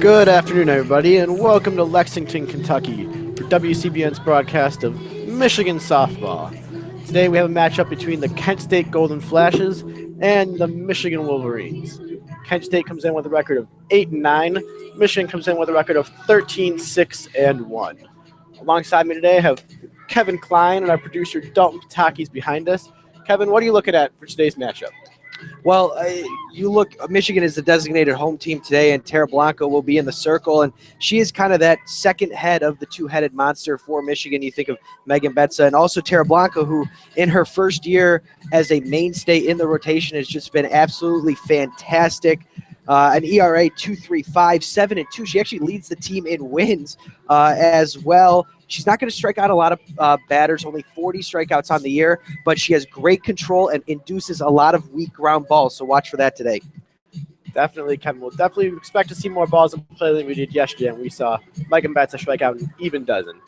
Good afternoon, everybody, and welcome to Lexington, Kentucky for WCBN's broadcast of Michigan softball. Today we have a matchup between the Kent State Golden Flashes and the Michigan Wolverines. Kent State comes in with a record of 8-9. Michigan comes in with a record of 13-6-1. Alongside me today I have Kevin Klein and our producer Dalton Pataki behind us. Kevin, what are you looking at for today's matchup? Well, you look, Michigan is the designated home team today, and Tara Blanco will be in the circle, and she is kind of that second head of the two-headed monster for Michigan. You think of Megan Betza and also Tara Blanco, who in her first year as a mainstay in the rotation has just been absolutely fantastic. An ERA 2.35, 7-2. She actually leads the team in wins as well. She's not going to strike out a lot of batters, only 40 strikeouts on the year, but she has great control and induces a lot of weak ground balls, so watch for that today. Definitely, Kevin. We'll definitely expect to see more balls in play than we did yesterday, and we saw Megan Betza strike out an even dozen.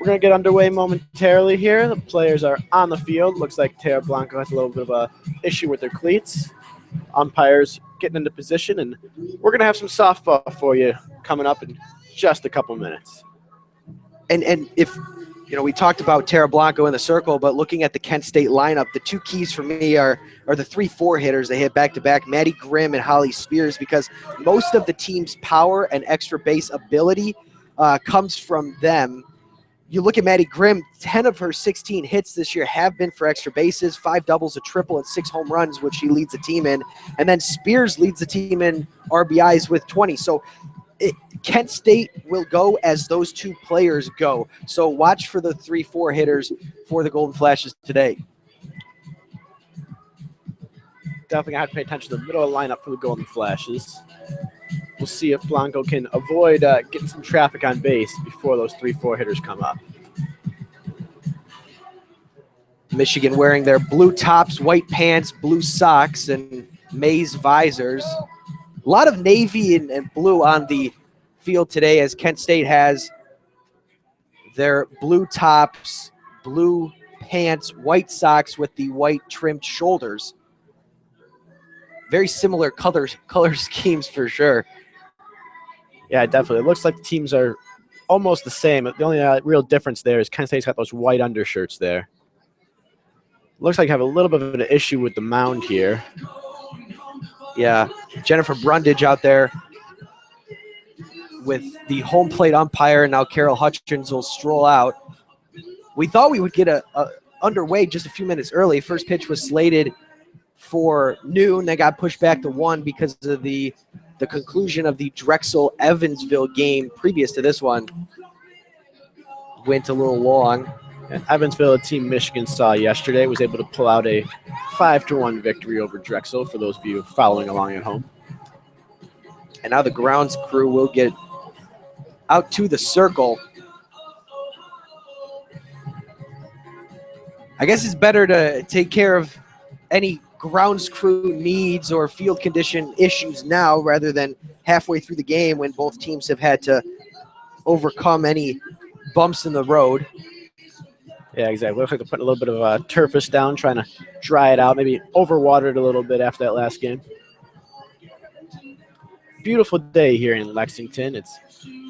We're going to get underway momentarily here. The players are on the field. Looks like Tara Blanco has a little bit of a issue with her cleats. Umpires getting into position, and we're going to have some softball for you coming up in just a couple minutes. And if, you know, we talked about Tara Blanco in the circle, but looking at the Kent State lineup, the two keys for me are the 3-4 hitters. They hit back-to-back, Maddie Grimm and Holly Spears, because most of the team's power and extra base ability comes from them. You look at Maddie Grimm, 10 of her 16 hits this year have been for extra bases, 5 doubles, a triple, and 6 home runs, which she leads the team in. And then Spears leads the team in RBIs with 20. So Kent State will go as those two players go. So watch for the 3-4 hitters for the Golden Flashes today. Definitely have to pay attention to the middle of the lineup for the Golden Flashes. We'll see if Blanco can avoid getting some traffic on base before those 3-4 hitters come up. Michigan wearing their blue tops, white pants, blue socks, and maize visors. A lot of navy and blue on the field today, as Kent State has their blue tops, blue pants, white socks with the white trimmed shoulders. Very similar color schemes for sure. Yeah, definitely. It looks like the teams are almost the same. The only real difference there is Kent State's got those white undershirts there. Looks like I have a little bit of an issue with the mound here. Yeah, Jennifer Brundage out there with the home plate umpire. Now Carol Hutchins will stroll out. We thought we would get a underway just a few minutes early. First pitch was slated for noon. They got pushed back to 1 because of the conclusion of the Drexel-Evansville game previous to this one. Went a little long. And Evansville, a team Michigan saw yesterday, was able to pull out a 5-1 victory over Drexel for those of you following along at home. And now the grounds crew will get out to the circle. I guess it's better to take care of any grounds crew needs or field condition issues now rather than halfway through the game when both teams have had to overcome any bumps in the road. Yeah, exactly. Looks like they're putting a little bit of turfus down, trying to dry it out, maybe overwatered a little bit after that last game. Beautiful day here in Lexington. It's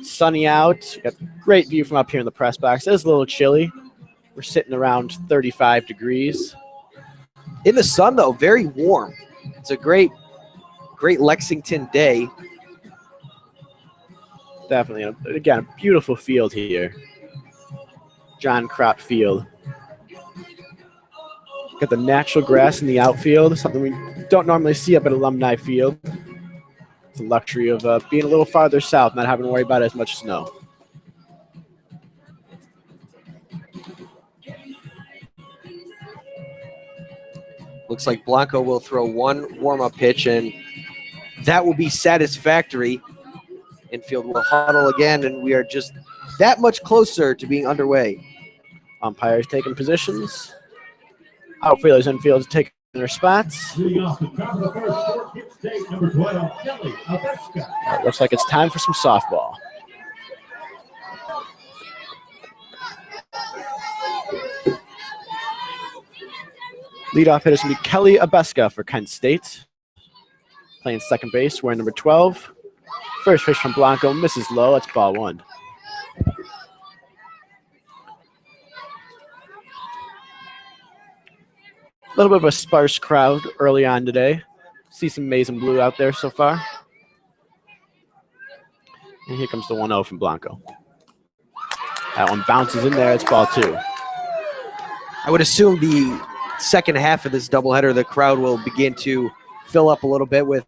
sunny out. Got a great view from up here in the press box. It's a little chilly. We're sitting around 35 degrees. In the sun, though, very warm. It's a great Lexington day. Definitely. Again, a beautiful field here. John Crop Field. Got the natural grass in the outfield, something we don't normally see up at Alumni Field. It's the luxury of being a little farther south, not having to worry about as much snow. Looks like Blanco will throw one warm-up pitch, and that will be satisfactory. Infield will huddle again, and we are just that much closer to being underway. Umpires taking positions. Outfielders and infielders taking their spots. It looks like it's time for some softball. Leadoff hitter is going to be Kelly Abeska for Kent State. Playing second base, wearing number 12. First pitch from Blanco misses low. That's ball one. A little bit of a sparse crowd early on today. See some maize and blue out there so far. And here comes the 1-0 from Blanco. That one bounces in there. It's ball two. I would assume the second half of this doubleheader, the crowd will begin to fill up a little bit with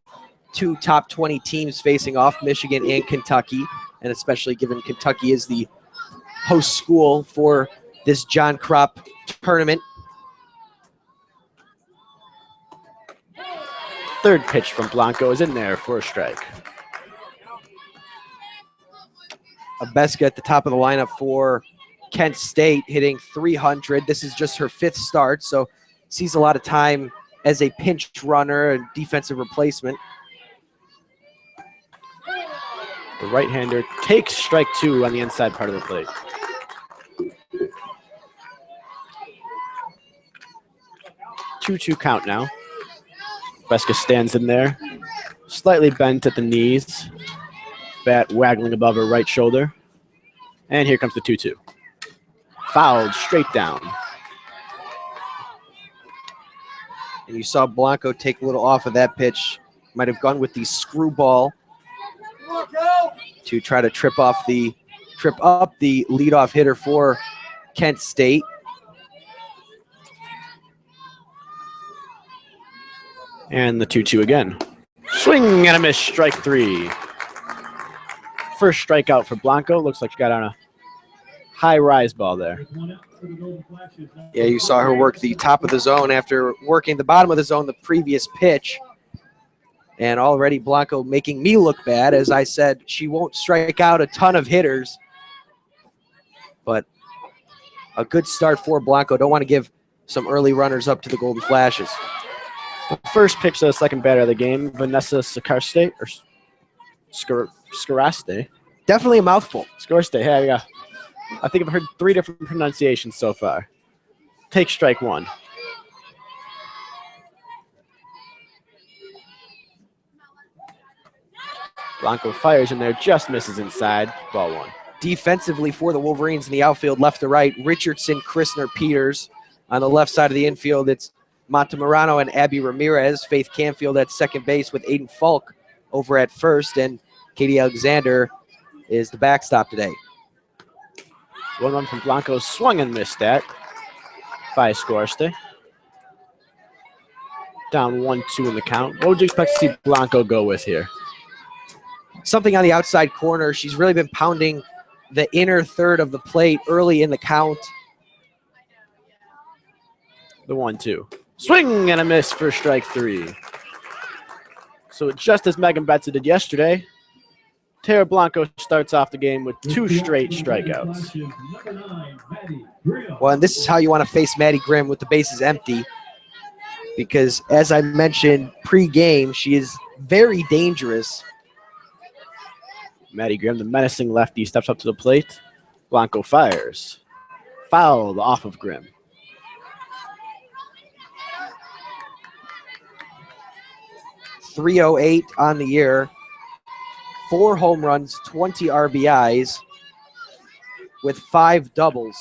two top 20 teams facing off, Michigan and Kentucky, and especially given Kentucky is the host school for this John Kropp tournament. Third pitch from Blanco is in there for a strike. Abeska at the top of the lineup for Kent State, hitting 300. This is just her fifth start, so sees a lot of time as a pinch runner and defensive replacement. The right-hander takes strike two on the inside part of the plate. Two-two count now. Abeska stands in there, slightly bent at the knees. Bat waggling above her right shoulder. And here comes the 2-2. Fouled straight down. And you saw Blanco take a little off of that pitch. Might have gone with the screwball to try to trip up the leadoff hitter for Kent State. And the 2-2 again. Swing and a miss, strike three. First strikeout for Blanco. Looks like she got on a high rise ball there. Yeah, you saw her work the top of the zone after working the bottom of the zone the previous pitch. And already Blanco making me look bad. As I said, she won't strike out a ton of hitters. But a good start for Blanco. Don't want to give some early runners up to the Golden Flashes. The first pitch to the second batter of the game, Vanessa Skaraste, or Skaraste. Definitely a mouthful. Skaraste, here we go. I think I've heard three different pronunciations so far. Take strike one. Blanco fires in there, just misses inside, ball one. Defensively for the Wolverines in the outfield, left to right, Richardson, Christner, Peters. On the left side of the infield, it's Montemarano and Abby Ramirez. Faith Canfield at second base with Aiden Falk over at first, and Katie Alexander is the backstop today. 1-1 from Blanco, swung and missed that by Skaraste. Down 1-2 in the count. What would you expect to see Blanco go with here? Something on the outside corner. She's really been pounding the inner third of the plate early in the count. The 1-2. Swing and a miss for strike three. So just as Megan Betza did yesterday, Tara Blanco starts off the game with two straight strikeouts. Well, and this is how you want to face Maddie Grimm with the bases empty, because as I mentioned pre-game, she is very dangerous. Maddie Grimm, the menacing lefty, steps up to the plate. Blanco fires. Fouled off of Grimm. .308 on the year, 4 home runs, 20 RBIs with 5 doubles.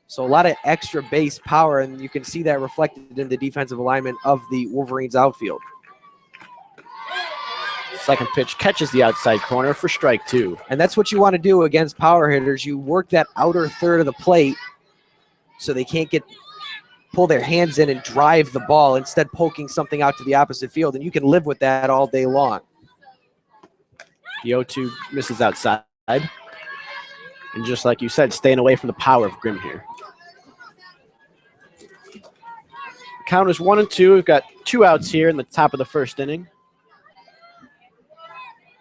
So a lot of extra base power, and you can see that reflected in the defensive alignment of the Wolverines outfield. Second pitch catches the outside corner for strike two. And that's what you want to do against power hitters. You work that outer third of the plate so they can't pull their hands in and drive the ball, instead poking something out to the opposite field, and you can live with that all day long. The 0-2 misses outside. And just like you said, staying away from the power of Grimm here. Count is 1-2. We've got 2 outs here in the top of the first inning.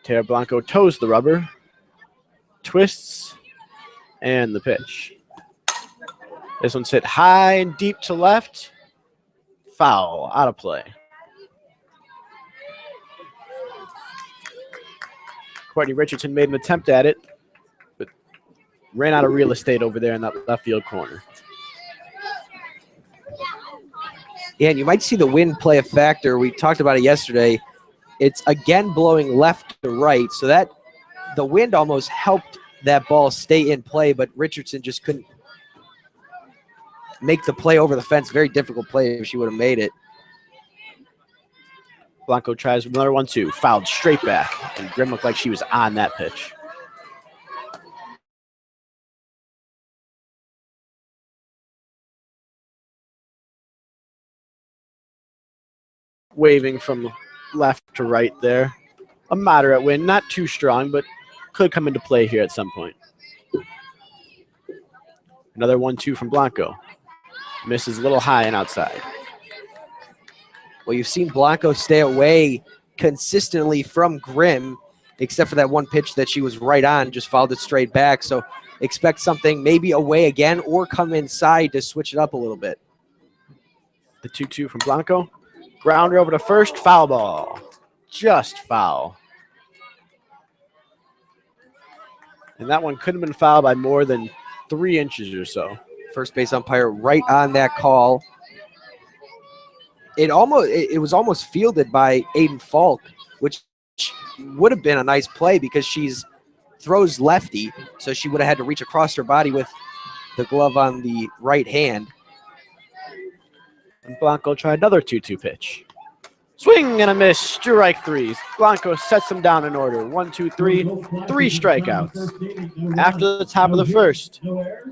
Tara Blanco toes the rubber, twists, and the pitch. This one's hit high and deep to left. Foul, out of play. Courtney Richardson made an attempt at it, but ran out of real estate over there in that left field corner. Yeah, and you might see the wind play a factor. We talked about it yesterday. It's again blowing left to right, so that the wind almost helped that ball stay in play, but Richardson just couldn't make the play over the fence. Very difficult play if she would have made it. Blanco tries another 1-2, fouled straight back, and Grimm looked like she was on that pitch. Waving from left to right there. A moderate wind, not too strong, but could come into play here at some point. Another 1-2 from Blanco. Misses a little high and outside. Well, you've seen Blanco stay away consistently from Grimm, except for that one pitch that she was right on, just fouled it straight back. So expect something maybe away again or come inside to switch it up a little bit. The 2-2 from Blanco. Grounder over to first, foul ball. Just foul. And that one could have been fouled by more than 3 inches or so. First base umpire right on that call. It was almost fielded by Aiden Falk, which would have been a nice play because she's throws lefty, so she would have had to reach across her body with the glove on the right hand. And Blanco tried another 2-2 pitch. Swing and a miss, strike 3. Blanco sets them down in order. 1, 2, 3, 3 strikeouts. After the top of the first,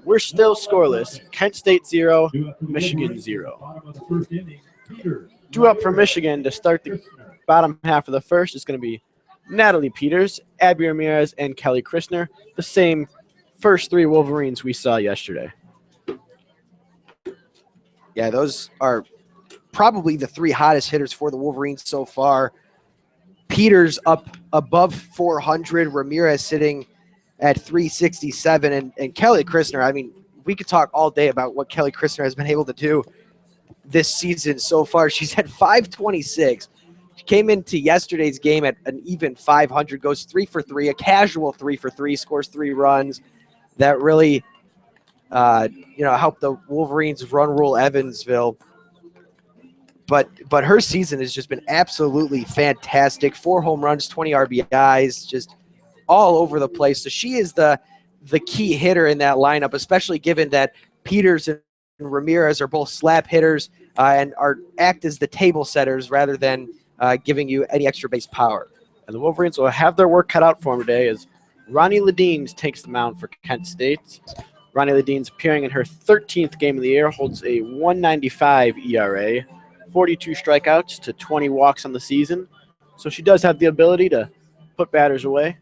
we're still scoreless. Kent State 0, Michigan 0. 2 up for Michigan to start the bottom half of the first is going to be Natalie Peters, Abby Ramirez, and Kelly Christner, the same first 3 Wolverines we saw yesterday. Yeah, those are probably the 3 hottest hitters for the Wolverines so far. Peters up above 400, Ramirez sitting at 367, and Kelly Christner, I mean, we could talk all day about what Kelly Christner has been able to do this season so far. She's at 526. She came into yesterday's game at an even 500, goes 3 for 3, a casual 3 for 3, scores 3 runs. That really, helped the Wolverines run rule Evansville. But her season has just been absolutely fantastic. 4 home runs, 20 RBIs, just all over the place. So she is the key hitter in that lineup, especially given that Peters and Ramirez are both slap hitters and act as the table setters rather than giving you any extra base power. And the Wolverines will have their work cut out for them today as Ronnie Ledeen takes the mound for Kent State. Ronnie Ledeen's appearing in her 13th game of the year, holds a 1.95 ERA, 42 strikeouts to 20 walks on the season. So she does have the ability to put batters away.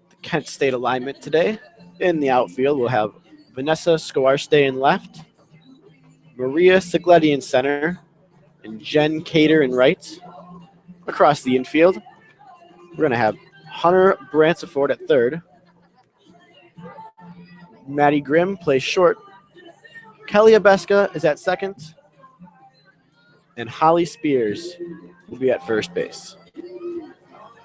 The Kent State alignment today. In the outfield, we'll have Vanessa Scoarste in left, Maria Sigletti in center, and Jen Cater in right. Across the infield, we're going to have Hunter Bransford at third. Maddie Grimm plays short. Kelly Abeska is at second. And Holly Spears will be at first base.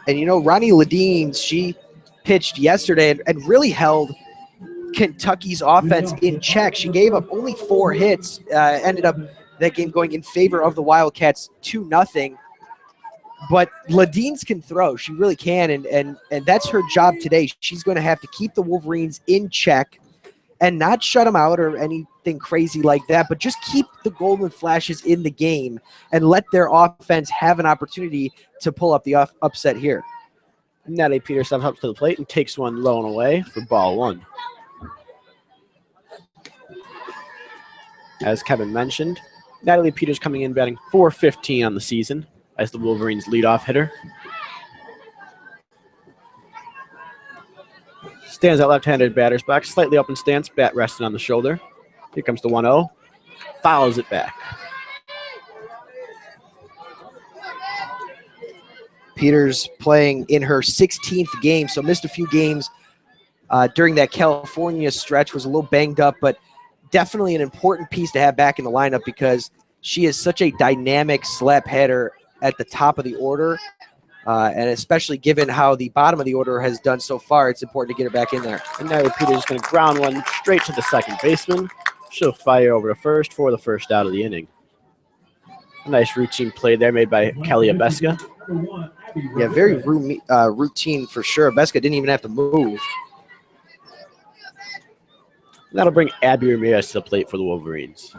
And, Ronnie Ledeen, she pitched yesterday and really held Kentucky's offense in check. She gave up only 4 hits, ended up that game going in favor of the Wildcats 2-0. But Ledeen's can throw. She really can, and that's her job today. She's going to have to keep the Wolverines in check and not shut them out or anything crazy like that, but just keep the Golden Flashes in the game and let their offense have an opportunity to pull up the upset here. Natalie Peters steps up to the plate and takes one low and away for ball 1. As Kevin mentioned, Natalie Peters coming in batting .415 on the season as the Wolverines' leadoff hitter. Stands at left-handed batter's box, slightly open stance, bat resting on the shoulder. Here comes the 1-0. Fouls it back. Peters playing in her 16th game, so missed a few games during that California stretch, was a little banged up, but definitely an important piece to have back in the lineup because she is such a dynamic slap hitter at the top of the order. And especially given how the bottom of the order has done so far, it's important to get her back in there. And now Peters is going to ground one straight to the second baseman. She'll fire over to first for the first out of the inning. A nice routine play there made by Kelly Abeska. Yeah, very routine for sure. Abeska didn't even have to move. That'll bring Abby Ramirez to the plate for the Wolverines.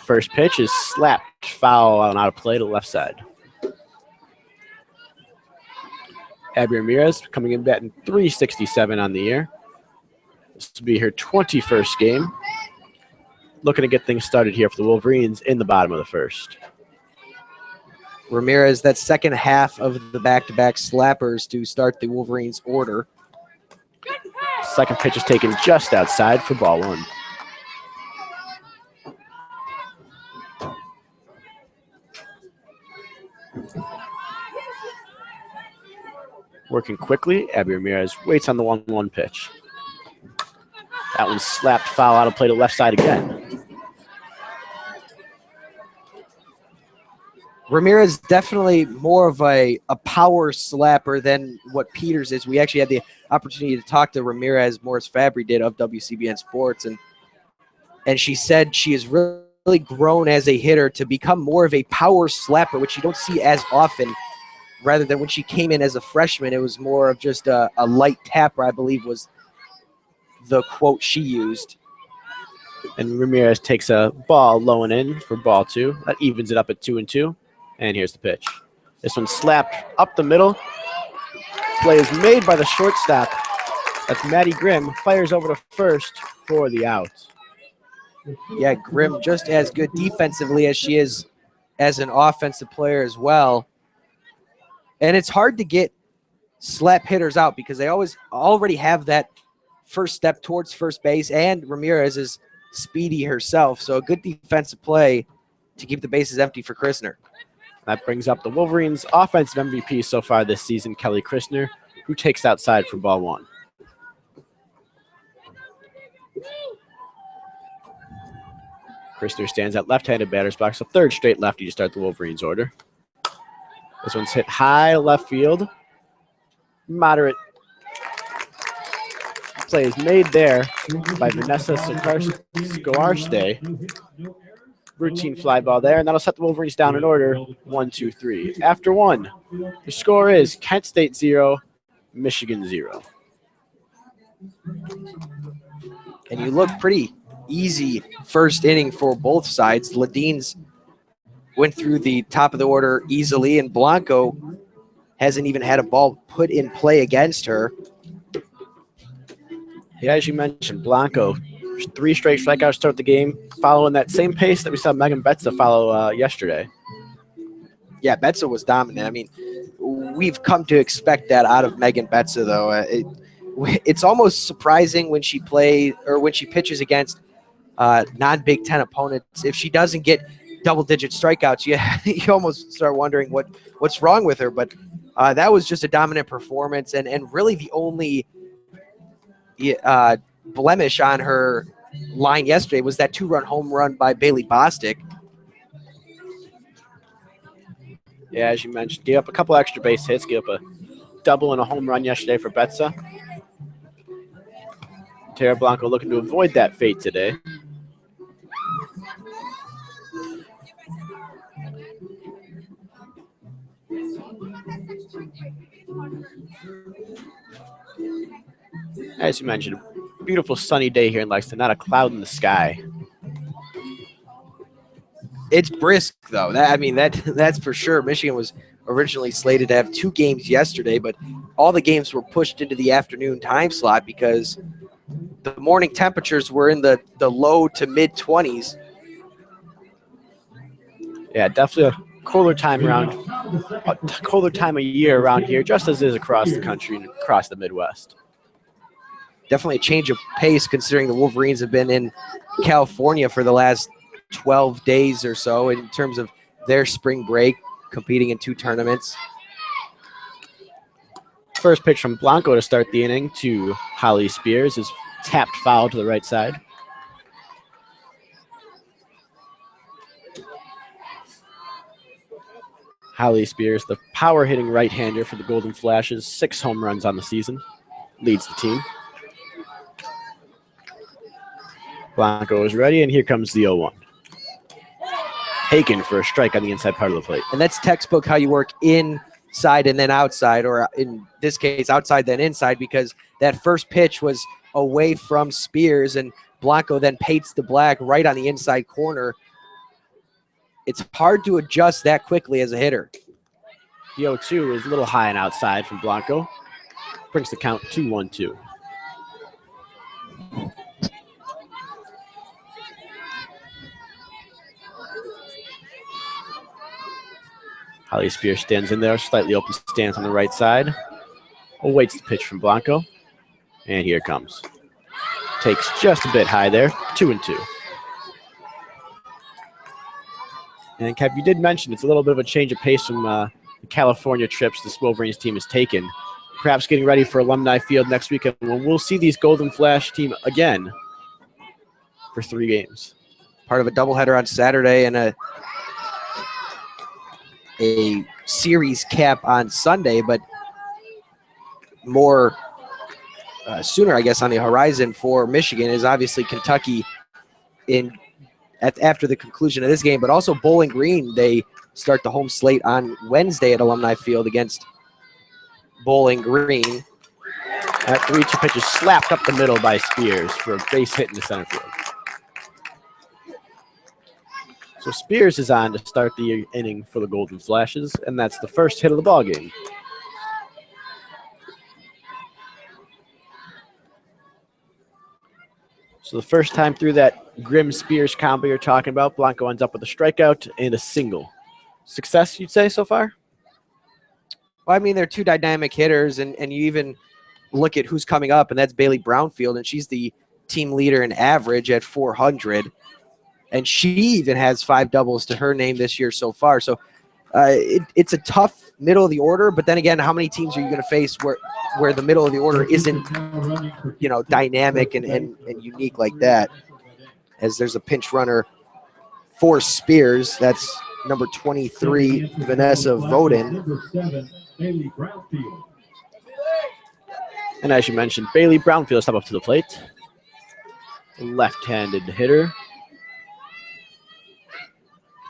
First pitch is slapped foul on out of play to the left side. Abby Ramirez coming in batting .367 on the year. This will be her 21st game. Looking to get things started here for the Wolverines in the bottom of the first. Ramirez, that second half of the back-to-back slappers to start the Wolverines order. Second pitch is taken just outside for ball one. Working quickly, Abby Ramirez waits on the 1-1 pitch. That one's slapped foul out of play to left side again. Ramirez definitely more of a power slapper than what Peters is. We actually had the opportunity to talk to Ramirez, Morris Fabry did, of WCBN Sports, and she said she has really grown as a hitter to become more of a power slapper, which you don't see as often, rather than when she came in as a freshman. It was more of just a light tapper, I believe was the quote she used. And Ramirez takes a ball low and in for ball two. That evens it up at 2-2. And here's the pitch. This one slapped up the middle. Play is made by the shortstop. That's Maddie Grimm. Fires over to first for the out. Yeah, Grimm just as good defensively as she is as an offensive player as well. And it's hard to get slap hitters out because they already have that first step towards first base, and Ramirez is speedy herself. So a good defensive play to keep the bases empty for Christner. That brings up the Wolverines' offensive MVP so far this season, Kelly Christner, who takes outside for ball one. Christner stands at left-handed batter's box, so third straight lefty to start the Wolverines order. This one's hit high left field. Moderate play is made there by Vanessa Scoarste. Routine fly ball there, and that'll set the Wolverines down in order 1-2-3. After one, the score is Kent State 0, Michigan 0. And you look pretty easy first inning for both sides. Ladines went through the top of the order easily, and Blanco hasn't even had a ball put in play against her. Yeah, as you mentioned, Blanco, 3 straight strikeouts to start the game, following that same pace that we saw Megan Betza follow yesterday. Yeah, Betza was dominant. I mean, we've come to expect that out of Megan Betza, though. It's almost surprising when she pitches against non-Big Ten opponents. If she doesn't get double-digit strikeouts, you almost start wondering what's wrong with her. But that was just a dominant performance, and really the only blemish on her line yesterday was that 2-run home run by Bailey Bostic. Yeah, as you mentioned, gave up a couple extra base hits, gave up a double and a home run yesterday for Betza. Tara Blanco looking to avoid that fate today. As you mentioned, beautiful sunny day here in Lexington, not a cloud in the sky. It's brisk, though. That's for sure. Michigan was originally slated to have 2 games yesterday, but all the games were pushed into the afternoon time slot because the morning temperatures were in the low to mid-20s. Yeah, definitely a cooler time of year around here, just as is across the country and across the Midwest. Definitely a change of pace considering the Wolverines have been in California for the last 12 days or so in terms of their spring break, competing in 2 tournaments. First pitch from Blanco to start the inning to Holly Spears is tapped foul to the right side. Holly Spears, the power-hitting right-hander for the Golden Flashes, 6 home runs on the season, leads the team. Blanco is ready, and here comes the 0-1. Taken for a strike on the inside part of the plate. And that's textbook how you work inside and then outside, or in this case, outside then inside, because that first pitch was away from Spears, and Blanco then paints the black right on the inside corner. It's hard to adjust that quickly as a hitter. The 0-2 is a little high and outside from Blanco. Brings the count 2-1-2. Holly Spears stands in there, slightly open stance on the right side. Awaits the pitch from Blanco. And here it comes. Takes just a bit high there, 2-2. And Kev, you did mention it's a little bit of a change of pace from the California trips this Wolverines team has taken. Perhaps getting ready for Alumni Field next weekend when we'll see these Golden Flash team again for 3 games. Part of a doubleheader on Saturday and a series cap on Sunday, but more sooner, I guess, on the horizon for Michigan is obviously Kentucky after the conclusion of this game, but also Bowling Green. They start the home slate on Wednesday at Alumni Field against Bowling Green. That 3-2 pitch is slapped up the middle by Spears for a base hit in the center field. So Spears is on to start the inning for the Golden Flashes, and that's the first hit of the ball game. So the first time through that Grimm-Spears combo you're talking about, Blanco ends up with a strikeout and a single. Success, you'd say, so far? Well, I mean, they're 2 dynamic hitters, and you even look at who's coming up, and that's Bailey Brownfield, and she's the team leader in average at 400. And she even has 5 doubles to her name this year so far. So it's a tough middle of the order, but then again, how many teams are you going to face where the middle of the order isn't, dynamic and unique like that? As there's a pinch runner for Spears. That's number 23, Vanessa Voden. And as you mentioned, Bailey Brownfield step up to the plate. Left-handed hitter.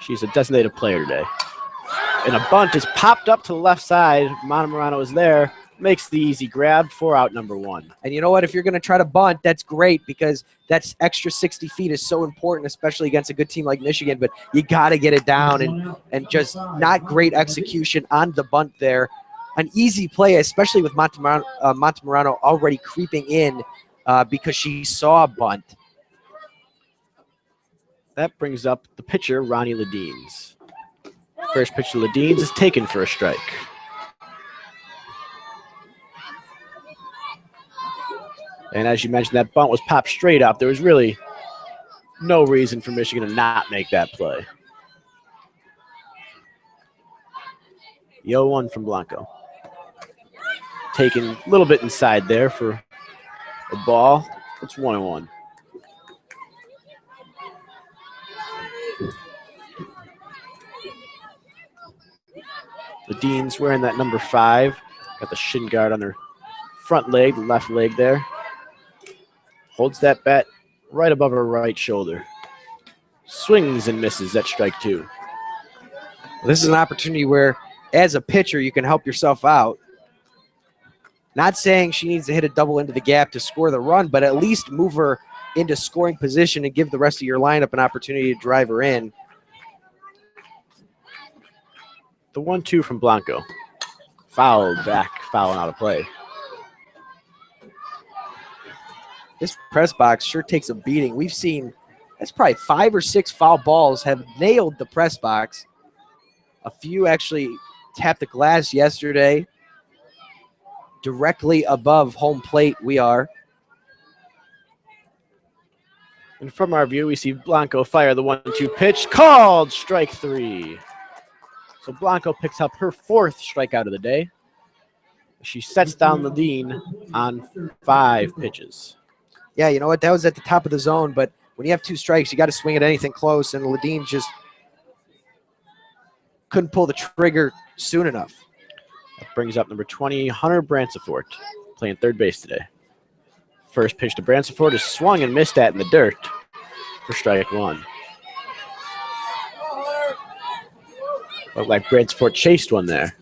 She's a designated player today. And a bunt is popped up to the left side. Montemurano is there. Makes the easy grab for out number 1. And you know what? If you're going to try to bunt, that's great because that's extra 60 feet is so important, especially against a good team like Michigan. But you got to get it down and just not great execution on the bunt there. An easy play, especially with Montemurano already creeping in because she saw a bunt. That brings up the pitcher, Ronnie Ledeen's. First pitch to Ledeen's is taken for a strike. And as you mentioned, that bunt was popped straight up. There was really no reason for Michigan to not make that play. The 0-1 from Blanco. Taken a little bit inside there for a ball. It's 1-1. Ledeen's wearing that number 5. Got the shin guard on her front leg, the left leg there. Holds that bat right above her right shoulder. Swings and misses at strike 2. This is an opportunity where, as a pitcher, you can help yourself out. Not saying she needs to hit a double into the gap to score the run, but at least move her into scoring position and give the rest of your lineup an opportunity to drive her in. The 1-2 from Blanco. Fouled back, fouling out of play. This press box sure takes a beating. We've seen, that's probably 5 or 6 foul balls have nailed the press box. A few actually tapped the glass yesterday. Directly above home plate we are. And from our view, we see Blanco fire the 1-2 pitch. Called strike 3. So Blanco picks up her 4th strikeout of the day. She sets down Ledeen on 5 pitches. Yeah, you know what? That was at the top of the zone, but when you have 2 strikes, you got to swing at anything close, and Ledeen just couldn't pull the trigger soon enough. That brings up number 20, Hunter Brancefort, playing third base today. First pitch to Brancefort is swung and missed at in the dirt for strike one. Looked like Brancefort chased one there.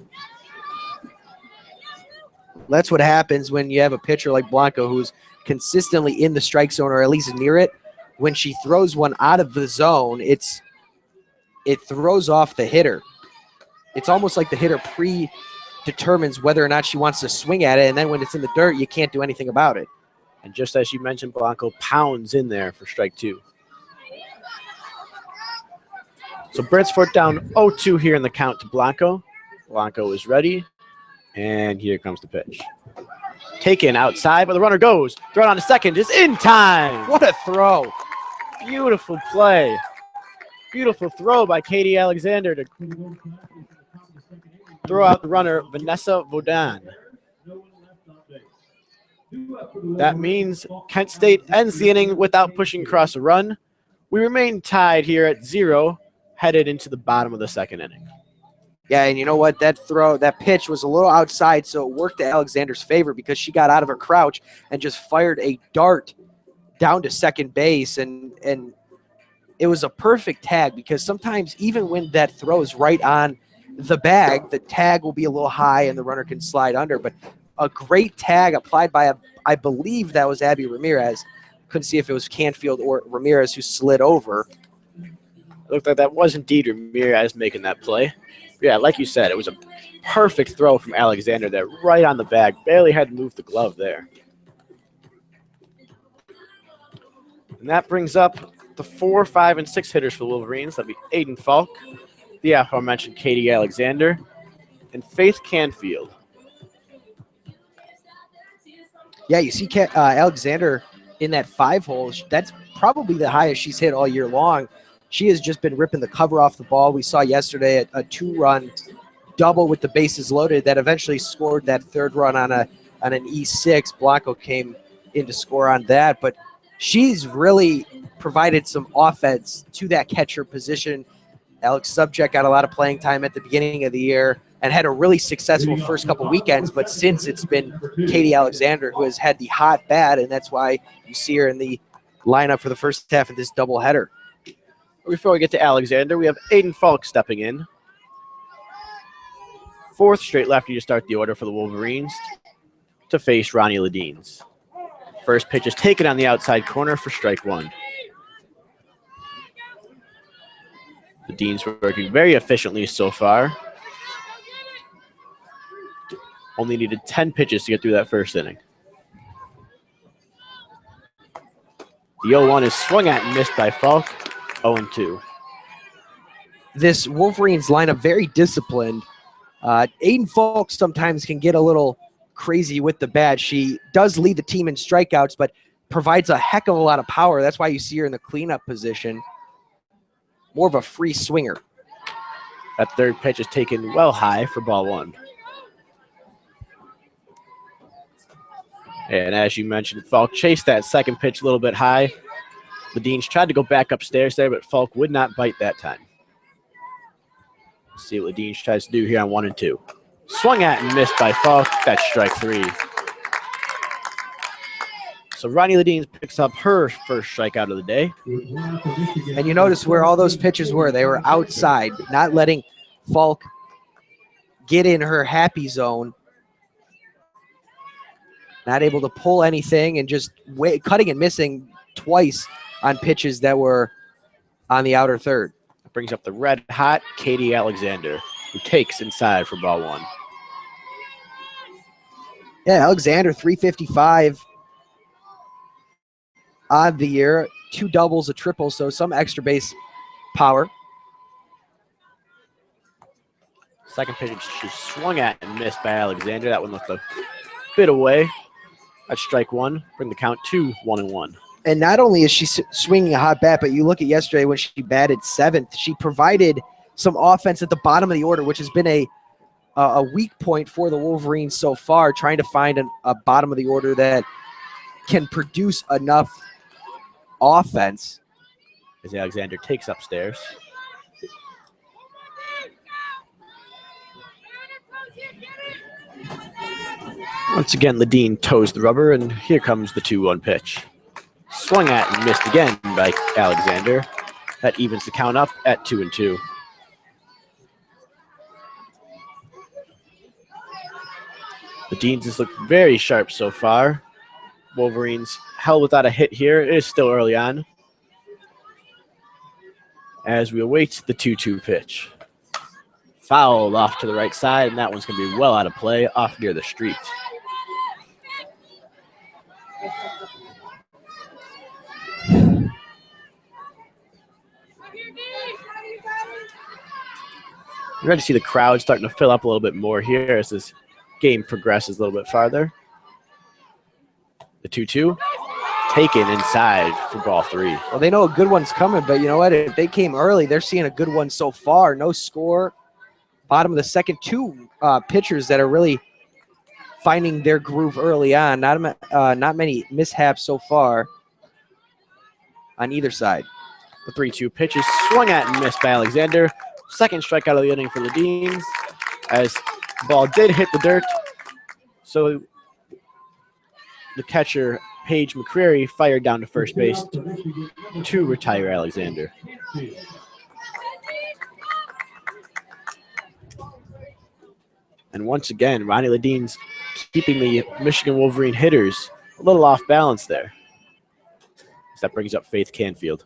That's what happens when you have a pitcher like Blanco who's consistently in the strike zone or at least near it. When she throws one out of the zone, it throws off the hitter. It's almost like the hitter predetermines whether or not she wants to swing at it, and then when it's in the dirt, you can't do anything about it. And just as you mentioned, Blanco pounds in there for strike two. So Brancefort down 0-2 here in the count to Blanco. Blanco is ready, and here comes the pitch. Taken outside, but the runner goes. Thrown on to second is in time. What a throw. Beautiful play. Beautiful throw by Katie Alexander to throw out the runner, Vanessa Vaudin. That means Kent State ends the inning without pushing across a run. We remain tied here at 0, headed into the bottom of the second inning. Yeah, and you know what? That pitch was a little outside, so it worked to Alexander's favor because she got out of her crouch and just fired a dart down to second base, and it was a perfect tag because sometimes even when that throw is right on the bag, the tag will be a little high and the runner can slide under. But a great tag applied by, I believe that was Abby Ramirez. Couldn't see if it was Canfield or Ramirez who slid over. It looked like that was indeed Ramirez making that play. Yeah, like you said, it was a perfect throw from Alexander there, right on the bag. Barely had to move the glove there. And that brings up the 4, 5, and 6 hitters for the Wolverines. That'll be Aiden Falk, the aforementioned Katie Alexander, and Faith Canfield. Yeah, you see Alexander in that 5-hole. That's probably the highest she's hit all year long. She has just been ripping the cover off the ball. We saw yesterday a 2-run double with the bases loaded that eventually scored that 3rd run on an E6. Blanco came in to score on that, but she's really provided some offense to that catcher position. Alex Subject got a lot of playing time at the beginning of the year and had a really successful first couple weekends, but since it's been Katie Alexander who has had the hot bat, and that's why you see her in the lineup for the first half of this doubleheader. Before we get to Alexander, we have Aiden Falk stepping in. 4th straight lefty to start the order for the Wolverines to face Ronnie Ledines. First pitch is taken on the outside corner for strike one. Ledines working very efficiently so far. Only needed 10 pitches to get through that first inning. The 0-1 is swung at and missed by Falk. 0-2. This Wolverines lineup very disciplined. Aiden Falk sometimes can get a little crazy with the bat. She does lead the team in strikeouts, but provides a heck of a lot of power. That's why you see her in the cleanup position. More of a free swinger. That third pitch is taken well high for ball one. And as you mentioned, Falk chased that second pitch a little bit high. Ledines tried to go back upstairs there, but Falk would not bite that time. Let's see what Ledines tries to do here on 1 and 2. Swung at and missed by Falk. That's strike 3. So Ronnie Ledines picks up her first strikeout of the day. And you notice where all those pitches were. They were outside, not letting Falk get in her happy zone. Not able to pull anything and just cutting and missing twice on pitches that were on the outer third. That brings up the red-hot Katie Alexander, who takes inside for ball one. Yeah, Alexander, 355 on the year. 2 doubles, a triple, so some extra base power. Second pitch, she swung at and missed by Alexander. That one looked a bit away. That's strike 1. Bring the count to 1-1. And not only is she swinging a hot bat, but you look at yesterday when she batted 7th, she provided some offense at the bottom of the order, which has been a weak point for the Wolverines so far, trying to find a bottom of the order that can produce enough offense. As Alexander takes upstairs. Once again, Ledeen toes the rubber, and here comes the 2-1 pitch. Swung at and missed again by Alexander. That evens the count up at 2-2. The Deans has looked very sharp so far. Wolverines held without a hit here. It is still early on as we await the 2-2 pitch. Fouled off to the right side, and that one's going to be well out of play off near the street. You're ready to see the crowd starting to fill up a little bit more here as this game progresses a little bit farther. The 2-2 taken inside for ball 3. Well, they know a good one's coming, but you know what? If they came early, they're seeing a good one so far. No score. Bottom of the second, 2 pitchers that are really finding their groove early on. Not many mishaps so far on either side. The 3-2 pitch is swung at and missed by Alexander. Second strikeout of the inning for the Deans as the ball did hit the dirt. So the catcher, Paige McCreary, fired down to first base to retire Alexander. And once again, Ronnie Ledeen's keeping the Michigan Wolverine hitters a little off balance there. So that brings up Faith Canfield.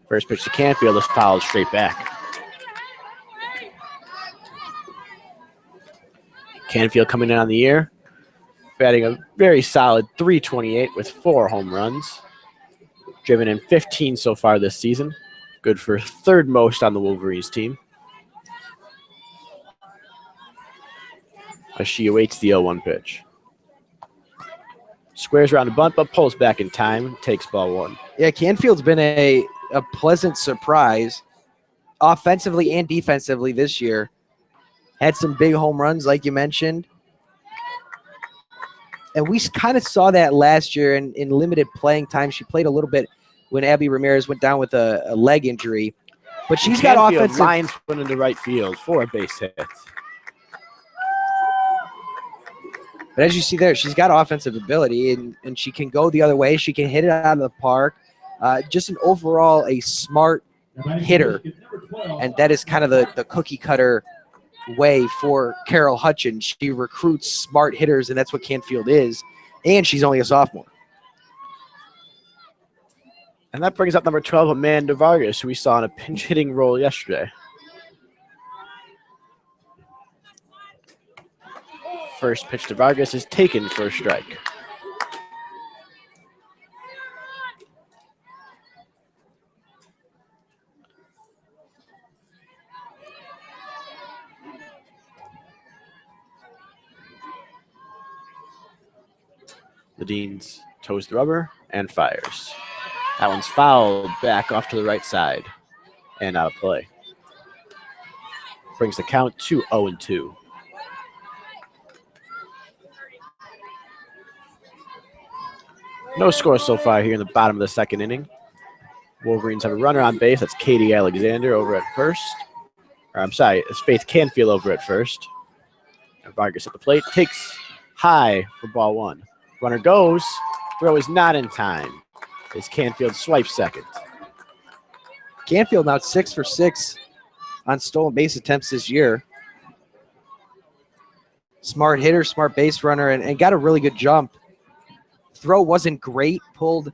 First pitch to Canfield is fouled straight back. Canfield coming in on the year, batting a very solid .328 with 4 home runs. Driven in 15 so far this season. Good for third most on the Wolverines team. As she awaits the 0-1 pitch. Squares around a bunt, but pulls back in time, takes ball 1. Yeah, Canfield's been a pleasant surprise offensively and defensively this year. Had some big home runs, like you mentioned. And we kind of saw that last year in limited playing time. She played a little bit when Abby Ramirez went down with a leg injury. But she's got offensive lines went into right field for a base hit. But as you see there, she's got offensive ability, and she can go the other way. She can hit it out of the park. Just an overall a smart hitter, and that is kind of the cookie cutter way for Carol Hutchins. She recruits smart hitters, and that's what Canfield is, and she's only a sophomore. And that brings up number 12, Amanda Vargas, who we saw in a pinch hitting role yesterday. First pitch to Vargas is taken for a strike. The Deans toes the rubber and fires. That one's fouled back off to the right side and out of play. Brings the count to 0-2. No score so far here in the bottom of the second inning. Wolverines have a runner on base. That's Katie Alexander over at first. Or I'm sorry, it's Faith Canfield over at first. And Vargas at the plate takes high for ball 1. Runner goes. Throw is not in time. As Canfield swipes second. Canfield now 6 for 6 on stolen base attempts this year. Smart hitter, smart base runner, and got a really good jump. Throw wasn't great, pulled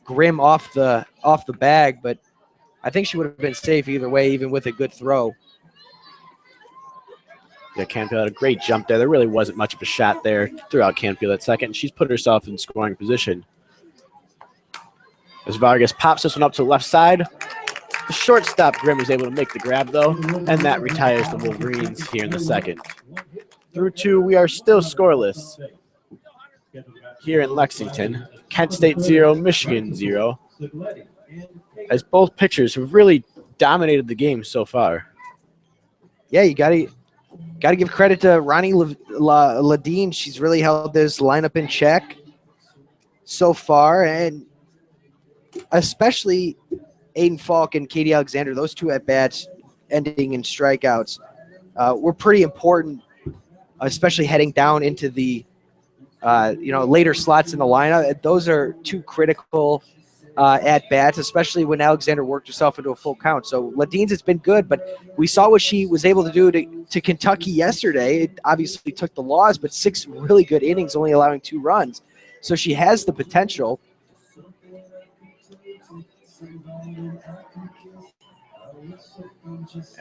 Grimm off the bag, but I think she would have been safe either way, even with a good throw. Yeah, Canfield had a great jump there. There really wasn't much of a shot there throughout Canfield at second. She's put herself in scoring position. As Vargas pops this one up to the left side. The shortstop, Grimm, was able to make the grab, though, and that retires the Wolverines here in the second. Through 2, we are still scoreless here in Lexington. Kent State 0, Michigan 0. As both pitchers have really dominated the game so far. Yeah, you got to give credit to Ronnie Ledeen. She's really held this lineup in check so far, and especially Aiden Falk and Katie Alexander, those two at-bats ending in strikeouts were pretty important especially heading down into the later slots in the lineup. Those are two critical at bats, especially when Alexander worked herself into a full count. So Ladines has been good, but we saw what she was able to do to Kentucky yesterday. It obviously took the loss, but 6 really good innings, only allowing 2 runs. So she has the potential.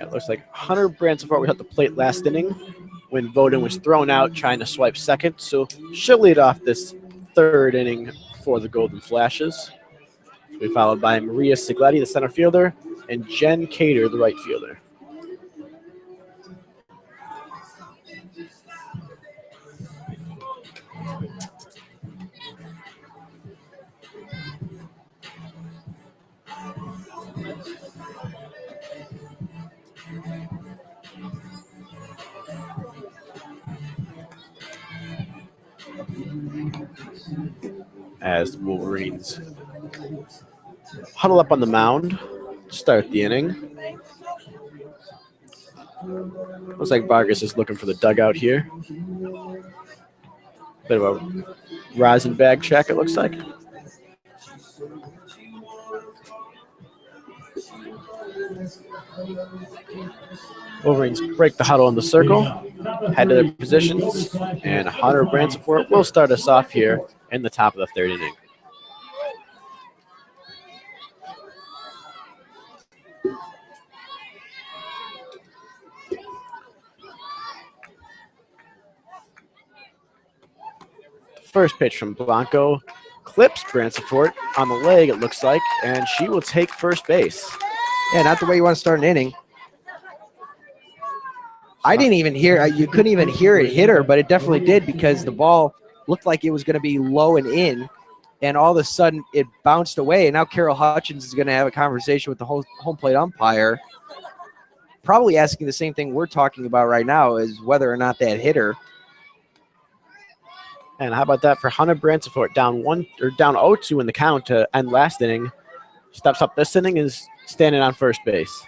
It looks like Hunter Bransford was at the plate last inning when Voden was thrown out trying to swipe second. So she'll lead off this third inning for the Golden Flashes. She'll be followed by Maria Sigletti, the center fielder, and Jen Cater, the right fielder. As the Wolverines huddle up on the mound to start the inning. Looks like Vargas is looking for the dugout here. Bit of a rosin bag check, it looks like. Wolverines break the huddle in the circle, head to their positions, and Hunter Bransford will start us off here in the top of the third inning. First pitch from Blanco clips Bransford on the leg, it looks like, and she will take first base. Yeah, not the way you want to start an inning. I didn't even hear, you couldn't even hear it hit her, but it definitely did because the ball looked like it was going to be low and in, and all of a sudden it bounced away. And now Carol Hutchins is going to have a conversation with the home plate umpire, probably asking the same thing we're talking about right now, is whether or not that hit her. And how about that for Hunter Bransford, down 0-2 in the count to end last inning. Steps up this inning, is standing on first base.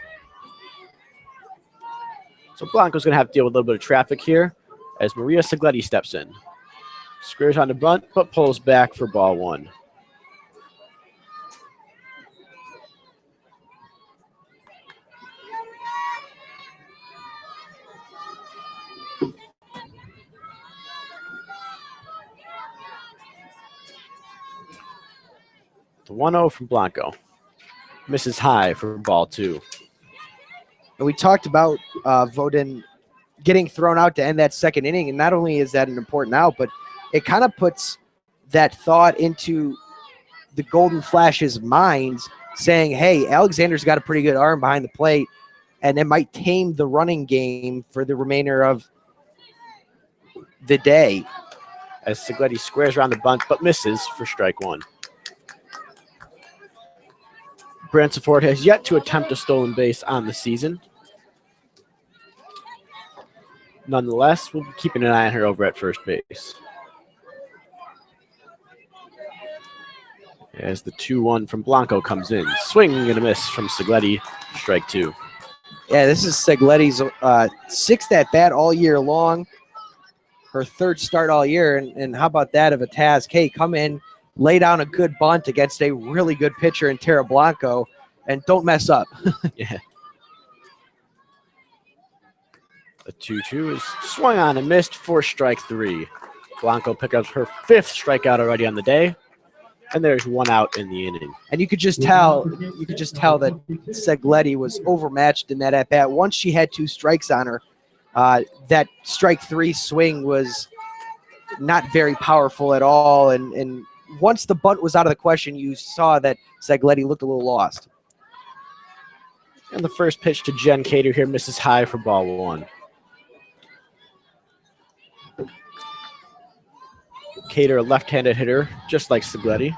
So Blanco's going to have to deal with a little bit of traffic here as Maria Sigletti steps in. Squares on the bunt, but pulls back for ball 1. The 1-0 from Blanco. Misses high for ball 2. And we talked about Voden getting thrown out to end that second inning, and not only is that an important out, but it kind of puts that thought into the Golden Flash's minds, saying, hey, Alexander's got a pretty good arm behind the plate, and it might tame the running game for the remainder of the day. As Sigletti squares around the bunt, but misses for strike 1. Bransford has yet to attempt a stolen base on the season. Nonetheless, we'll be keeping an eye on her over at first base. As the 2-1 from Blanco comes in. Swing and a miss from Sigletti, strike 2. Yeah, this is Sigletti's 6th at-bat all year long, her 3rd start all year, and how about that of a task? Hey, come in, lay down a good bunt against a really good pitcher in Tara Blanco, and don't mess up. Yeah. The 2-2 is swung on and missed for strike 3. Blanco picked up her 5th strikeout already on the day, and there's 1 out in the inning. And you could just tell that Sigletti was overmatched in that at bat. Once she had 2 strikes on her, that strike 3 swing was not very powerful at all. And once the bunt was out of the question, you saw that Sigletti looked a little lost. And the first pitch to Jen Cater here misses high for ball 1. Cater, a left-handed hitter, just like Sigletti.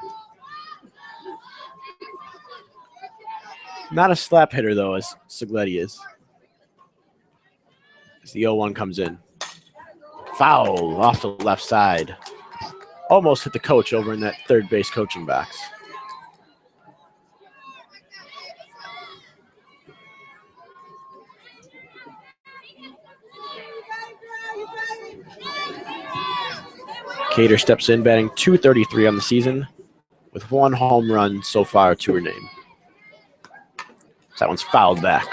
Not a slap hitter, though, as Sigletti is. As the 0-1 comes in. Foul off the left side. Almost hit the coach over in that third base coaching box. Cater steps in, batting .233 on the season, with 1 home run so far to her name. So that one's fouled back.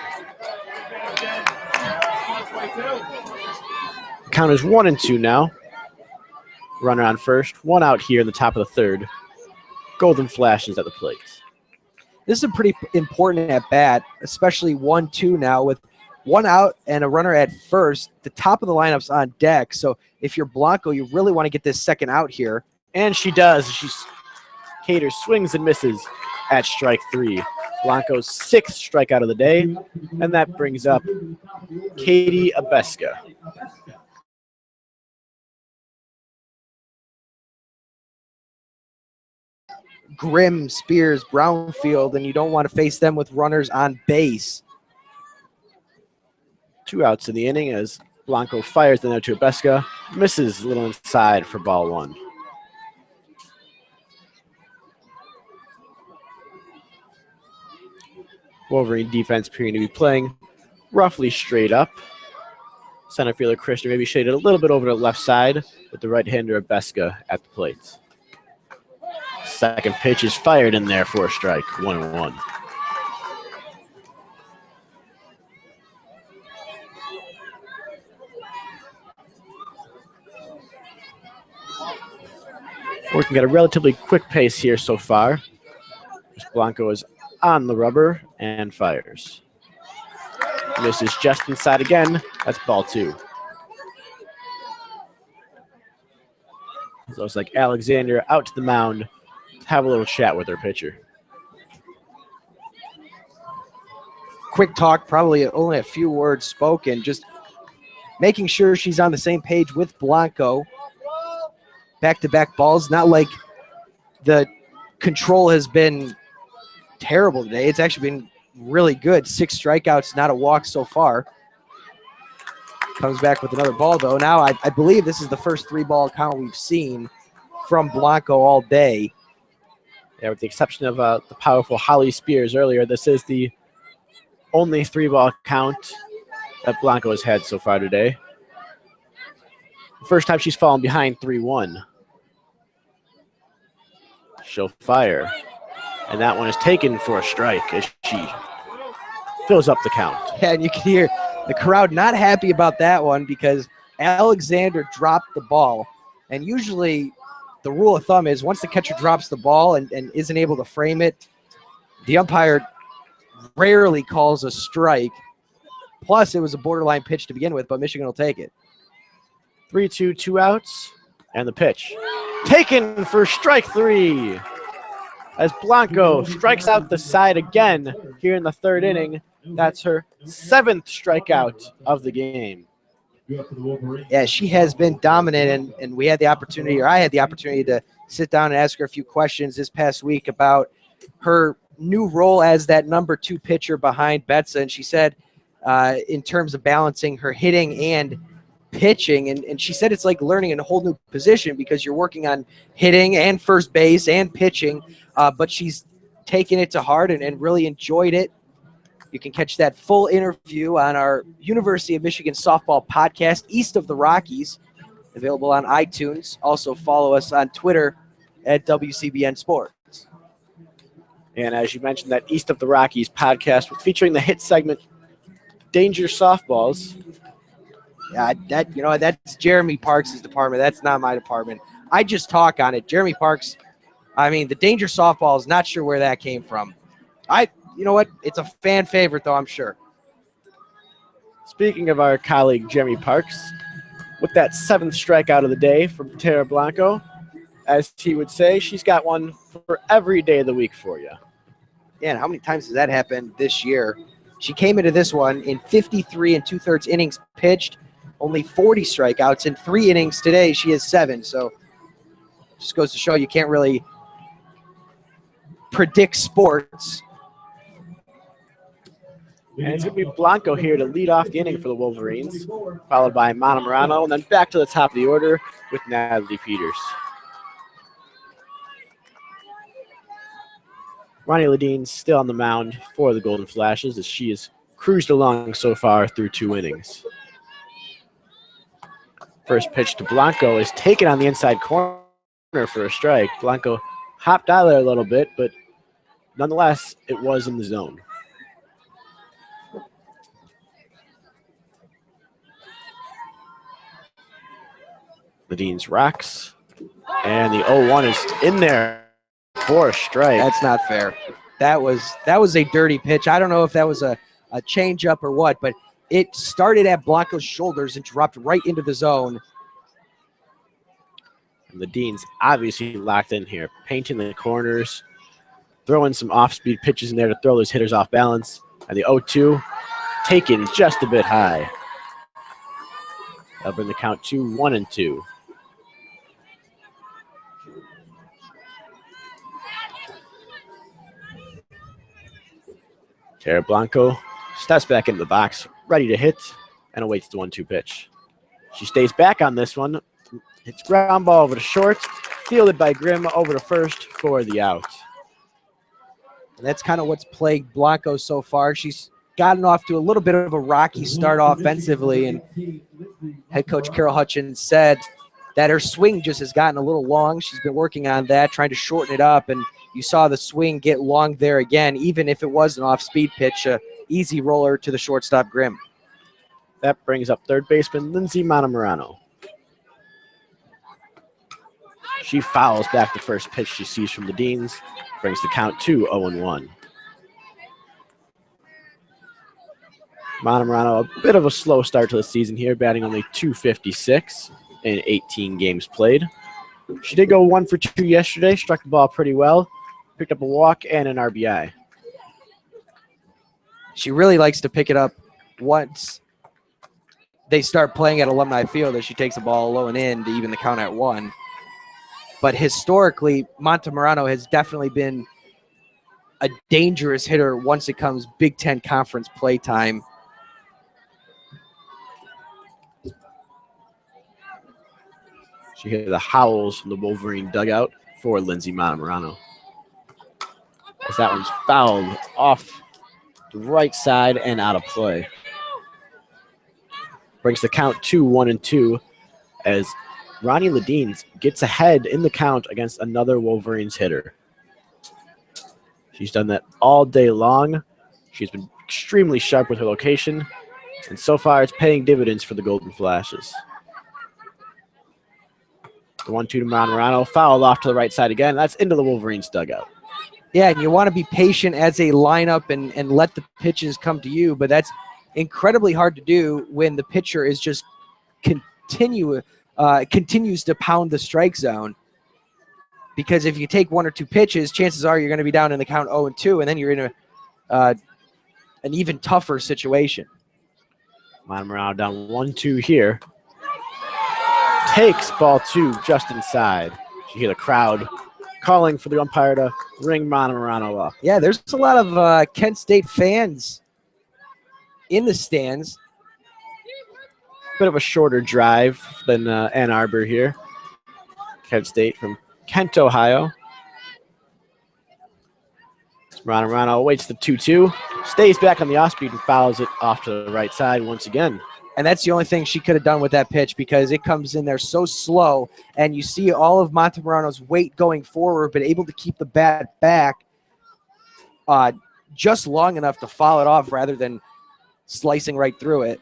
Count is 1-2 now. Runner on first, 1 out here in the top of the third. Golden Flashes at the plate. This is a pretty important at bat, especially 1-2 now with 1 out and a runner at first. The top of the lineup's on deck, so if you're Blanco, you really want to get this second out here. And she does. Cater swings and misses at strike 3. Blanco's 6th strikeout of the day, and that brings up Katie Abeska. Grimm, Spears, Brownfield, and you don't want to face them with runners on base. 2 outs in the inning as Blanco fires the note to Abeska, misses a little inside for ball 1. Wolverine defense appearing to be playing roughly straight up. Center fielder Christian maybe shaded a little bit over to the left side with the right-hander Abeska at the plate. Second pitch is fired in there for a strike, 1-1. Working at a relatively quick pace here so far. Blanco is on the rubber and fires. Misses just inside again. That's ball 2. It looks like Alexander out to the mound to have a little chat with her pitcher. Quick talk, probably only a few words spoken, just making sure she's on the same page with Blanco. Back-to-back balls, not like the control has been terrible today. It's actually been really good. 6 strikeouts, not a walk so far. Comes back with another ball, though. Now, I believe this is the first 3-ball count we've seen from Blanco all day. Yeah, with the exception of the powerful Holly Spears earlier, this is the only 3-ball count that Blanco has had so far today. First time she's fallen behind 3-1. She'll fire. And that one is taken for a strike as she fills up the count. Yeah, and you can hear the crowd not happy about that one because Alexander dropped the ball. And usually the rule of thumb is once the catcher drops the ball and isn't able to frame it, the umpire rarely calls a strike. Plus, it was a borderline pitch to begin with, but Michigan will take it. 3-2, 2 outs, and the pitch. Taken for strike 3. As Blanco strikes out the side again here in the 3rd inning. That's her 7th strikeout of the game. Yeah, she has been dominant, and we had the opportunity, or I had the opportunity to sit down and ask her a few questions this past week about her new role as that number 2 pitcher behind Betsa, and she said in terms of balancing her hitting and pitching, and she said it's like learning a whole new position because you're working on hitting and first base and pitching, but she's taken it to heart and really enjoyed it. You can catch that full interview on our University of Michigan softball podcast, East of the Rockies, available on iTunes. Also follow us on Twitter at WCBN Sports. And as you mentioned, that East of the Rockies podcast featuring the hit segment Danger Softballs. Yeah, that's Jeremy Parks' department. That's not my department. I just talk on it. Jeremy Parks, I mean, the Danger Softball is not sure where that came from. You know what? It's a fan favorite, though, I'm sure. Speaking of our colleague Jeremy Parks, with that 7th strikeout of the day from Tara Blanco, as he would say, she's got one for every day of the week for you. Yeah, and how many times has that happened this year? She came into this one in 53 2/3 innings pitched, only 40 strikeouts. In 3 innings today, she has 7. So just goes to show you can't really predict sports. And it's going to be Blanco here to lead off the inning for the Wolverines, followed by Mana Morano, and then back to the top of the order with Natalie Peters. Ronnie Ledeen still on the mound for the Golden Flashes as she has cruised along so far through 2 innings. First pitch to Blanco is taken on the inside corner for a strike. Blanco hopped out of there a little bit, but nonetheless, it was in the zone. Ledeen's rocks, and the 0-1 is in there for a strike. That's not fair. That was a dirty pitch. I don't know if that was a changeup or what, but it started at Blanco's shoulders and dropped right into the zone. And Ledeen's obviously locked in here, painting the corners, throwing some off-speed pitches in there to throw those hitters off balance. And the 0-2 taken just a bit high. That'll bring the count to 1-2. Tara Blanco steps back into the box, ready to hit, and awaits the 1-2 pitch. She stays back on this one, hits ground ball over to short, fielded by Grimm over to first for the out. And that's kind of what's plagued Blanco so far. She's gotten off to a little bit of a rocky start offensively, and head coach Carol Hutchins said that her swing just has gotten a little long. She's been working on that, trying to shorten it up, and you saw the swing get long there again, even if it was an off-speed pitch, easy roller to the shortstop Grimm. That brings up third baseman Lindsay Montemurano. She fouls back the first pitch she sees from the Deans, brings the count to 0-1. Montemurano, a bit of a slow start to the season here, batting only .256 in 18 games played. She did go 1 for 2 yesterday, struck the ball pretty well, picked up a walk and an RBI. She really likes to pick it up once they start playing at Alumni Field, as she takes the ball low and in to even the count at 1. But historically, Montemurano has definitely been a dangerous hitter once it comes Big Ten Conference play time. She hears the howls from the Wolverine dugout for Lindsay Montemurano. As that one's fouled off the right side and out of play. Brings the count to 1-2 as Ronnie Ledeen gets ahead in the count against another Wolverines hitter. She's done that all day long. She's been extremely sharp with her location, and so far it's paying dividends for the Golden Flashes. The 1-2 to Montemurano, fouled off to the right side again. That's into the Wolverines dugout. Yeah, and you want to be patient as a lineup and let the pitches come to you, but that's incredibly hard to do when the pitcher is just continues to pound the strike zone. Because if you take 1 or 2 pitches, chances are you're going to be down in the count 0-2, and then you're in an even tougher situation. Montemurano down 1-2 here. Takes ball 2 just inside. You hear the crowd calling for the umpire to ring Montemurano up. Yeah, there's a lot of Kent State fans in the stands. Bit of a shorter drive than Ann Arbor here. Kent State from Kent, Ohio. Montemurano waits the 2-2, stays back on the off-speed and fouls it off to the right side once again. And that's the only thing she could have done with that pitch, because it comes in there so slow, and you see all of Montemurano's weight going forward, but able to keep the bat back just long enough to foul it off rather than slicing right through it.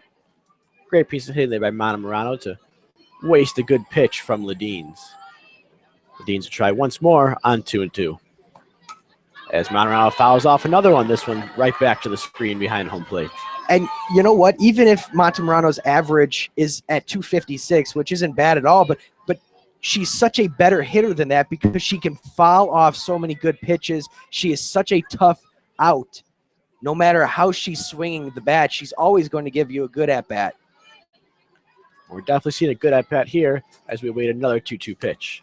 Great piece of hitting there by Montemurano to waste a good pitch from Ledeen. Ledeen will try once more on 2-2. As Montemurano fouls off another one, this one right back to the screen behind home plate. And you know what? Even if Montemurano's average is at 256, which isn't bad at all, but she's such a better hitter than that because she can foul off so many good pitches. She is such a tough out. No matter how she's swinging the bat, she's always going to give you a good at-bat. We're definitely seeing a good at-bat here as we await another 2-2 pitch.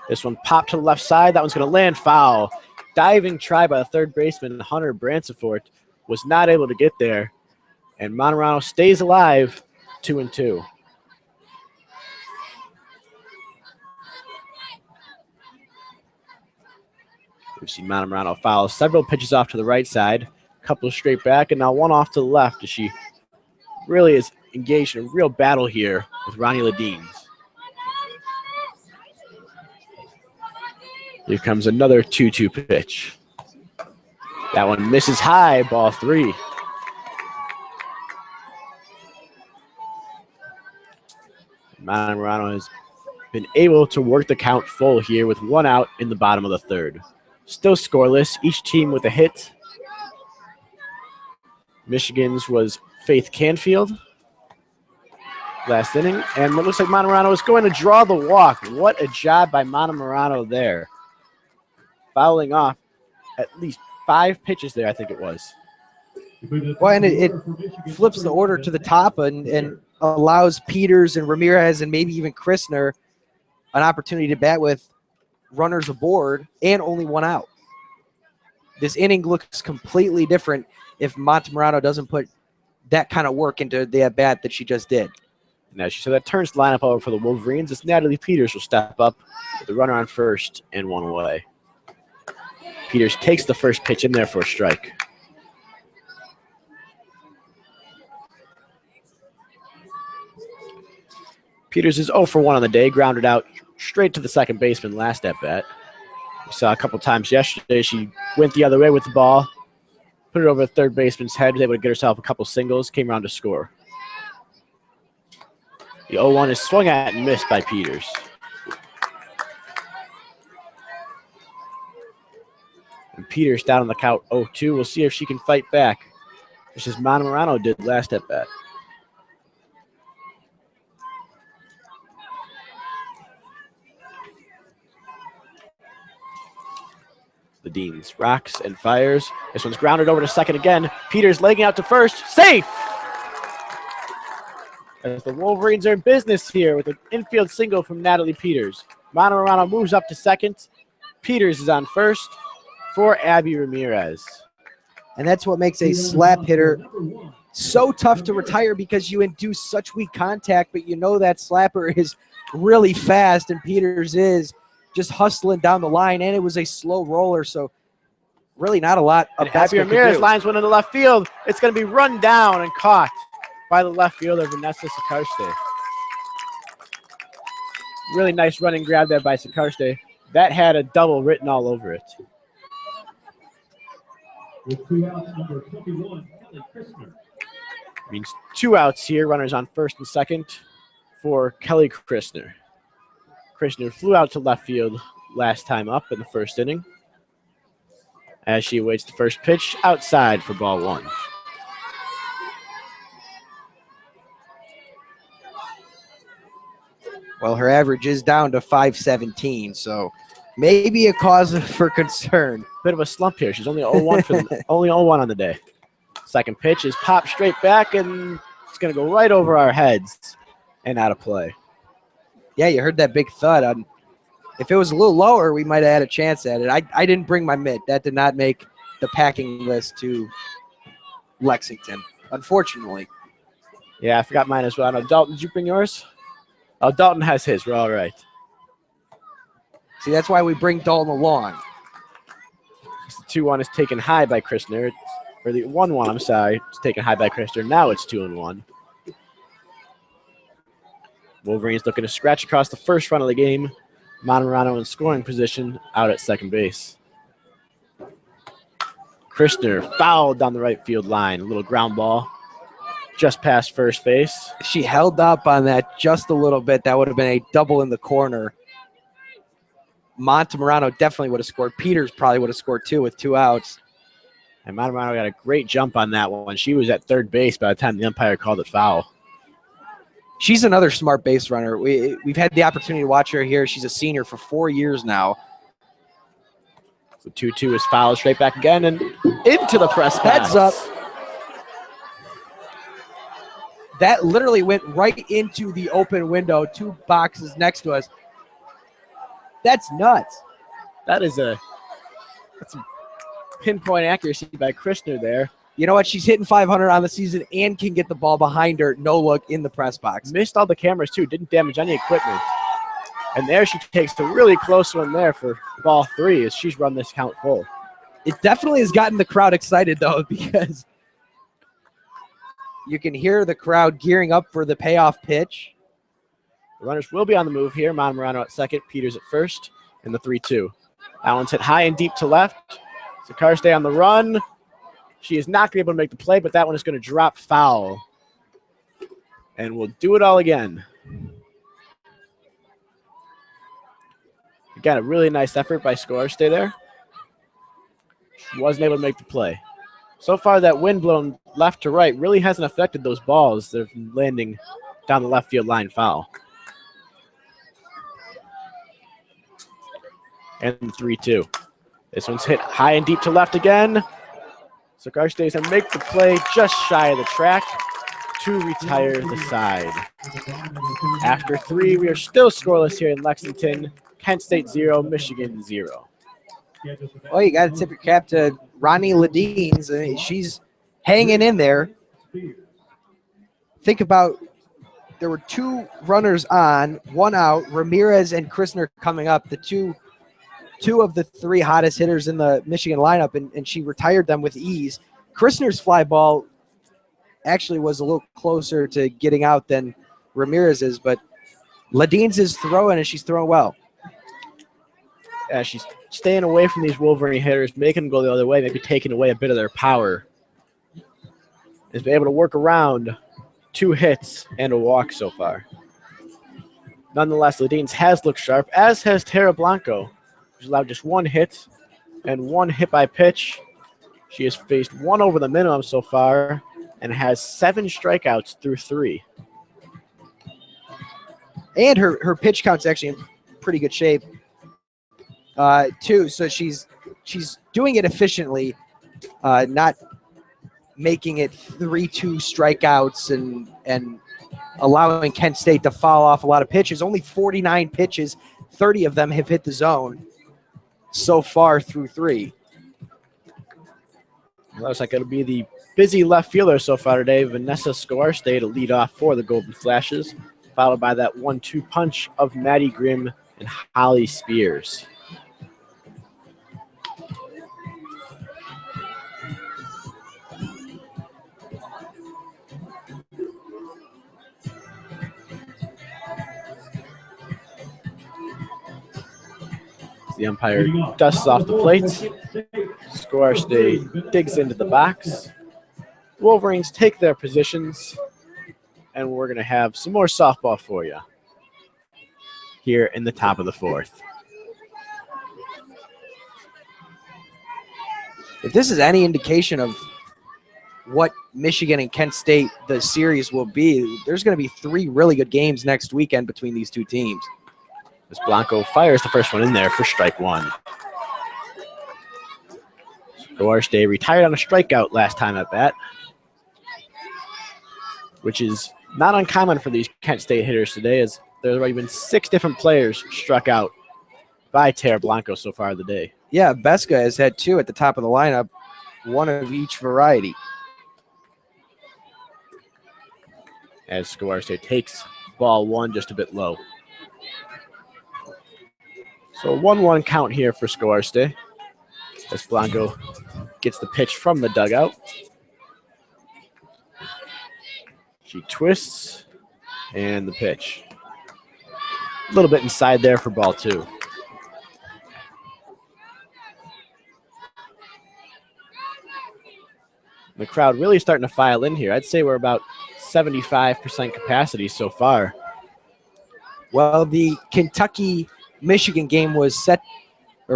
This one popped to the left side. That one's going to land foul. Diving try by the third baseman, Hunter Bransford, was not able to get there. And Montemurano stays alive, 2-2. We've seen Montemurano foul several pitches off to the right side, a couple straight back, and now one off to the left as she really is engaged in a real battle here with Ronnie Ledeen. Here comes another 2-2 pitch. That one misses high, ball 3. Murano has been able to work the count full here with 1 out in the bottom of the 3rd. Still scoreless, each team with a hit. Michigan's was Faith Canfield last inning, and it looks like Murano is going to draw the walk. What a job by Murano there. Fouling off at least 5 pitches there, I think it was. Well, and it flips the order to the top and allows Peters and Ramirez and maybe even Christner an opportunity to bat with runners aboard and only 1 out. This inning looks completely different if Montemurano doesn't put that kind of work into the at-bat that she just did. And as you said, that turns the lineup over for the Wolverines as Natalie Peters will step up with the runner on first and 1 away. Peters takes the first pitch in there for a strike. Peters is 0 for 1 on the day, grounded out straight to the second baseman last at bat. We saw a couple times yesterday she went the other way with the ball, put it over the third baseman's head, was able to get herself a couple singles, came around to score. The 0-1 is swung at and missed by Peters. And Peters down on the count 0-2. We'll see if she can fight back, just as Montemurano did last at bat. The Deans rocks and fires. This one's grounded over to second again. Peters legging out to first. Safe! As the Wolverines are in business here with an infield single from Natalie Peters. Montemurano moves up to second. Peters is on first for Abby Ramirez. And that's what makes a slap hitter so tough to retire, because you induce such weak contact, but you know that slapper is really fast, and Peters is just hustling down the line, and it was a slow roller, so really not a lot of Abby Ramirez lines one in the left field. It's going to be run down and caught by the left fielder, Vanessa Sakarste. Really nice running grab there by Sakarste. That had a double written all over it. With 2 outs, number 21, Kelly Christner. Means 2 outs here, runners on first and second for Kelly Christner. Christner flew out to left field last time up in the first inning as she awaits the first pitch outside for ball 1. Well, her average is down to 517, so maybe a cause for concern. Bit of a slump here. She's only 0-1 for the, only 0-1 on the day. Second pitch is popped straight back, and it's going to go right over our heads and out of play. Yeah, you heard that big thud. If it was a little lower, we might have had a chance at it. I didn't bring my mitt. That did not make the packing list to Lexington, unfortunately. Yeah, I forgot mine as well. No, Dalton, did you bring yours? Oh, Dalton has his. We're all right. See, that's why we bring Dalton along. The 2-1 is taken high by Christner. Or the 1-1, I'm sorry. It's taken high by Christner. Now it's 2-1. Wolverines looking to scratch across the first run of the game. Montemurano in scoring position out at second base. Christner fouled down the right field line. A little ground ball just past first base. If she held up on that just a little bit, that would have been a double in the corner. Montemurano definitely would have scored. Peters probably would have scored too with 2 outs. And Montemurano got a great jump on that one. She was at third base by the time the umpire called it foul. She's another smart base runner. We've had the opportunity to watch her here. She's a senior for 4 years now. The 2-2 is fouled straight back again and into the press pass. Heads up. That literally went right into the open window, 2 boxes next to us. That's nuts. That's a pinpoint accuracy by Christner there. You know what? She's hitting 500 on the season and can get the ball behind her, no look in the press box. Missed all the cameras too, didn't damage any equipment. And there she takes a really close one there for ball 3 as she's run this count full. It definitely has gotten the crowd excited though, because you can hear the crowd gearing up for the payoff pitch. The runners will be on the move here. Montemurano at second, Peters at first, and the 3-2. That one's hit high and deep to left. Sakarste on the run. She is not going to be able to make the play, but that one is going to drop foul. And we'll do it all again. Again, a really nice effort by Sakarste there. She wasn't able to make the play. So far, that wind blown left to right really hasn't affected those balls that are landing down the left field line foul. And 3-2. This one's hit high and deep to left again. Sakarste is going to make the play just shy of the track to retire the side. After 3, we are still scoreless here in Lexington. Kent State 0, Michigan 0. Well, you got to tip your cap to Ronnie Ledines. She's hanging in there. Think about, there were 2 runners on, 1 out. Ramirez and Christner coming up, the two of the 3 hottest hitters in the Michigan lineup, and she retired them with ease. Christner's fly ball actually was a little closer to getting out than Ramirez's, but Ledines is throwing, and she's throwing well. She's staying away from these Wolverine hitters, making them go the other way, maybe taking away a bit of their power. Has been able to work around 2 hits and a walk so far. Nonetheless, Ledines has looked sharp, as has Tara Blanco. She's allowed just 1 hit and 1 hit by pitch. She has faced 1 over the minimum so far and has 7 strikeouts through 3. And her pitch count's actually in pretty good shape, too. So she's doing it efficiently, not making it 3-2 strikeouts and allowing Kent State to foul off a lot of pitches. Only 49 pitches, 30 of them have hit the zone so far through 3. Looks like it'll be the busy left fielder so far today, Vanessa Sakarste, to lead off for the Golden Flashes, followed by that 1-2 punch of Maddie Grimm and Holly Spears. The umpire dusts off the plates. Sakarste digs into the box. Wolverines take their positions, and we're going to have some more softball for you here in the top of the 4th. If this is any indication of what Michigan and Kent State, the series will be, there's going to be 3 really good games next weekend between these 2 teams. As Blanco fires the first one in there for strike 1. Sakarste retired on a strikeout last time at bat, which is not uncommon for these Kent State hitters today, as there's already been 6 different players struck out by Tara Blanco so far of the day. Yeah, Beska has had 2 at the top of the lineup, 1 of each variety. As Sakarste takes ball 1 just a bit low. So 1-1 count here for Sakarste as Blanco gets the pitch from the dugout. She twists, and the pitch. A little bit inside there for ball 2. The crowd really starting to file in here. I'd say we're about 75% capacity so far. Well, the Kentucky-Michigan game was set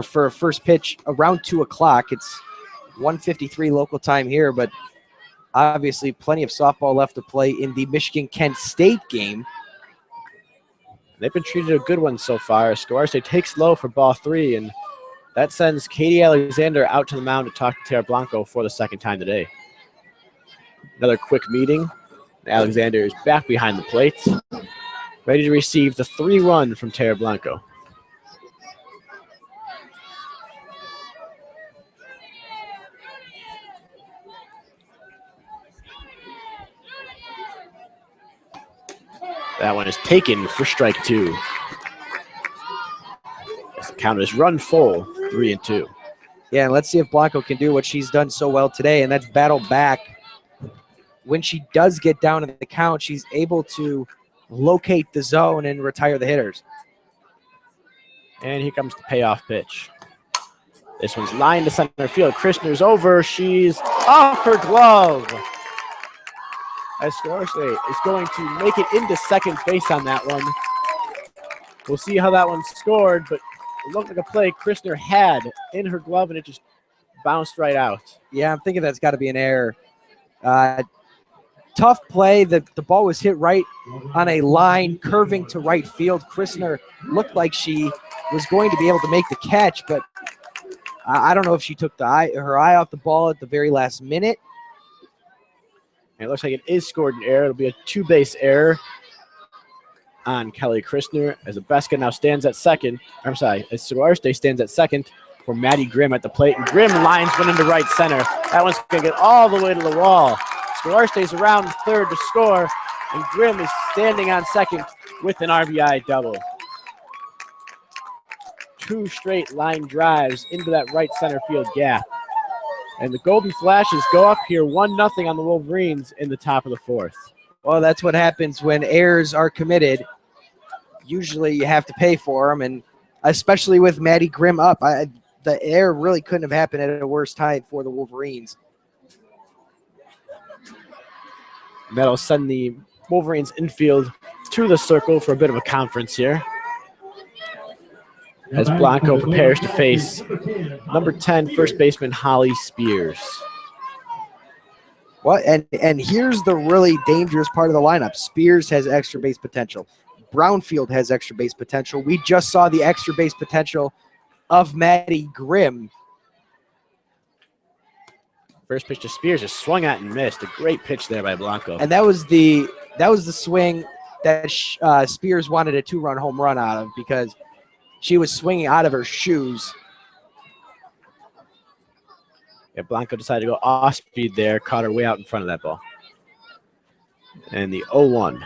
for a first pitch around 2 o'clock. It's 1:53 local time here, but obviously plenty of softball left to play in the Michigan-Kent State game. They've been treated a good one so far. Sakarste takes low for ball 3, and that sends Katie Alexander out to the mound to talk to Tara Blanco for the 2nd time today. Another quick meeting. Alexander is back behind the plate, ready to receive the 3-run from Tara Blanco. That one is taken for strike 2. As the count is run full, 3-2. Yeah, and let's see if Blanco can do what she's done so well today, and that's battle back. When she does get down in the count, she's able to locate the zone and retire the hitters. And here comes the payoff pitch. This one's lined to center field. Christner's over. She's off her glove. As Scorsese is going to make it into second base on that one. We'll see how that one scored, but it looked like a play Christner had in her glove, and it just bounced right out. Yeah, I'm thinking that's got to be an error. Tough play. The ball was hit right on a line curving to right field. Christner looked like she was going to be able to make the catch, but I don't know if she took her eye off the ball at the very last minute. And it looks like it is scored an error. It'll be a two-base error on Kelly Christner as Abeska now stands at second. I'm sorry, as Scorsese stands at second for Maddie Grimm at the plate. And Grimm lines one into right center. That one's going to get all the way to the wall. Scorsese's around third to score, and Grimm is standing on second with an RBI double. Two straight line drives into that right center field gap. And the Golden Flashes go up here 1-0 on the Wolverines in the top of the fourth. Well, that's what happens when errors are committed. Usually you have to pay for them, and especially with Maddie Grimm up, the error really couldn't have happened at a worse time for the Wolverines. And that'll send the Wolverines infield to the circle for a bit of a conference here, as Blanco prepares to face number 10 first baseman Holly Spears. Well, and here's the really dangerous part of the lineup. Spears has extra base potential. Brownfield has extra base potential. We just saw the extra base potential of Maddie Grimm. First pitch to Spears is swung at and missed. A great pitch there by Blanco. And that was the swing that Spears wanted a 2-run home run out of, because she was swinging out of her shoes. Yeah, Blanco decided to go off speed there, caught her way out in front of that ball. And the 0-1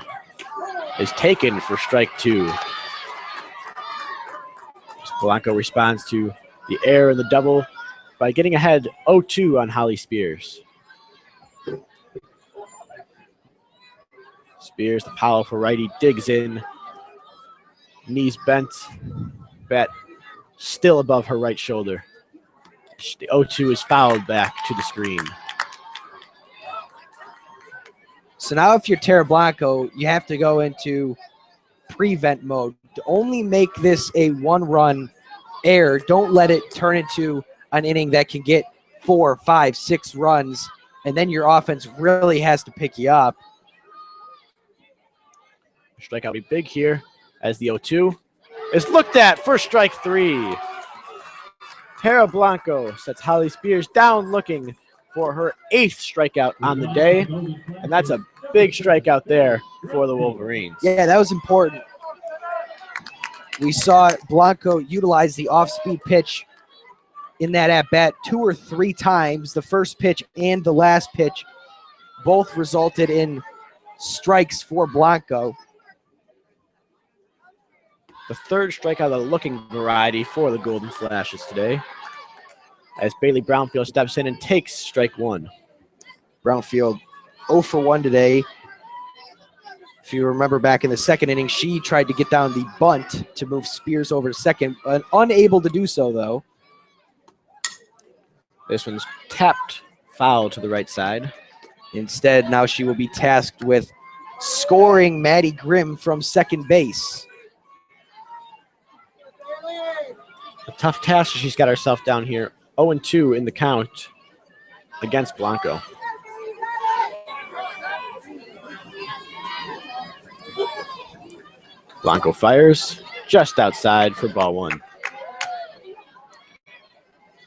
is taken for strike two. Blanco responds to the error in the double by getting ahead 0-2 on Holly Spears. Spears, the powerful righty, digs in. Knees bent. Bat still above her right shoulder. The 0-2 is fouled back to the screen. So now if you're Tara Blanco, you have to go into prevent mode. To only make this a 1-run error. Don't let it turn into an inning that can get 4, 5, 6 runs, and then your offense really has to pick you up. Strikeout will be big here as the 0-2 is looked at for strike three. Tara Blanco sets Holly Spears down looking for her 8th strikeout on the day, and that's a big strikeout there for the Wolverines. Yeah, that was important. We saw Blanco utilize the off-speed pitch in that at-bat 2 or 3 times. The first pitch and the last pitch both resulted in strikes for Blanco. The third strikeout of the looking variety for the Golden Flashes today, as Bailey Brownfield steps in and takes strike one. Brownfield 0 for 1 today. If you remember back in the second inning, she tried to get down the bunt to move Spears over to second, but unable to do so, though. This one's tapped foul to the right side. Instead, now she will be tasked with scoring Maddie Grimm from second base. A tough task she's got herself down here. 0-2 in the count against Blanco. Blanco fires just outside for ball one.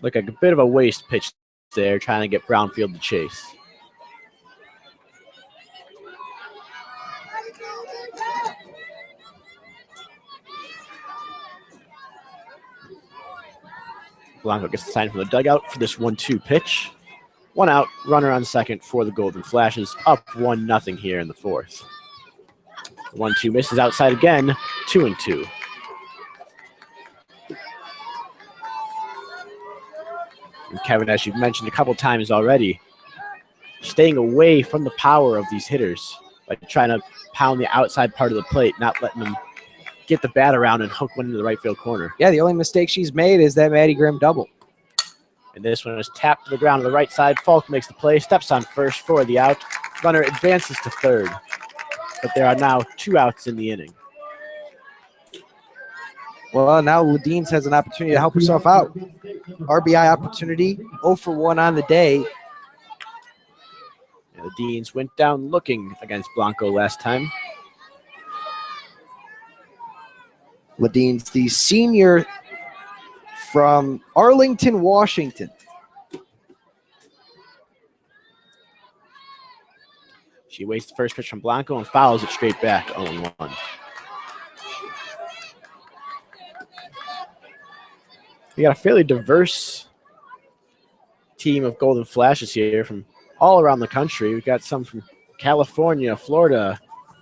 Look like a bit of a waste pitch there, trying to get Brownfield to chase. Blanco gets the sign from the dugout for this 1-2 pitch. 1 out, runner on second for the Golden Flashes, up 1-0 here in the fourth. 1-2 misses outside again, 2-2. And Kevin, as you've mentioned a couple times already, staying away from the power of these hitters by trying to pound the outside part of the plate, not letting them get the bat around and hook one into the right field corner. Yeah, the only mistake she's made is that Maddie Grimm double. And this one is tapped to the ground on the right side. Falk makes the play, steps on first for the out. Runner advances to third. But there are now 2 outs in the inning. Well, now Ladines has an opportunity to help herself out. RBI opportunity, 0 for 1 on the day. And the Deans went down looking against Blanco last time. Ladines, the senior from Arlington, Washington. She waits the first pitch from Blanco and fouls it straight back, 0-1. We got a fairly diverse team of Golden Flashes here from all around the country. We've got some from California, Florida,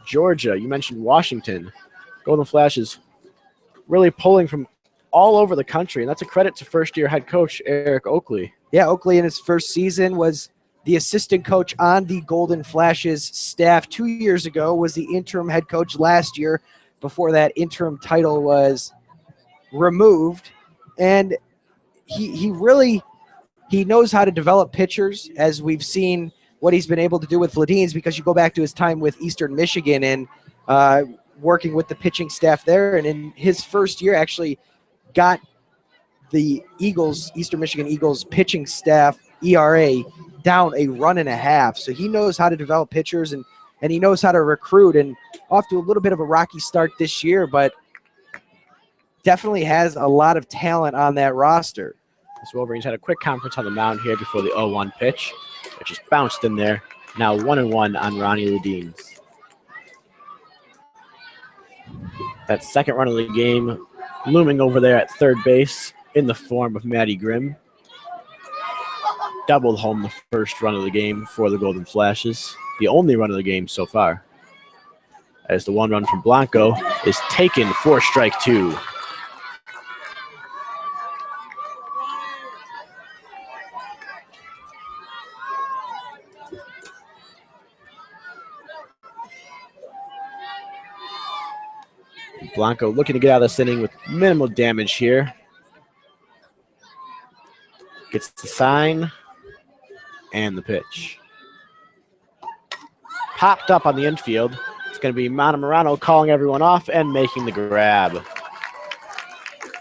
Georgia. You mentioned Washington. Golden Flashes really pulling from all over the country, and that's a credit to first-year head coach Eric Oakley. Yeah, Oakley in his first season was the assistant coach on the Golden Flashes staff 2 years ago, was the interim head coach last year before that interim title was removed. And he knows how to develop pitchers, as we've seen what he's been able to do with Ladines, because you go back to his time with Eastern Michigan and working with the pitching staff there. And in his first year actually got the Eagles, Eastern Michigan Eagles pitching staff ERA down 1.5 runs. So he knows how to develop pitchers and he knows how to recruit, and off to a little bit of a rocky start this year, but definitely has a lot of talent on that roster. This Wolverines had a quick conference on the mound here before the 0-1 pitch, which just bounced in there. Now 1-1 on Ronnie Ladines. That second run of the game looming over there at third base in the form of Maddie Grimm. Doubled home the first run of the game for the Golden Flashes. The only run of the game so far, as the 1 run from Blanco is taken for strike 2. Blanco looking to get out of this inning with minimal damage here. Gets the sign and the pitch. Popped up on the infield. It's going to be Montemurano calling everyone off and making the grab.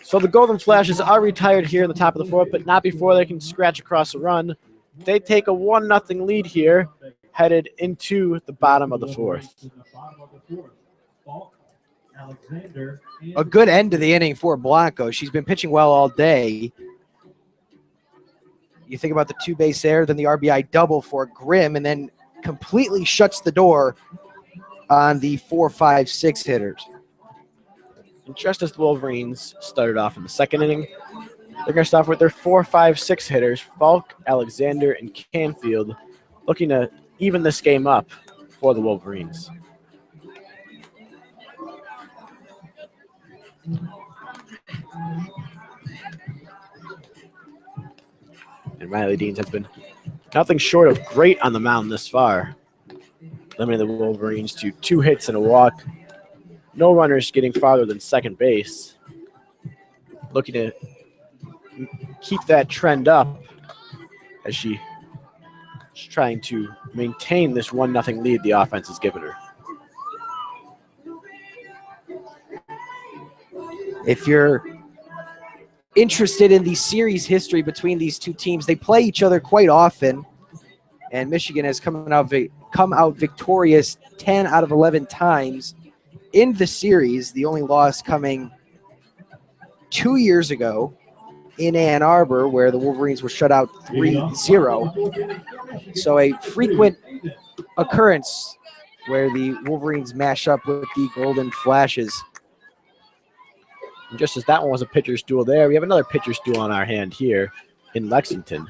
So the Golden Flashes are retired here in the top of the 4th, but not before they can scratch across a run. They take a 1-0 lead here, headed into the bottom of the 4th. A good end to the inning for Blanco. She's been pitching well all day. You think about the 2-base error, then the RBI double for Grimm, and then completely shuts the door on the 4, 5, 6 hitters. And just as the Wolverines started off in the second inning, they're going to start with their 4, 5, 6 hitters, Falk, Alexander, and Canfield, looking to even this game up for the Wolverines. And Riley Deans has been nothing short of great on the mound this far, limiting the Wolverines to 2 hits and a walk. No runners getting farther than second base. Looking to keep that trend up as she's trying to maintain this 1-0 lead the offense has given her. If you're interested in the series history between these two teams, they play each other quite often, and Michigan has come out victorious 10 out of 11 times in the series, the only loss coming 2 years ago in Ann Arbor, where the Wolverines were shut out 3-0. So a frequent occurrence where the Wolverines mash up with the Golden Flashes. And just as that one was a pitcher's duel there, we have another pitcher's duel on our hand here in Lexington.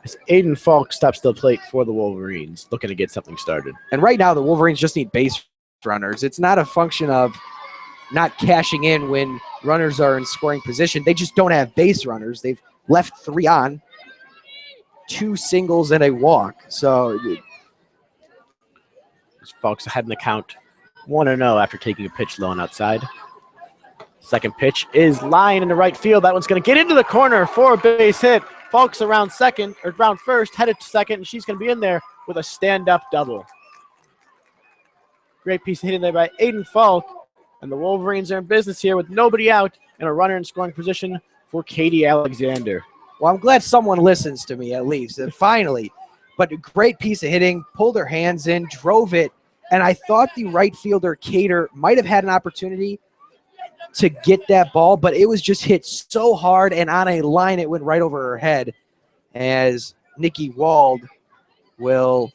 As Aiden Falk steps to the plate for the Wolverines, looking to get something started. And right now, the Wolverines just need base runners. It's not a function of not cashing in when runners are in scoring position. They just don't have base runners. They've left 3 on, 2 singles and a walk. So Falk's ahead in the count 1-0 after taking a pitch low and outside. Second pitch is line into right field. That one's going to get into the corner for a base hit. Falk's around first, headed to second, and she's going to be in there with a stand-up double. Great piece of hitting there by Aiden Falk, and the Wolverines are in business here with nobody out and a runner in scoring position for Katie Alexander. Well, I'm glad someone listens to me at least, and finally. But a great piece of hitting, pulled her hands in, drove it, and I thought the right fielder, Cater, might have had an opportunity to get that ball, but it was just hit so hard, and on a line it went right over her head as Nikki Wald will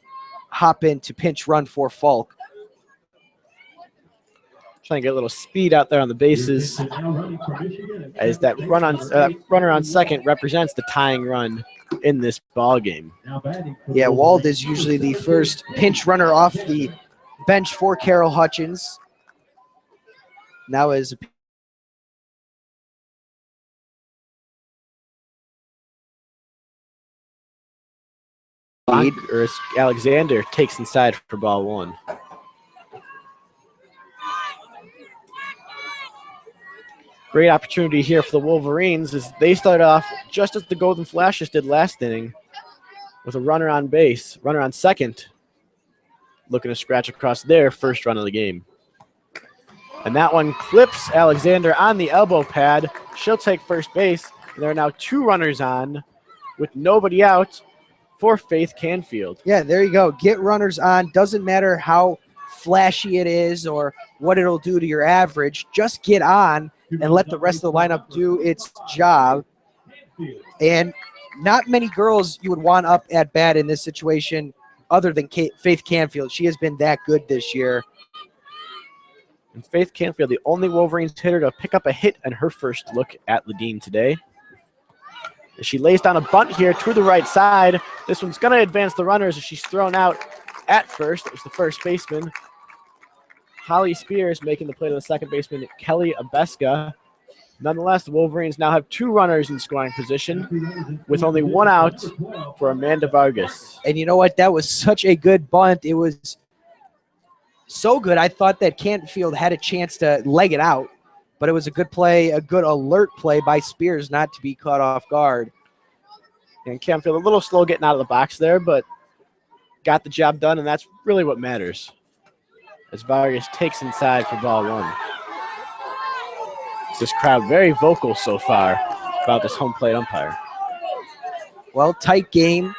hop in to pinch run for Falk. Trying to get a little speed out there on the bases as that runner on second represents the tying run in this ball game. Yeah, Wald is usually the first pinch runner off the bench for Carol Hutchins. Now is lead, or Alexander takes inside for ball one. Great opportunity here for the Wolverines as they start off just as the Golden Flashes did last inning with a runner on base, runner on second, looking to scratch across their first run of the game. And that one clips Alexander on the elbow pad. She'll take first base, and there are now two runners on with nobody out for Faith Canfield. Yeah, there you go. Get runners on. Doesn't matter how flashy it is or what it'll do to your average. Just get on and let the rest of the lineup do its job. And not many girls you would want up at bat in this situation other than Faith Canfield. She has been that good this year. And Faith Canfield, the only Wolverines hitter to pick up a hit in her first look at Ledeen today. She lays down a bunt here to the right side. This one's going to advance the runners as she's thrown out at first. It was the first baseman, Holly Spears, making the play to the second baseman, Kelly Abeska. Nonetheless, the Wolverines now have two runners in scoring position with only one out for Amanda Vargas. And you know what? That was such a good bunt. It was so good. I thought that Canfield had a chance to leg it out, but it was a good play, a good alert play by Spears not to be caught off guard. And Canfield a little slow getting out of the box there, but got the job done, and that's really what matters. As Vargas takes inside for ball one. This crowd very vocal so far about this home plate umpire. Well, tight game.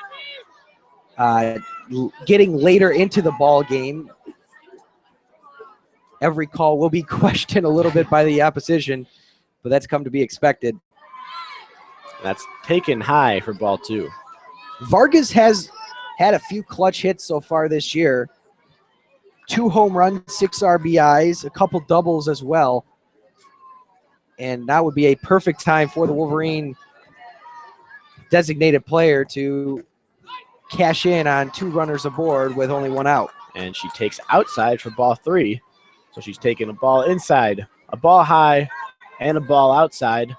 Getting later into the ball game. Every call will be questioned a little bit by the opposition, but that's come to be expected. That's taken high for ball two. Vargas has had a few clutch hits so far this year. 2 home runs, 6 RBIs, a couple doubles as well. And now would be a perfect time for the Wolverine designated player to cash in on 2 runners aboard with only 1 out. And she takes outside for ball 3. So she's taking a ball inside, a ball high, and a ball outside.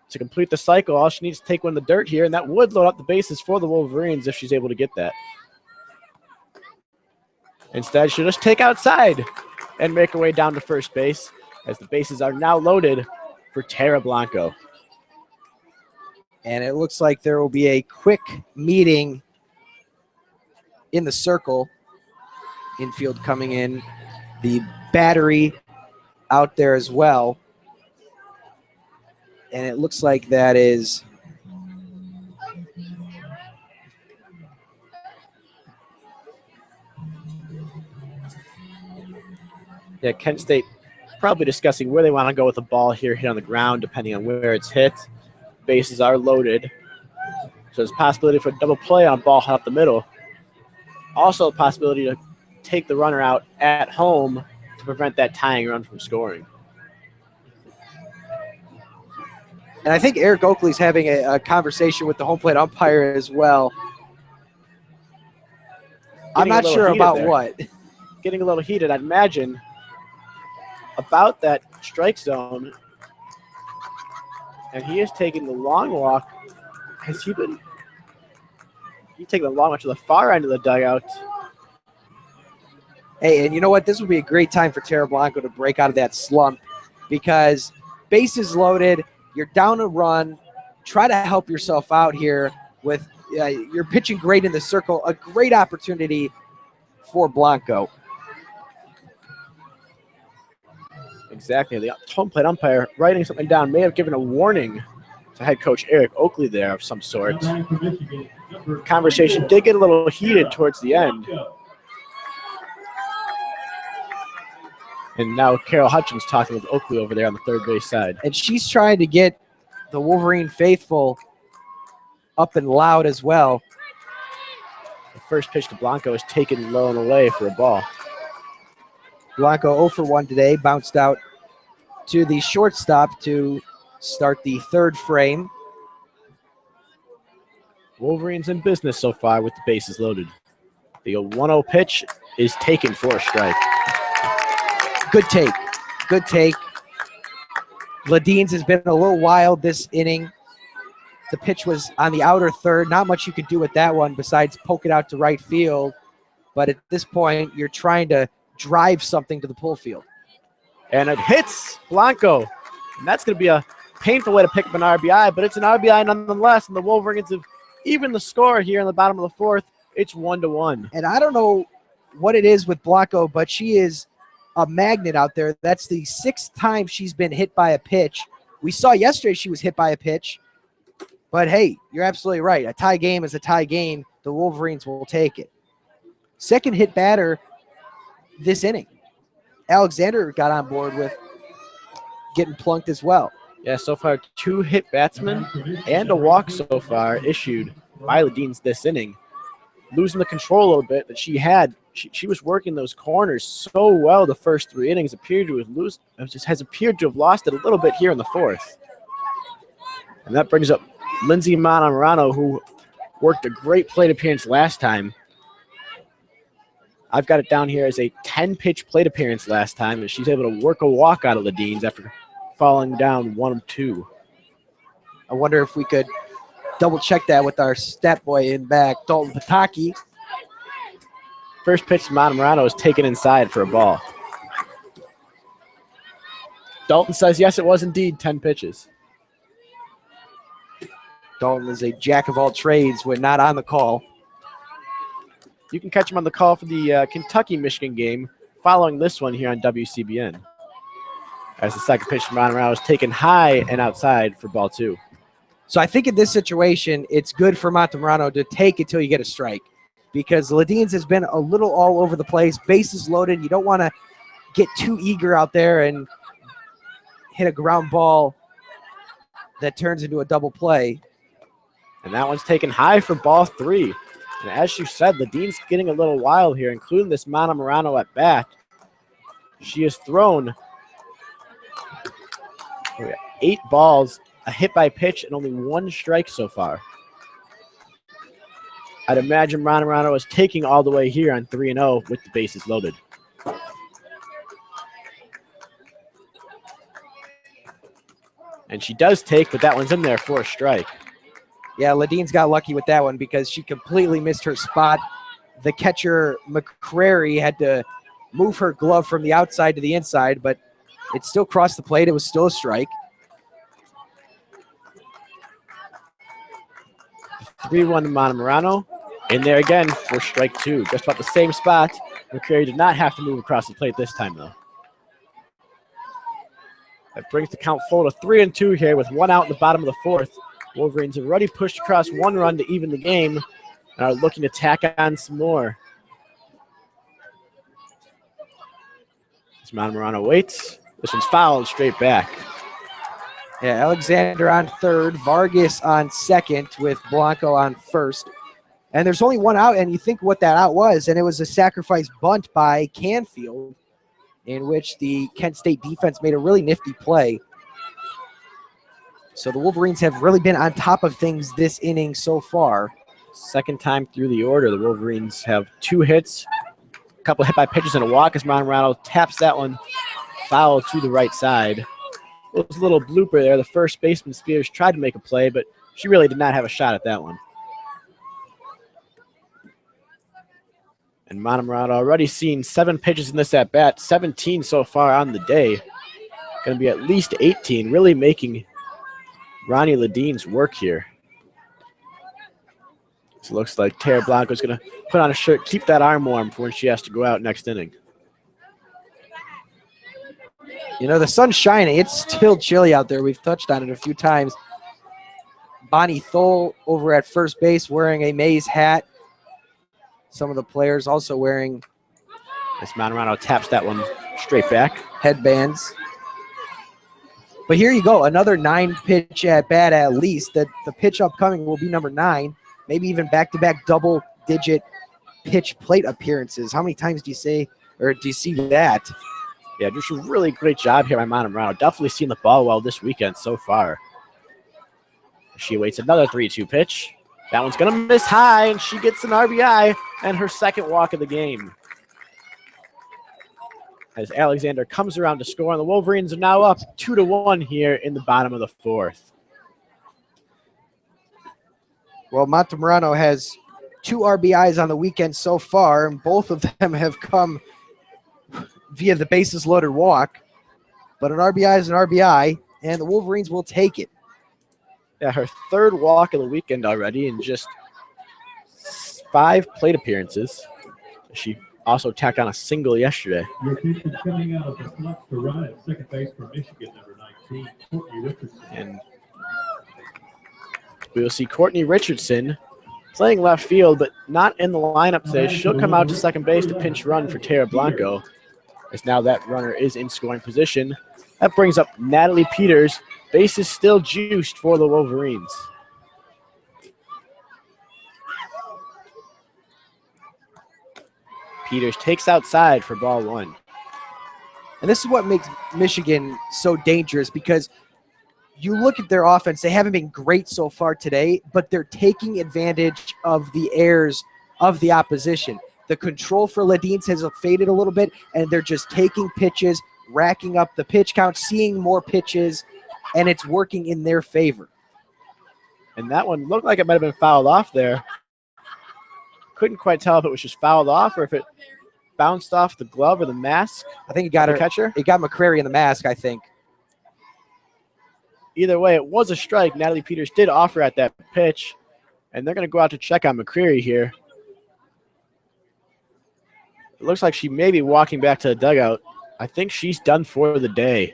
To complete the cycle, all she needs to take one in the dirt here, and that would load up the bases for the Wolverines if she's able to get that. Instead, she'll just take outside and make her way down to first base as the bases are now loaded for Tara Blanco. And it looks like there will be a quick meeting in the circle. Infield coming in. The battery out there as well. And it looks like that is Kent State probably discussing where they want to go with the ball here, hit on the ground, depending on where it's hit. Bases are loaded. So there's a possibility for a double play on ball up the middle. Also a possibility to take the runner out at home to prevent that tying run from scoring. And I think Eric Oakley's having a conversation with the home plate umpire as well. I'm not sure about what. Getting a little heated, I'd imagine, about that strike zone. And he is taking the long walk. Has he been? He's taking the long walk to the far end of the dugout. Hey, and you know what? This would be a great time for Tara Blanco to break out of that slump because bases loaded, you're down a run, try to help yourself out here with you're pitching great in the circle, a great opportunity for Blanco. Exactly. The home plate umpire writing something down may have given a warning to head coach Eric Oakley there of some sort. Batting for Michigan, number Conversation did get a little heated towards the end. Blanco. And now Carol Hutchins talking with Oakley over there on the third base side. And she's trying to get the Wolverine faithful up and loud as well. The first pitch to Blanco is taken low and away for a ball. Blanco 0 for 1 today, bounced out to the shortstop to start the third frame. Wolverines in business so far with the bases loaded. The 1-0 pitch is taken for a strike. Good take. Good take. Ladines has been a little wild this inning. The pitch was on the outer third. Not much you could do with that one besides poke it out to right field. But at this point, you're trying to drive something to the pull field. And it hits Blanco. And that's going to be a painful way to pick up an RBI, but it's an RBI nonetheless. And the Wolverines have evened the score here in the bottom of the fourth. It's 1-1. And I don't know what it is with Blanco, but she is a magnet out there. That's the 6th time she's been hit by a pitch. We saw yesterday she was hit by a pitch. But, hey, you're absolutely right. A tie game is a tie game. The Wolverines will take it. Second hit batter this inning. Alexander got on board with getting plunked as well. Yeah, so far 2 hit batsmen and a walk so far issued by Ladines this inning. Losing the control a little bit that she had. She was working those corners so well the first 3 innings. Has appeared to have lost it a little bit here in the fourth. And that brings up Lindsay Montemurano, who worked a great plate appearance last time. I've got it down here as a 10-pitch plate appearance last time, and she's able to work a walk out of Ladines after falling down 1-2. I wonder if we could double check that with our stat boy in back, Dalton Pataki. First pitch to Montemurano is taken inside for a ball. Dalton says yes, it was indeed 10 pitches. Dalton is a jack of all trades when not on the call. You can catch him on the call for the Kentucky-Michigan game following this one here on WCBN. As the second pitch to Montemurano is taken high and outside for ball 2. So I think in this situation, it's good for Montemurano to take it till you get a strike because Ladines has been a little all over the place. Bases loaded. You don't want to get too eager out there and hit a ground ball that turns into a double play. And that one's taken high for ball 3. And as you said, Ladines getting a little wild here, including this Montemurano at bat. She has thrown 8 balls, a hit by pitch, and only 1 strike so far. I'd imagine Montemurano is taking all the way here on 3-0 with the bases loaded. And she does take, but that one's in there for a strike. Yeah, Ladines got lucky with that one because she completely missed her spot. The catcher, McCrary, had to move her glove from the outside to the inside, but it still crossed the plate. It was still a strike. 3-1 to Montemurano. In there again for strike 2. Just about the same spot. McCrary did not have to move across the plate this time, though. That brings the count full to 3-2 here with 1 out in the bottom of the fourth. Wolverines have already pushed across 1 run to even the game and are looking to tack on some more. As Montemurano waits, this one's fouled straight back. Yeah, Alexander on third, Vargas on second with Blanco on first. And there's only 1 out, and you think what that out was, and it was a sacrifice bunt by Canfield in which the Kent State defense made a really nifty play. So the Wolverines have really been on top of things this inning so far. Second time through the order, the Wolverines have 2 hits, a couple hit by pitches and a walk as Montemurano taps that one foul to the right side. It was a little blooper there. The first baseman, Spears, tried to make a play, but she really did not have a shot at that one. And Montemurano already seen 7 pitches in this at-bat, 17 so far on the day. Going to be at least 18, really making Ronnie Ledeen's work here. So it looks like Tara Blanco's going to put on a shirt, keep that arm warm for when she has to go out next inning. You know, the sun's shining. It's still chilly out there. We've touched on it a few times. Bonnie Thole over at first base wearing a Mays hat. Some of the players also wearing As Monterano taps that one straight back. headbands. But here you go, another 9-pitch at bat at least. The pitch upcoming will be number 9, maybe even back-to-back double-digit pitch plate appearances. How many times do you see that? Yeah, just a really great job here by Monterano. Definitely seen the ball well this weekend so far. She awaits another 3-2 pitch. That one's going to miss high, and she gets an RBI and her second walk of the game. As Alexander comes around to score, and the Wolverines are now up 2-1 here in the bottom of the 4th. Well, Montemurano has 2 RBIs on the weekend so far, and both of them have come via the bases loaded walk. But an RBI is an RBI, and the Wolverines will take it. Yeah, her 3rd walk of the weekend already in just 5 plate appearances. She also tacked on a single yesterday. Your pitcher coming out of the slot to run at second base for Michigan, number 19, Courtney Richardson. And we will see Courtney Richardson playing left field, but not in the lineup today. She'll come out to second base to pinch run for Tara Blanco, as now that runner is in scoring position. That brings up Natalie Peters. Base is still juiced for the Wolverines. Peters takes outside for ball 1. And this is what makes Michigan so dangerous, because you look at their offense, they haven't been great so far today, but they're taking advantage of the errors of the opposition. The control for Ledeen's has faded a little bit, and they're just taking pitches, racking up the pitch count, seeing more pitches, and it's working in their favor. And that one looked like it might have been fouled off there. Couldn't quite tell if it was just fouled off or if it bounced off the glove or the mask. I think it got the her catcher. It got McCrary in the mask, I think. Either way, it was a strike. Natalie Peters did offer at that pitch, and they're going to go out to check on McCreary here. It looks like she may be walking back to the dugout. I think she's done for the day.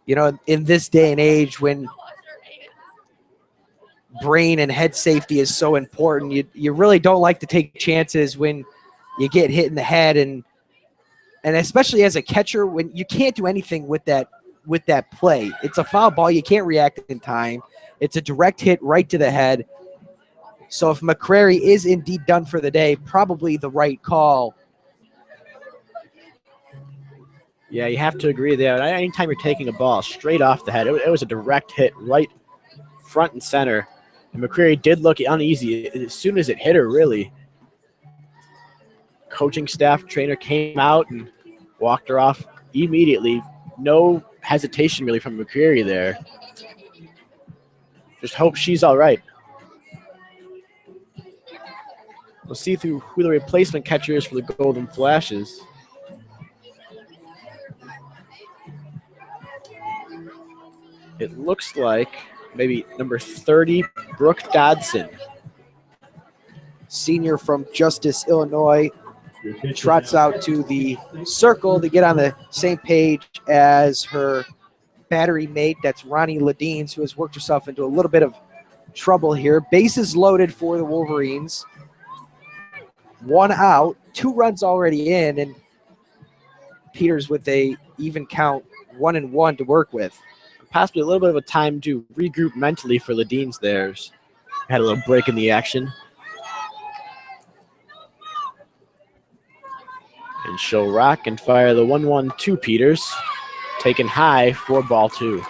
You know, in this day and age when brain and head safety is so important, you really don't like to take chances when you get hit in the head, and especially as a catcher when you can't do anything with that play. It's a foul ball. You can't react in time. It's a direct hit right to the head. So if McCrary is indeed done for the day, probably the right call. Yeah, you have to agree there. Anytime you're taking a ball straight off the head, it was a direct hit right front and center. And McCreary did look uneasy as soon as it hit her, really. Coaching staff trainer came out and walked her off immediately. No hesitation really from McCreary there. Just hope she's all right. We'll see who the replacement catcher is for the Golden Flashes. It looks like maybe number 30, Brooke Dodson. Senior from Justice, Illinois, Your pitcher trots now. out to the circle to get on the same page as her battery mate. That's Ronnie Ledeen's, who has worked herself into a little bit of trouble here. Bases loaded for the Wolverines. 1 out, 2 runs already in, and Peters with a even count, 1-1 to work with. Possibly a little bit of a time to regroup mentally for Ledeen's there. Had a little break in the action. And she'll rock and fire the 1-1 Peters. Taken high for ball 2.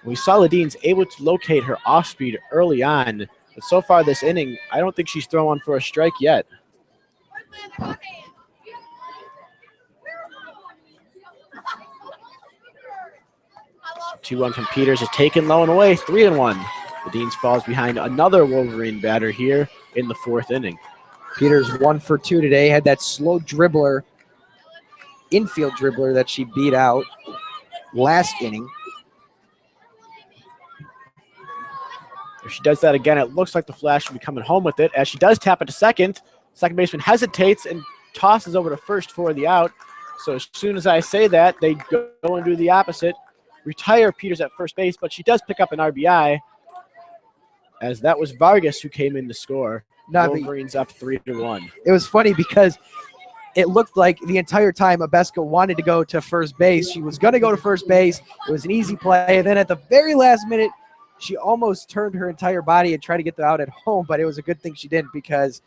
We saw Ledeen's able to locate her off-speed early on, but so far this inning, I don't think she's thrown one for a strike yet. 2-1 from Peters is taken low and away, 3-1. Ledeen's falls behind another Wolverine batter here in the 4th inning. Peters 1 for 2 today, had that slow dribbler infield dribbler that she beat out last inning. If she does that again, it looks like the Flash will be coming home with it. As she does tap it to second, second baseman hesitates and tosses over to first for the out. So as soon as I say that, they go and do the opposite. Retire Peters at first base, but she does pick up an RBI, as that was Vargas who came in to score. Wolverines up 3-1. It was funny because it looked like the entire time Abeska wanted to go to first base. She was going to go to first base. It was an easy play. And then at the very last minute, she almost turned her entire body and tried to get the out at home, but it was a good thing she didn't because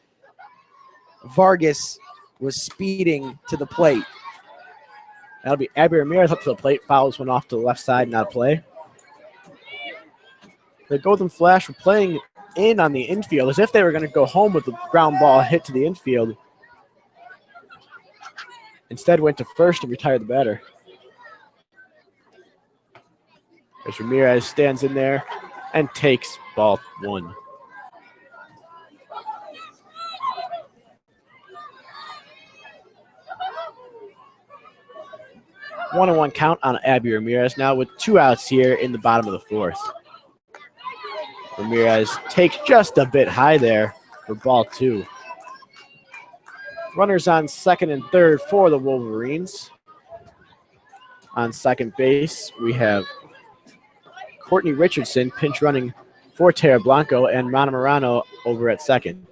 Vargas was speeding to the plate. That'll be Abby Ramirez up to the plate. Fouls one off to the left side, not a play. The Golden Flash were playing in on the infield as if they were going to go home with the ground ball hit to the infield. Instead went to first and retired the batter. As Ramirez stands in there and takes ball one. One-on-one count on Abby Ramirez now with 2 outs here in the bottom of the fourth. Ramirez takes just a bit high there for ball 2. Runners on second and third for the Wolverines. On second base, we have Courtney Richardson pinch running for Tara Blanco and Rana Morano over at second.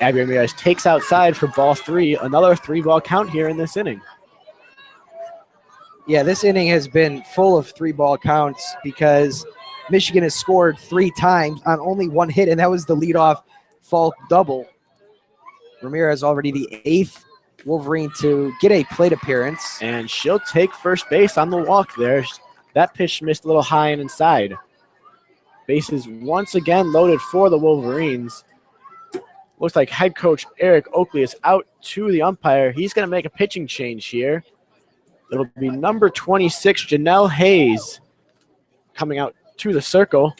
Abby Ramirez takes outside for ball 3. Another 3-ball count here in this inning. Yeah, this inning has been full of 3-ball counts because Michigan has scored 3 times on only 1 hit, and that was the leadoff Falk double. Ramirez already the 8th Wolverine to get a plate appearance. And she'll take first base on the walk there. That pitch missed a little high and inside. Bases once again loaded for the Wolverines. Looks like head coach Eric Oakley is out to the umpire. He's going to make a pitching change here. It'll be number 26, Janelle Hayes, coming out to the circle.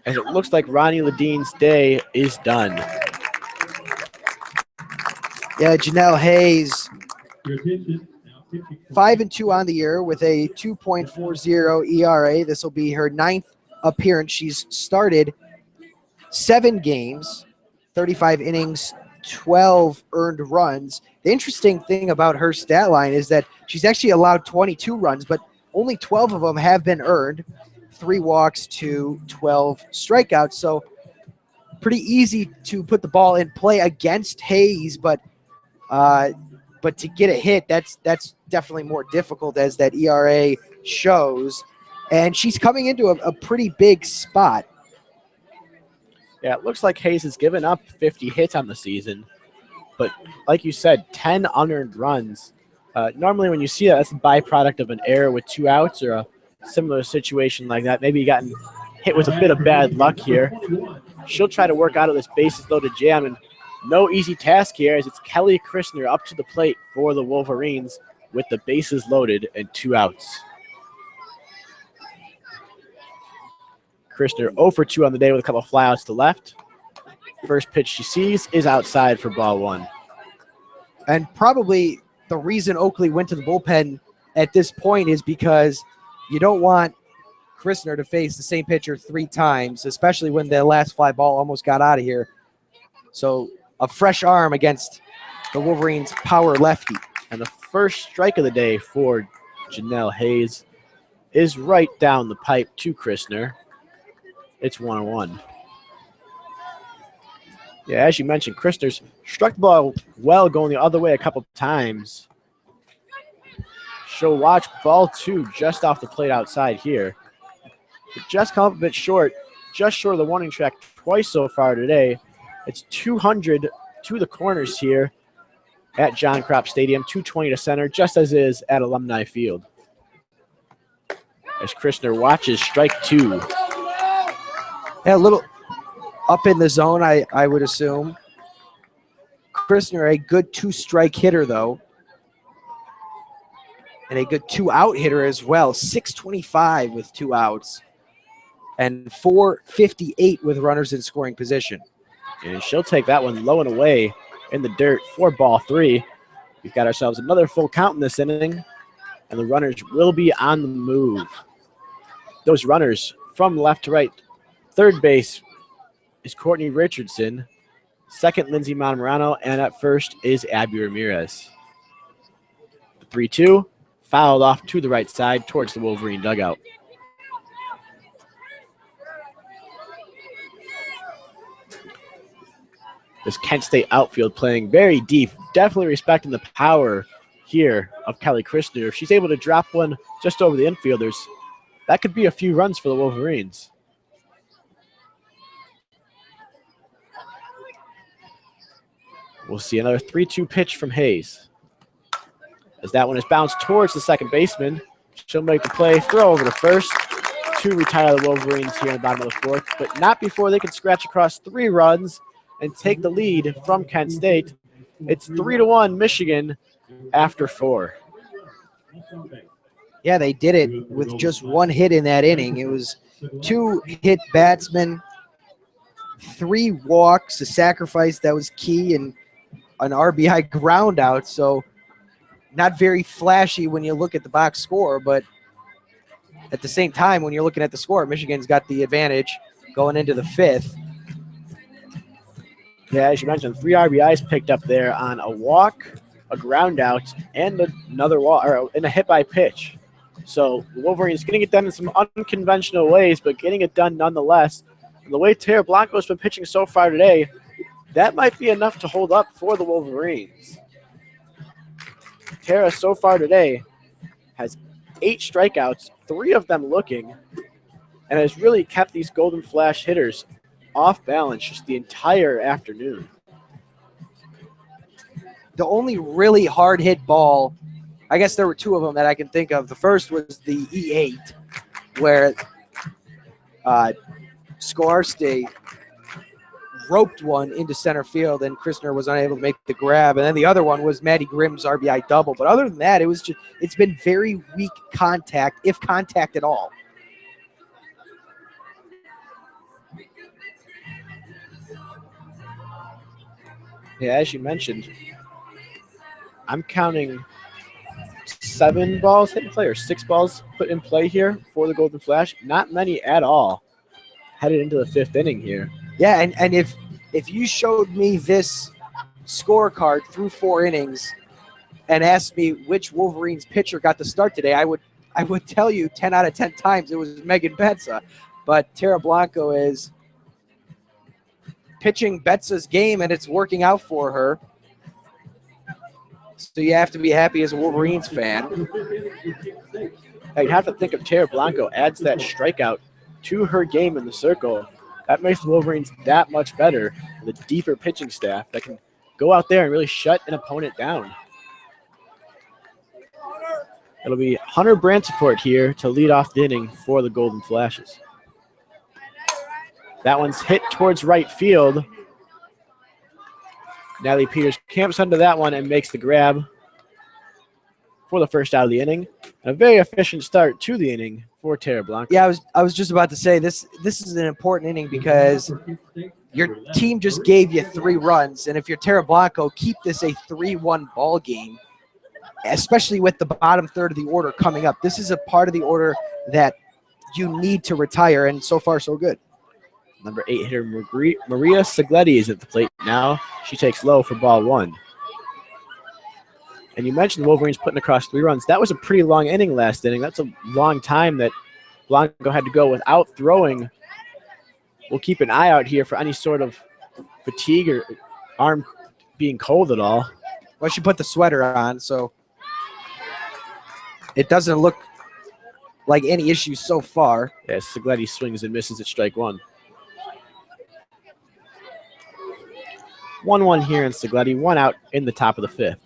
As it looks like Ronnie Ledine's day is done. Yeah, Janelle Hayes, Your attention. Now pitching. 5-2 on the year with a 2.40 ERA. This will be her 9th appearance. She's started 7 games, 35 innings, 12 earned runs. The interesting thing about her stat line is that she's actually allowed 22 runs, but only 12 of them have been earned. 3 walks to 12 strikeouts. So pretty easy to put the ball in play against Hayes, but to get a hit, that's definitely more difficult, as that ERA shows. And she's coming into a pretty big spot. Yeah, it looks like Hayes has given up 50 hits on the season. But like you said, 10 unearned runs. Normally when you see that, that's a byproduct of an error with 2 outs or a similar situation like that. Maybe gotten hit with a bit of bad luck here. She'll try to work out of this bases loaded jam, and no easy task here as it's Kelly Christner up to the plate for the Wolverines with the bases loaded and 2 outs. Christner 0 for 2 on the day with a couple of flyouts to left. First pitch she sees is outside for ball 1. And probably the reason Oakley went to the bullpen at this point is because you don't want Christner to face the same pitcher 3 times, especially when the last fly ball almost got out of here. So a fresh arm against the Wolverines' power lefty. And the first strike of the day for Janelle Hayes is right down the pipe to Christner. It's 1-1. Yeah, as you mentioned, Christner's struck the ball well going the other way a couple times. She'll watch ball 2 just off the plate outside here. It just come up a bit short, just short of the warning track twice so far today. It's 200 to the corners here at John Kropp Stadium, 220 to center, just as is at Alumni Field. As Christner watches strike 2. Yeah, a little up in the zone, I would assume. Christner, a good 2-strike hitter, though. And a good 2-out hitter as well. 625 with 2 outs. And 458 with runners in scoring position. And she'll take that one low and away in the dirt for ball 3. We've got ourselves another full count in this inning, and the runners will be on the move. Those runners from left to right. Third base is Courtney Richardson. Second, Lindsay Montemorano, and at first is Abby Ramirez. The 3-2 fouled off to the right side towards the Wolverine dugout. This Kent State outfield playing very deep, definitely respecting the power here of Kelly Christner. If she's able to drop one just over the infielders, that could be a few runs for the Wolverines. We'll see another 3-2 pitch from Hayes. As that one is bounced towards the second baseman, she'll make the play, throw over to first to retire the Wolverines here in the bottom of the fourth, but not before they can scratch across 3 runs and take the lead from Kent State. It's 3-1 Michigan after 4. Yeah, they did it with just 1 hit in that inning. It was 2 hit batsmen, 3 walks, a sacrifice that was key, and an RBI ground out. So not very flashy when you look at the box score, but at the same time, when you're looking at the score, Michigan's got the advantage going into the 5th. Yeah, as you mentioned, 3 RBIs picked up there on a walk, a ground out, and another walk, or in a hit by pitch. So the Wolverines getting it done in some unconventional ways, but getting it done nonetheless. And the way Tara Blanco's been pitching so far today, that might be enough to hold up for the Wolverines. Tara so far today has 8 strikeouts, 3 of them looking, and has really kept these Golden Flash hitters off balance just the entire afternoon. The only really hard hit ball, I guess there were 2 of them that I can think of. The first was the E8, where Skoarste roped one into center field, and Christner was unable to make the grab. And then the other one was Maddie Grimm's RBI double. But other than that, it's been very weak contact, if contact at all. Yeah, as you mentioned, I'm counting 7 balls hit in play or 6 balls put in play here for the Golden Flash. Not many at all headed into the 5th inning here. Yeah, and if you showed me this scorecard through 4 innings and asked me which Wolverines pitcher got the start today, I would tell you 10 out of 10 times it was Megan Betza. But Tara Blanco is pitching Betza's game, and it's working out for her. So you have to be happy as a Wolverines fan. You have to think if Tara Blanco adds that strikeout to her game in the circle, that makes the Wolverines that much better with a deeper pitching staff that can go out there and really shut an opponent down. It'll be Hunter Bransford here to lead off the inning for the Golden Flashes. That one's hit towards right field. Natalie Peters camps under that one and makes the grab for the first out of the inning. And a very efficient start to the inning for Tara Blanco. Yeah, I was just about to say this is an important inning because your team just gave you 3 runs, and if you're Tara Blanco, keep this a 3-1 ball game, especially with the bottom third of the order coming up. This is a part of the order that you need to retire, and so far so good. Number 8 hitter Maria Segletti is at the plate now. She takes low for ball 1. And you mentioned the Wolverines putting across 3 runs. That was a pretty long inning last inning. That's a long time that Blanco had to go without throwing. We'll keep an eye out here for any sort of fatigue or arm being cold at all. Well, she put the sweater on, so it doesn't look like any issues so far. Yeah, Segletti swings and misses at strike 1. 1-1 here in Segletti, 1 out in the top of the 5th.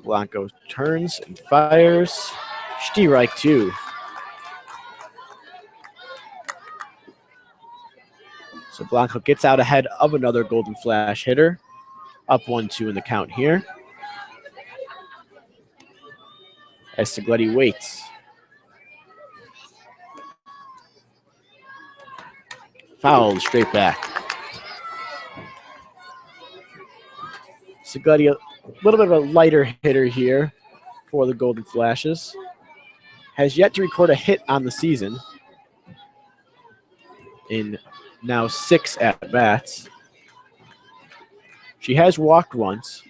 Blanco turns and fires. Strike 2. So Blanco gets out ahead of another Golden Flash hitter. Up 1-2 in the count here. As Segletti waits. fouled straight back. Segletti, a little bit of a lighter hitter here for the Golden Flashes. Has yet to record a hit on the season in now 6 at-bats. She has walked once.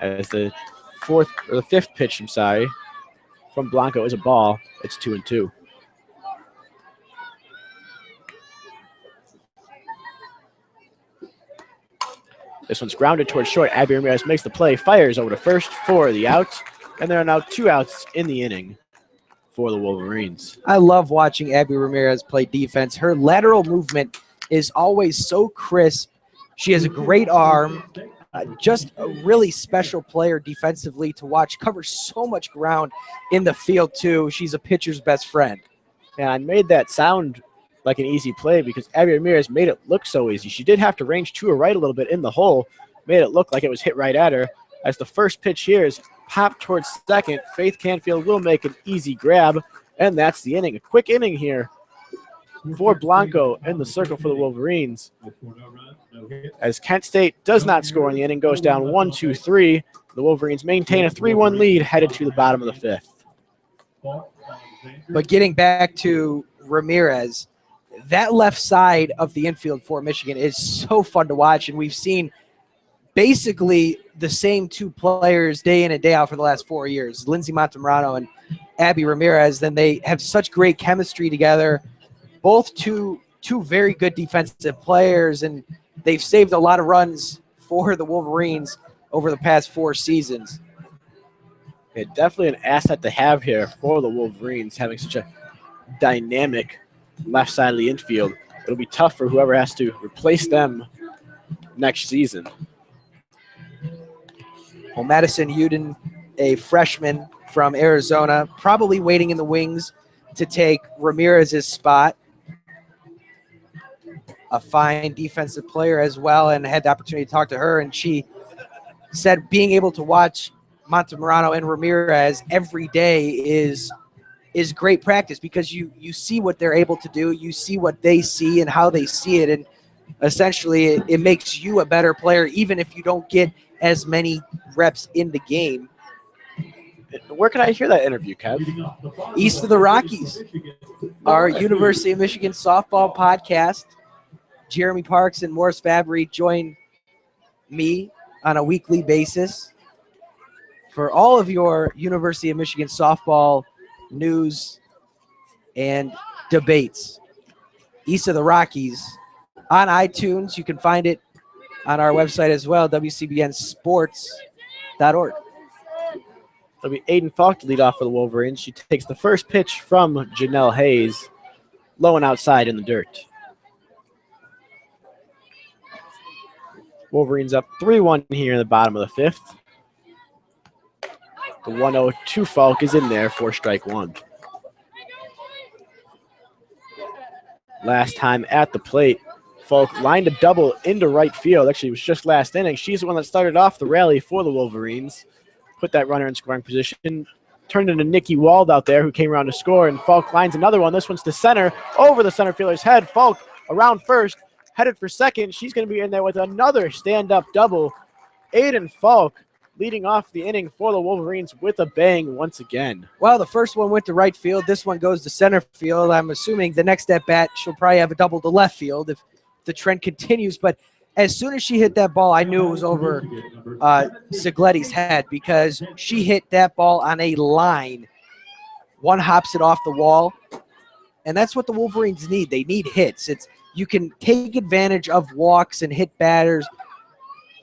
As the fifth pitch, from Blanco is a ball. It's 2-2. This one's grounded towards short. Abby Ramirez makes the play, fires over to first for the out, and there are now 2 outs in the inning for the Wolverines. I love watching Abby Ramirez play defense. Her lateral movement is always so crisp. She has a great arm. Just a really special player defensively to watch. Covers so much ground in the field, too. She's a pitcher's best friend. And I made that sound like an easy play because Abby Ramirez made it look so easy. She did have to range to her right a little bit in the hole, made it look like it was hit right at her. As the first pitch here is popped towards second, Faith Canfield will make an easy grab, and that's the inning. A quick inning here for Blanco in the circle for the Wolverines. As Kent State does not score in the inning, goes down 1-2-3. The Wolverines maintain a 3-1 lead headed to the bottom of the fifth. But getting back to Ramirez, that left side of the infield for Michigan is so fun to watch, and we've seen basically the same 2 players day in and day out for the last 4 years, Lindsay Montemurano and Abby Ramirez. Then they have such great chemistry together, both two very good defensive players, and they've saved a lot of runs for the Wolverines over the past 4 seasons. Yeah, definitely an asset to have here for the Wolverines, having such a dynamic left side of the infield. It'll be tough for whoever has to replace them next season. Well, Madison Uden, a freshman from Arizona, probably waiting in the wings to take Ramirez's spot. A fine defensive player as well, and had the opportunity to talk to her, and she said being able to watch Montemurano and Ramirez every day is great practice because you see what they're able to do, you see what they see and how they see it, and essentially it makes you a better player even if you don't get as many reps in the game. Where can I hear that interview, Kev? East of the Rockies, our University of Michigan softball podcast. Jeremy Parks and Morris Fabry join me on a weekly basis for all of your University of Michigan softball news and debates. East of the Rockies on iTunes. You can find it on our website as well, WCBNsports.org. It'll be Aiden Falk to lead off for the Wolverines. She takes the first pitch from Janelle Hayes, low and outside in the dirt. Wolverines up 3-1 here in the bottom of the fifth. The 1-0 to Falk is in there for strike one. Last time at the plate, Falk lined a double into right field. Actually, it was just last inning. She's the one that started off the rally for the Wolverines. Put that runner in scoring position. Turned into Nikki Wald out there, who came around to score, and Falk lines another one. This one's to center, over the center fielder's head. Falk around first, headed for second. She's going to be in there with another stand-up double. Aiden Falk leading off the inning for the Wolverines with a bang once again. Well, the first one went to right field. This one goes to center field. I'm assuming the next at-bat, she'll probably have a double to left field if the trend continues. But as soon as she hit that ball, I knew it was over Segletti's head because she hit that ball on a line. One hops it off the wall, and that's what the Wolverines need. They need hits. You can take advantage of walks and hit batters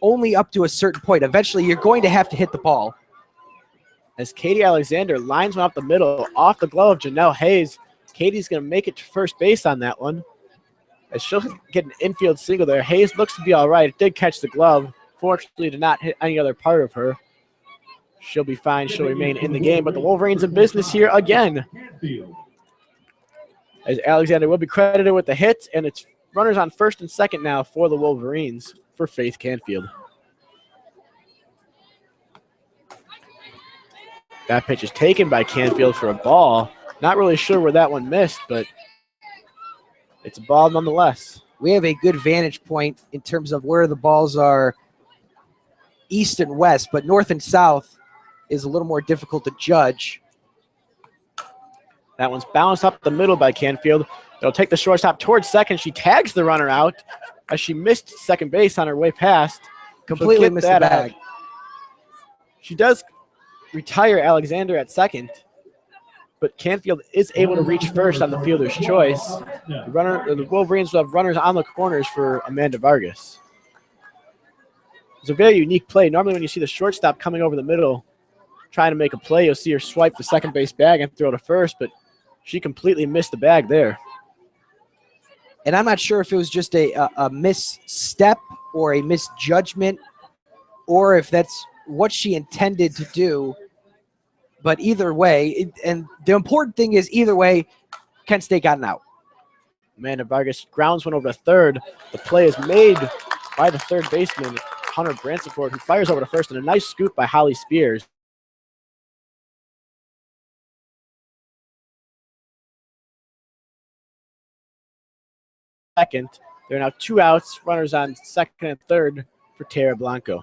only up to a certain point. Eventually, you're going to have to hit the ball. As Katie Alexander lines one up the middle, off the glove of Janelle Hayes. Katie's going to make it to first base on that one, as she'll get an infield single there. Hayes looks to be all right. It did catch the glove. Fortunately, did not hit any other part of her. She'll be fine. She'll remain in the game, but the Wolverines in business here again, as Alexander will be credited with the hit, and it's runners on first and second now for the Wolverines for Faith Canfield. That pitch is taken by Canfield for a ball. Not really sure where that one missed, but it's a ball nonetheless. We have a good vantage point in terms of where the balls are east and west, but north and south is a little more difficult to judge. That one's bounced up the middle by Canfield. It'll take the shortstop towards second. She tags the runner out as she missed second base on her way past. Completely missed the bag. She does retire Alexander at second, but Canfield is able to reach first on the fielder's choice. The Wolverines will have runners on the corners for Amanda Vargas. It's a very unique play. Normally when you see the shortstop coming over the middle trying to make a play, you'll see her swipe the second base bag and throw to first, but she completely missed the bag there. And I'm not sure if it was just a misstep or a misjudgment or if that's what she intended to do. But either way, and the important thing is either way, Kent State got an out. Amanda Vargas grounds one over to third. The play is made by the third baseman, Hunter Bransford, who fires over to first, and a nice scoop by Holly Spears. Second, there are now 2 outs, runners on second and third for Tara Blanco.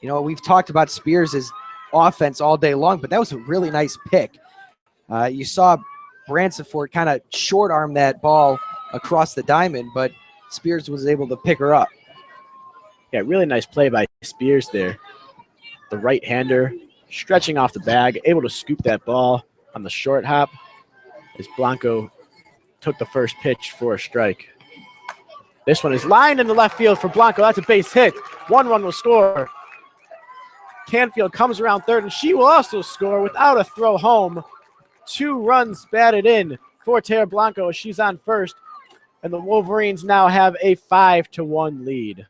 You know, we've talked about Spears' offense all day long, but that was a really nice pick. You saw Bransford kind of short arm that ball across the diamond, but Spears was able to pick her up. Yeah, really nice play by Spears there. The right-hander stretching off the bag, able to scoop that ball on the short hop as Blanco took the first pitch for a strike. This one is lined in the left field for Blanco. That's a base hit. 1 run will score. Canfield comes around third, and she will also score without a throw home. 2 runs batted in for Tara Blanco as she's on first, and the Wolverines now have a 5-1 lead.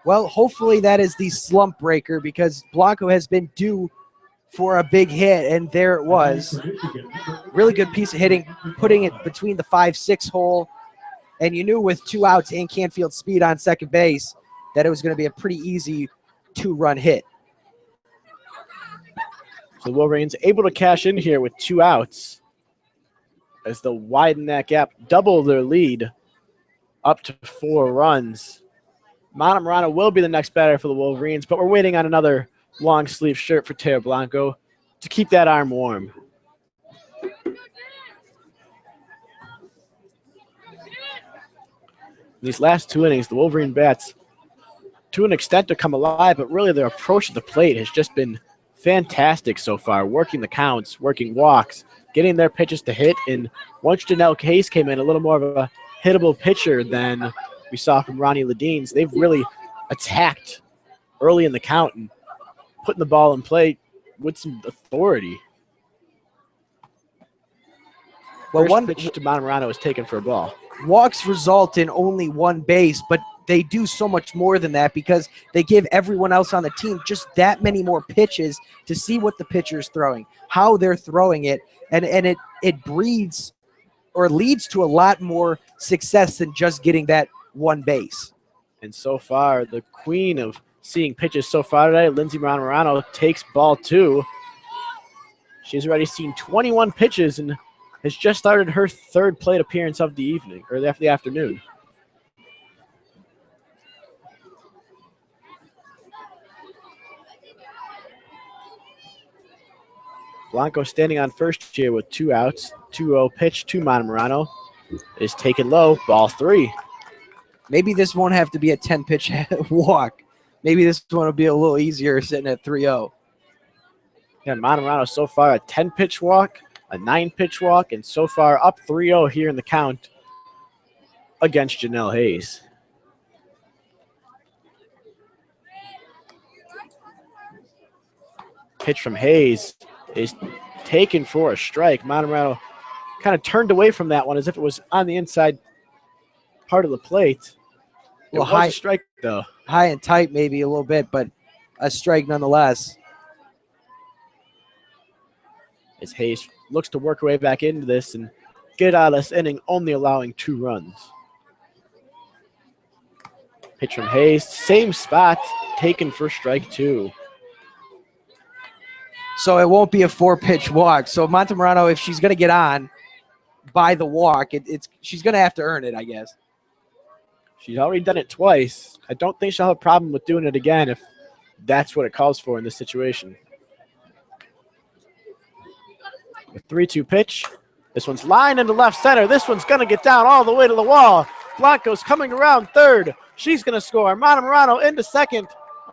Well, hopefully that is the slump breaker because Blanco has been due for a big hit, and there it was. Really good piece of hitting, putting it between the 5-6 hole, and you knew with 2 outs and Canfield's speed on second base that it was going to be a pretty easy 2-run hit. So the Wolverines able to cash in here with 2 outs as they'll widen that gap, double their lead up to 4 runs. Mana Morano will be the next batter for the Wolverines, but we're waiting on another long sleeve shirt for Tara Blanco to keep that arm warm. These last 2 innings, the Wolverine bats, to an extent, to come alive, but really their approach to the plate has just been fantastic so far, working the counts, working walks, getting their pitches to hit. And once Janelle Case came in, a little more of a hittable pitcher than we saw from Ronnie Ledeen's, they've really attacked early in the count and putting the ball in play with some authority. Well, First one pitch to Montemurano is taken for a ball. Walks result in only 1 base, but they do so much more than that because they give everyone else on the team just that many more pitches to see what the pitcher is throwing, how they're throwing it, and it breeds or leads to a lot more success than just getting that 1 base. And so far, the queen of seeing pitches so far today, Lindsay Montemurano, takes ball 2. She's already seen 21 pitches and has just started her 3rd plate appearance of the evening, or the afternoon. Blanco standing on first here with 2 outs. 2-0 pitch to Montemurano is taken low, ball 3. Maybe this won't have to be a 10-pitch walk. Maybe this one will be a little easier sitting at 3-0. Yeah, Montemurano so far a 10-pitch walk, a 9-pitch walk, and so far up 3-0 here in the count against Janelle Hayes. Pitch from Hayes is taken for a strike. Montemurano kind of turned away from that one as if it was on the inside part of the plate. It was a strike, though. High and tight maybe a little bit, but a strike nonetheless. As Hayes looks to work her way back into this and get out of this inning, only allowing 2 runs. Pitch from Hayes, same spot, taken for strike 2. So it won't be a 4-pitch walk. So Montemurano, if she's going to get on by the walk, she's going to have to earn it, I guess. She's already done it twice. I don't think she'll have a problem with doing it again if that's what it calls for in this situation. The 3-2 pitch. This one's lined into left center. This one's going to get down all the way to the wall. Blanco's coming around third. She's going to score. Montemurano into second.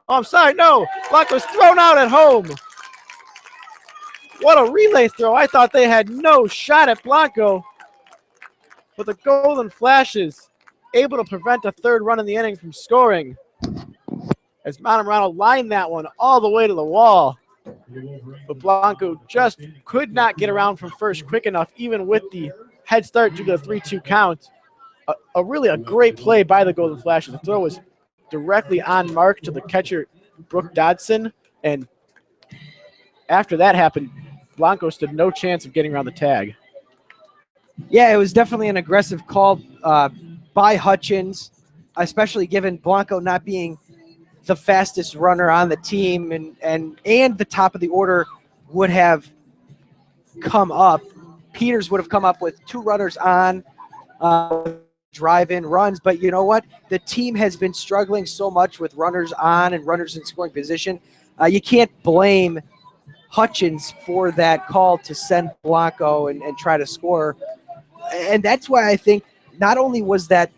Oh, I'm sorry, no. Blanco's thrown out at home. What a relay throw. I thought they had no shot at Blanco. But the Golden Flashes able to prevent a 3rd run in the inning from scoring as Montemurano lined that one all the way to the wall. But Blanco just could not get around from first quick enough, even with the head start due to the 3-2 count. Really a great play by the Golden Flashes. The throw was directly on mark to the catcher, Brooke Dodson. And after that happened, Blanco stood no chance of getting around the tag. Yeah, it was definitely an aggressive call by Hutchins, especially given Blanco not being the fastest runner on the team, and the top of the order would have come up. Peters would have come up with 2 runners on drive-in runs, but you know what? The team has been struggling so much with runners on and runners in scoring position. You can't blame Hutchins for that call to send Blanco and try to score. And that's why I think not only was that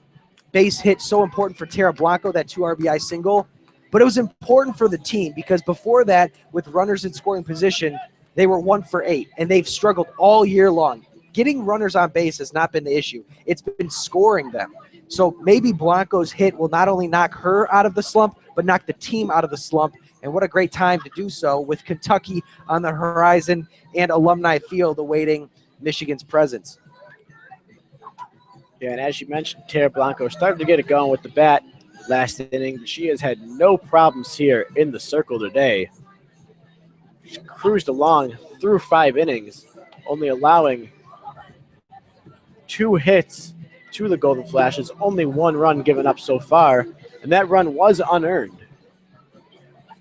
base hit so important for Tara Blanco, that 2 RBI single, but it was important for the team because before that, with runners in scoring position, they were 1 for 8, and they've struggled all year long. Getting runners on base has not been the issue. It's been scoring them. So maybe Blanco's hit will not only knock her out of the slump, but knock the team out of the slump. And what a great time to do so with Kentucky on the horizon and Alumni Field awaiting Michigan's presence. Yeah, and as you mentioned, Tara Blanco started to get it going with the bat last inning. She has had no problems here in the circle today. She's cruised along through 5 innings, only allowing 2 hits to the Golden Flashes, only 1 run given up so far, and that run was unearned.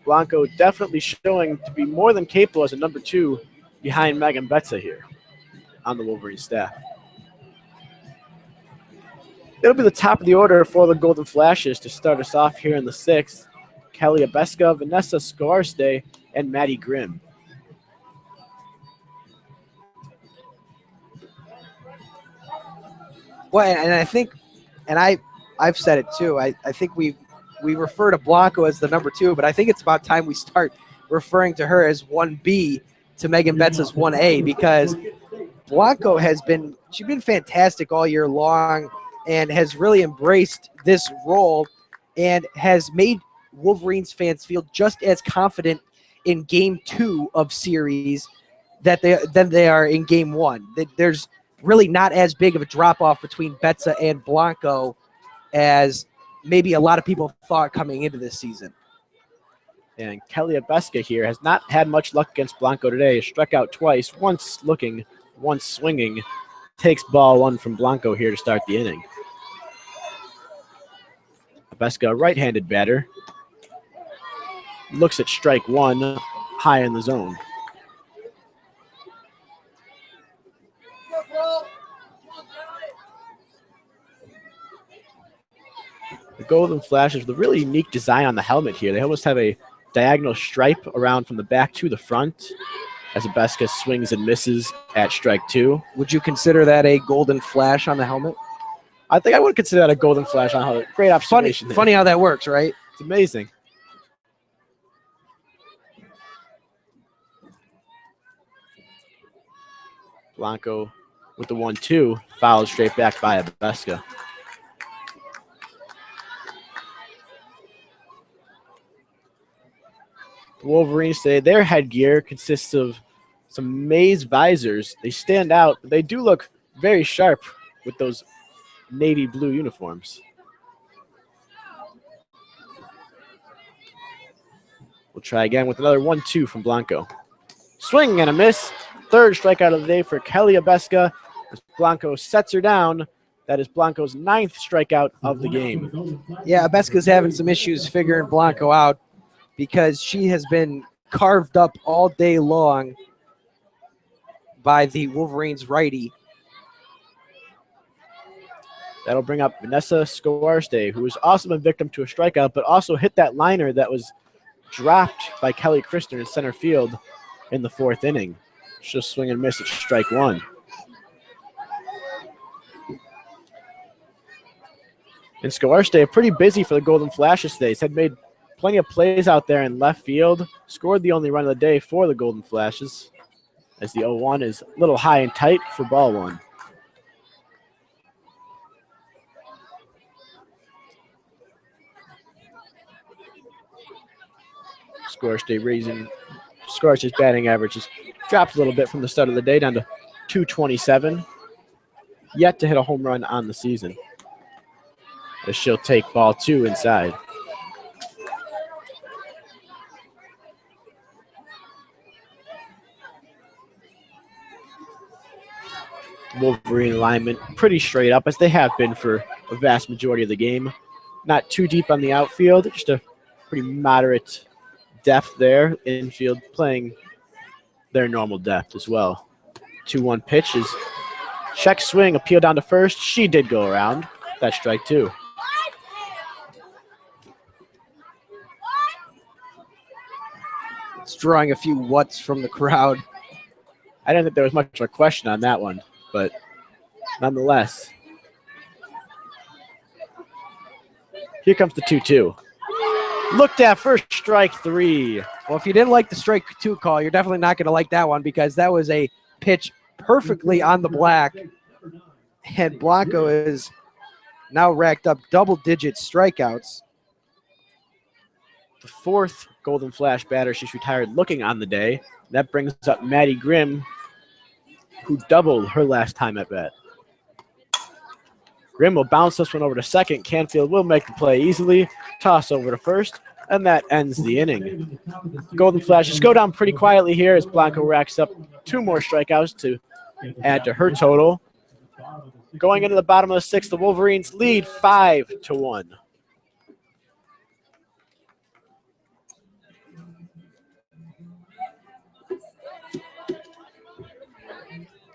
Blanco definitely showing to be more than capable as a number 2 behind Megan Betza here on the Wolverine staff. It'll be the top of the order for the Golden Flashes to start us off here in the 6th. Kelly Abeska, Vanessa Scoarste, and Maddie Grimm. Well, and I think, and I've said it too, I think we refer to Blanco as the number 2, but I think it's about time we start referring to her as 1B to Megan Betza's 1A, because Blanco she's been fantastic all year long and has really embraced this role and has made Wolverines fans feel just as confident in Game 2 of series than they are in Game 1. There's really not as big of a drop-off between Betza and Blanco as maybe a lot of people thought coming into this season. And Kelly Abeska here has not had much luck against Blanco today. Struck out twice, once looking, once swinging. Takes ball 1 from Blanco here to start the inning. Abeska, right-handed batter. Looks at strike 1, high in the zone. The Golden Flashes with a really unique design on the helmet here. They almost have a diagonal stripe around from the back to the front as Abeska swings and misses at strike 2. Would you consider that a golden flash on the helmet? I think I would consider that a golden flash on the helmet. Great observation. Funny how that works, right? It's amazing. Blanco with the 1-2, fouled straight back by Abeska. The Wolverines say their headgear consists of some maize visors. They stand out, but they do look very sharp with those navy blue uniforms. We'll try again with another 1-2 from Blanco. Swing and a miss. 3rd strikeout of the day for Kelly Abeska. Blanco sets her down. That is Blanco's 9th strikeout of the game. Yeah, Abeska's having some issues figuring Blanco out because she has been carved up all day long by the Wolverines righty. That'll bring up Vanessa Scoarste, who has also been victim to a strikeout, but also hit that liner that was dropped by Kelly Christner in center field in the 4th inning. She'll swing and miss at strike 1. And Scoarste pretty busy for the Golden Flashes today. He's had made plenty of plays out there in left field. Scored the only run of the day for the Golden Flashes, as the 0-1 is a little high and tight for ball 1. Scoarste's batting average has dropped a little bit from the start of the day down to 227. Yet to hit a home run on the season, as she'll take ball 2 inside. Wolverine alignment pretty straight up, as they have been for a vast majority of the game. Not too deep on the outfield, just a pretty moderate depth there. Infield playing their normal depth as well. 2-1 pitch is check swing, appeal down to first. She did go around. That's strike 2. It's drawing a few whats from the crowd. I didn't think there was much of a question on that one, but nonetheless. Here comes the 2-2. Looked at first, strike 3. Well, if you didn't like the strike 2 call, you're definitely not going to like that one, because that was a pitch perfectly on the black. And Blanco is now racked up double-digit strikeouts. The 4th Golden Flash batter she's retired looking on the day. That brings up Maddie Grimm, who doubled her last time at bat. Grimm will bounce this one over to second. Canfield will make the play easily. Toss over to first, and that ends the inning. Golden Flashes go down pretty quietly here as Blanco racks up 2 more strikeouts to add to her total. Going into the bottom of the 6th, the Wolverines lead 5-1.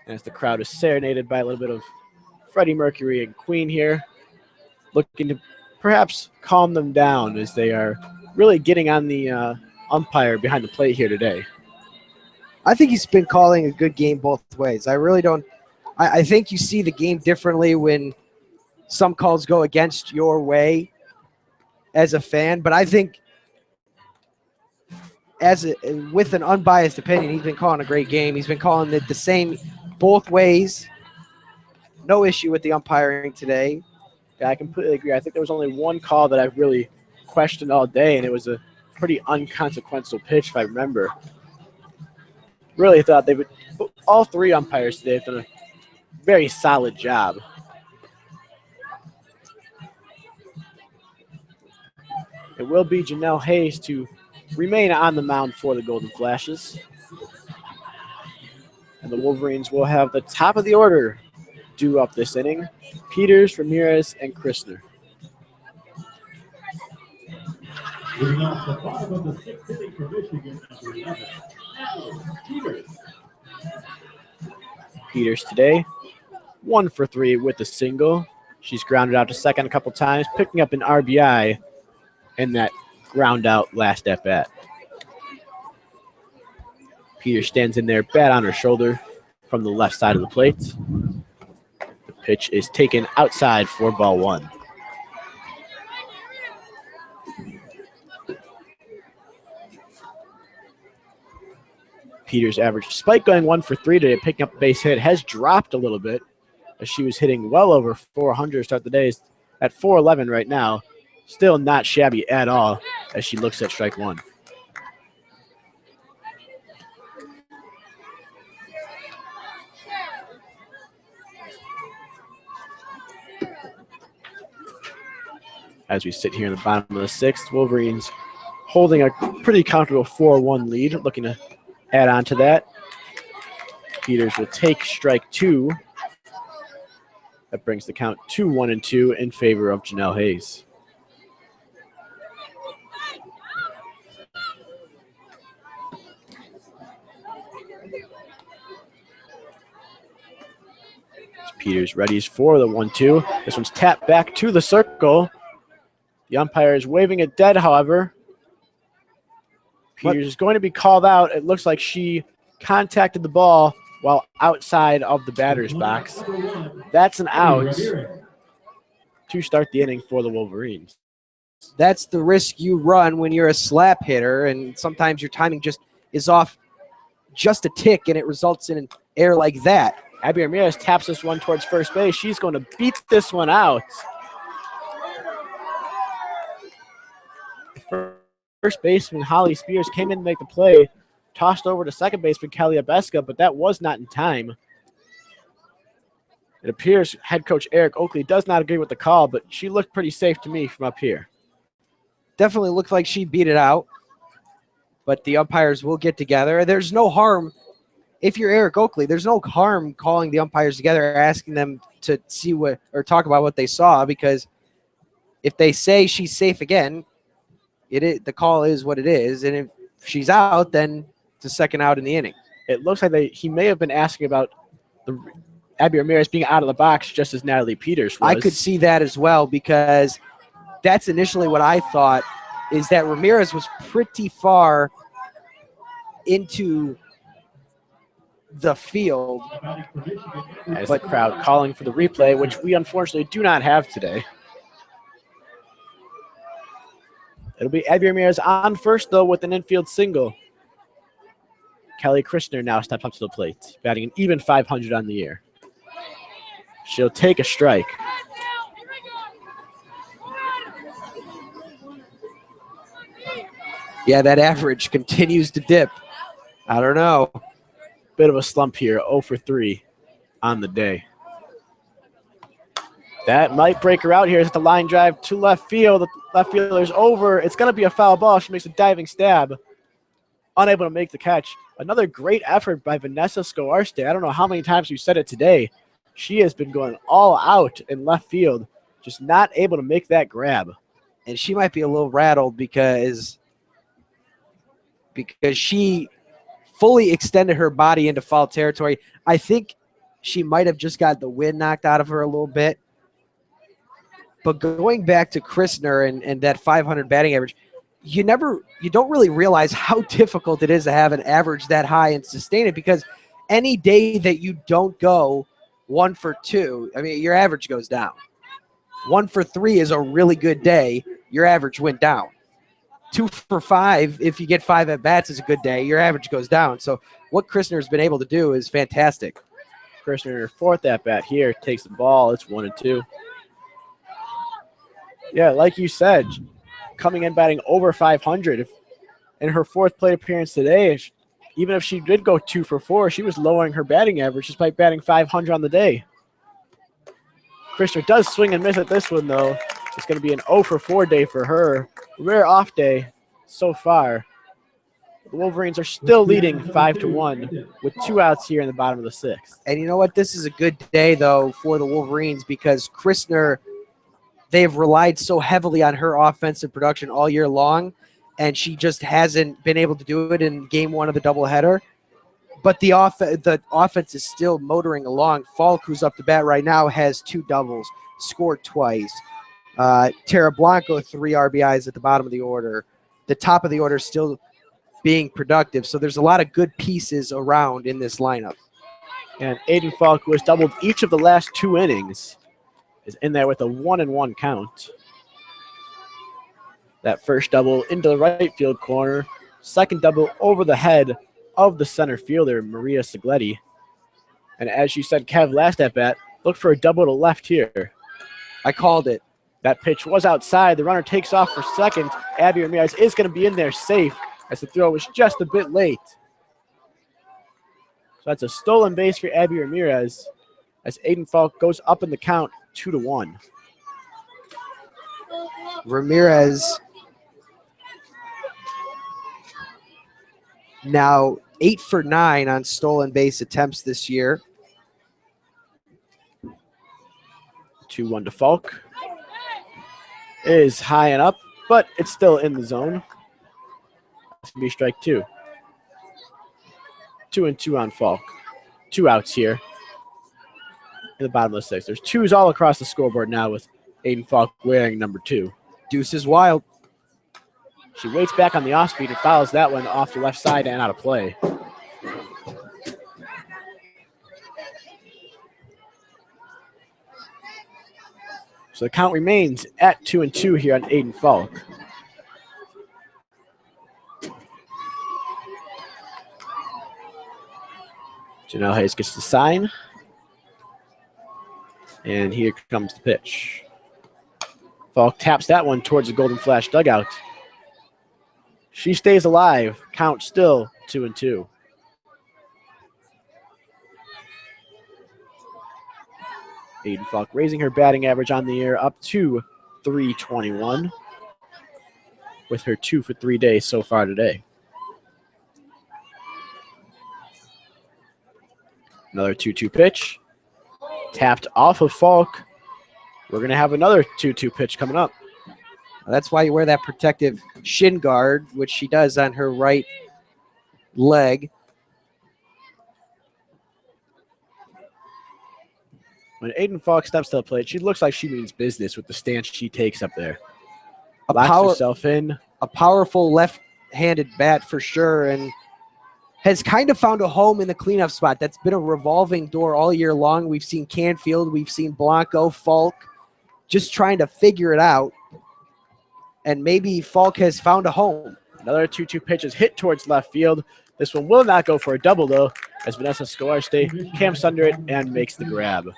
As the crowd is serenaded by a little bit of Freddie Mercury and Queen here, looking to perhaps calm them down as they are really getting on the umpire behind the plate here today. I think he's been calling a good game both ways. I really don't. I think you see the game differently when some calls go against your way as a fan, but I think with an unbiased opinion, he's been calling a great game. He's been calling it the same both ways. No issue with the umpiring today. Yeah, I completely agree. I think there was only one call that I've really questioned all day, and it was a pretty unconsequential pitch, if I remember. Really thought they would. All 3 umpires today have done a very solid job. It will be Janelle Hayes to remain on the mound for the Golden Flashes. And the Wolverines will have the top of the order due up this inning. Peters, Ramirez, and Christner. Moving off the bottom of the 6th inning for Michigan, number 11, Peters. Peters today, 1 for 3 with a single. She's grounded out to second a couple times, picking up an RBI in that ground out last at bat. Peters stands in there, bat on her shoulder from the left side of the plate. The pitch is taken outside for ball 1. Peters' average, despite going 1 for 3 today, picking up a base hit, has dropped a little bit as she was hitting well over 400 to start the day. At 411 right now. Still not shabby at all as she looks at strike 1. As we sit here in the bottom of the 6th, Wolverines holding a pretty comfortable 4-1 lead, looking to add on to that. Peters will take strike 2 That brings the count to 1-2 in favor of Janelle Hayes. Peters readies for the 1-2. This one's tapped back to the circle. The umpire is waving it dead, however. Peters is going to be called out. It looks like she contacted the ball while outside of the batter's box. That's an out to start the inning for the Wolverines. That's the risk you run when you're a slap hitter, and sometimes your timing just is off just a tick, and it results in an error like that. Abby Ramirez taps this one towards first base. She's going to beat this one out. First baseman Holly Spears came in to make the play, tossed over to second baseman Kelly Abeska, but that was not in time. It appears head coach Eric Oakley does not agree with the call, but she looked pretty safe to me from up here. Definitely looked like she beat it out, but the umpires will get together. There's no harm. If you're Eric Oakley, there's no harm calling the umpires together, asking them to see what or talk about what they saw, because if they say she's safe again, the call is what it is, and if she's out, then it's a second out in the inning. It looks like he may have been asking about Abby Ramirez being out of the box just as Natalie Peters was. I could see that as well, because that's initially what I thought, is that Ramirez was pretty far into the field. As the crowd calling for the replay, which we unfortunately do not have today. It'll be Abby Ramirez on first, though, with an infield single. Kelly Christner now steps up to the plate, batting an even 500 on the year. She'll take a strike. Yeah, that average continues to dip. I don't know. Bit of a slump here, 0 for 3 on the day. That might break her out here. It's the line drive to left field. The left fielder's over. It's going to be a foul ball. She makes a diving stab. Unable to make the catch. Another great effort by Vanessa Skoarste. I don't know how many times we've said it today. She has been going all out in left field, just not able to make that grab. And she might be a little rattled because she fully extended her body into foul territory. I think she might have just got the wind knocked out of her a little bit. But going back to Christner and that 500 batting average, you don't really realize how difficult it is to have an average that high and sustain it, because any day that you don't go 1 for 2, I mean, your average goes down. 1 for 3 is a really good day. Your average went down. 2 for 5, if you get 5 at-bats, is a good day. Your average goes down. So what Christner has been able to do is fantastic. Christner, her fourth at-bat here, takes the ball. It's 1-2. Yeah, like you said, coming in batting over 500. In her fourth plate appearance today, even if she did go 2 for 4, she was lowering her batting average just by batting 500 on the day. Christner does swing and miss at this one, though. It's going to be an 0 for 4 day for her. Rare off day so far. The Wolverines are still leading 5-1 with 2 outs here in the bottom of the 6th. And you know what? This is a good day, though, for the Wolverines, because Christner, they've relied so heavily on her offensive production all year long, and she just hasn't been able to do it in game 1 of the doubleheader. But the offense is still motoring along. Falk, who's up to bat right now, has 2 doubles, scored twice. Tara Blanco, 3 RBIs at the bottom of the order. The top of the order still being productive. So there's a lot of good pieces around in this lineup. And Aiden Falk, who has doubled each of the last 2 innings, is in there with a 1-1 count. That first double into the right field corner. Second double over the head of the center fielder, Maria Sigletti. And as you said, Kev, last at bat, look for a double to left here. I called it. That pitch was outside. The runner takes off for second. Abby Ramirez is going to be in there safe as the throw was just a bit late. So that's a stolen base for Abby Ramirez as Aiden Falk goes up in the count 2-1. Ramirez now 8 for 9 on stolen base attempts this year. 2-1 to Falk. Is high and up, but it's still in the zone. That's going to be strike 2. 2-2 on Falk. 2 outs here in the bottom of the 6th. There's 2s all across the scoreboard now with Aiden Falk wearing number 2. Deuce is wild. She waits back on the off speed and fouls that one off the left side and out of play. So the count remains at 2-2 here on Aiden Falk. Janelle Hayes gets the sign. And here comes the pitch. Falk taps that one towards the Golden Flash dugout. She stays alive. Count still 2-2. Aiden Falk raising her batting average on the year up to .321 with her 2 for 3 days so far today. Another 2-2 pitch. Tapped off of Falk. We're going to have another 2-2 pitch coming up. That's why you wear that protective shin guard, which she does on her right leg. When Aiden Falk steps to the plate, she looks like she means business with the stance she takes up there. Locks herself in. A powerful left-handed bat for sure, and has kind of found a home in the cleanup spot. That's been a revolving door all year long. We've seen Canfield, we've seen Blanco, Falk, just trying to figure it out. And maybe Falk has found a home. Another 2-2 pitch is hit towards left field. This one will not go for a double, though, as Vanessa Scolarte camps under it and makes the grab.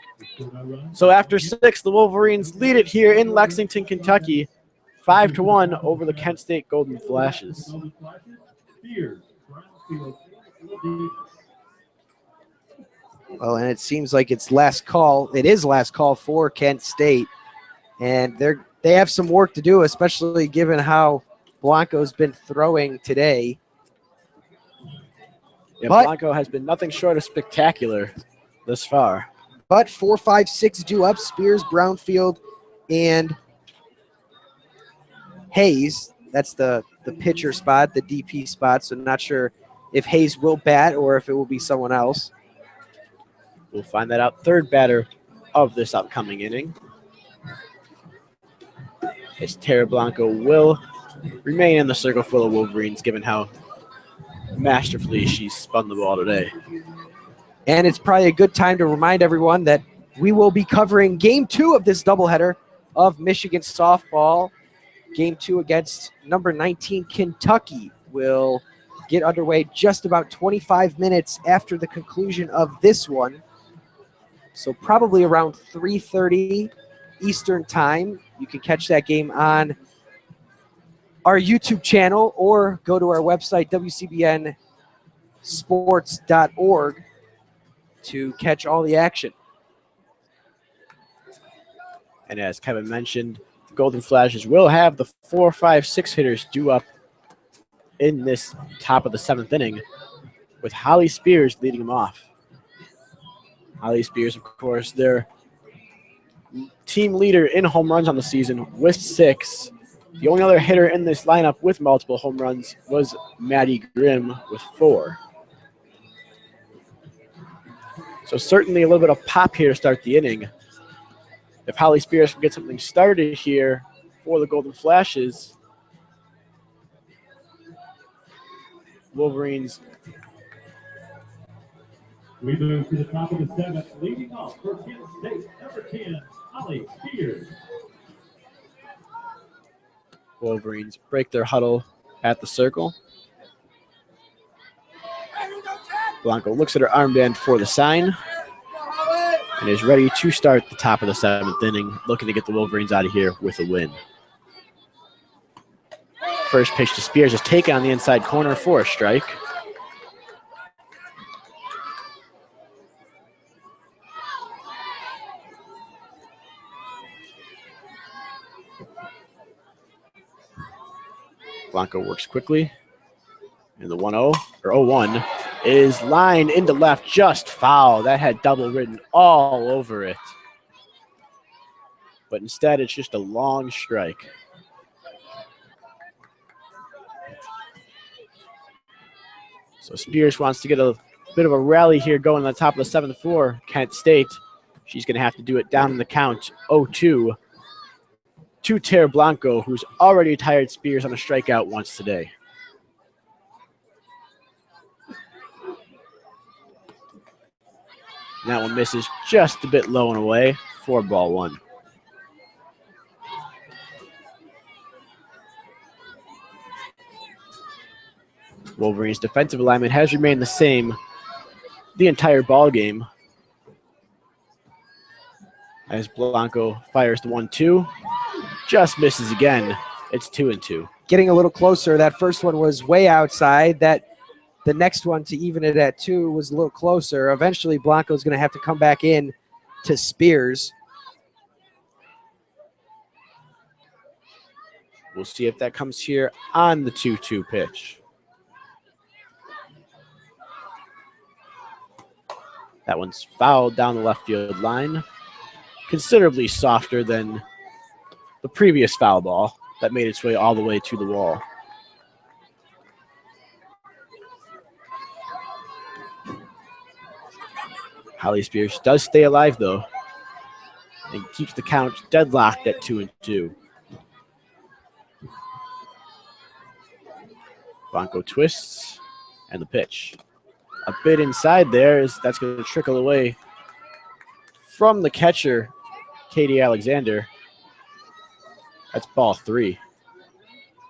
So after 6, the Wolverines lead it here in Lexington, Kentucky, 5-1 over the Kent State Golden Flashes. Well, and it seems like it's last call. It is last call for Kent State, and they have some work to do, especially given how Blanco's been throwing today. Yeah, Blanco has been nothing short of spectacular this far. But 4, 5, 6 due up. Spears, Brownfield, and Hayes. That's the pitcher spot, the DP spot. So not sure if Hayes will bat or if it will be someone else. We'll find that out. Third batter of this upcoming inning. As Tara Blanco will remain in the circle for the Wolverines, given how masterfully she spun the ball today. And it's probably a good time to remind everyone that we will be covering Game 2 of this doubleheader of Michigan softball. Game 2 against number 19 Kentucky will get underway just about 25 minutes after the conclusion of this one. So probably around 3:30 Eastern time. You can catch that game on our YouTube channel or go to our website, WCBNsports.org, to catch all the action. And as Kevin mentioned, the Golden Flashes will have the 4, 5, 6 hitters due up in this top of the 7th inning, with Holly Spears leading them off. Holly Spears, of course, their team leader in home runs on the season with 6. The only other hitter in this lineup with multiple home runs was Maddie Grimm with 4. So certainly a little bit of pop here to start the inning. If Holly Spears can get something started here for the Golden Flashes, Wolverines. We move to the top of the 7th, leading off for Kent State, number 10, Holly Spears. Wolverines break their huddle at the circle. Blanco looks at her armband for the sign and is ready to start the top of the 7th inning, looking to get the Wolverines out of here with a win. First pitch to Spears is taken on the inside corner for a strike. Blanco works quickly. And the 1-0 or 0-1 is lined into left, just foul. That had double written all over it. but instead it's just a long strike. So Spears wants to get a bit of a rally here going on the top of the 7th for Kent State. She's going to have to do it down in the count 0-2 to Tara Blanco, who's already tired Spears on a strikeout once today. And that one misses just a bit low and away for ball 1. Wolverines' defensive alignment has remained the same the entire ball game. As Blanco fires the 1-2, just misses again. It's 2-2. Getting a little closer. That first one was way outside. The next one to even it at 2 was a little closer. Eventually, Blanco's going to have to come back in to Spears. We'll see if that comes here on the 2-2 pitch. That one's fouled down the left field line. Considerably softer than the previous foul ball that made its way all the way to the wall. Holly Spears does stay alive, though, and keeps the count deadlocked at 2-2. Blanco twists, and the pitch. A bit inside there, as that's going to trickle away from the catcher, Katie Alexander. That's ball 3.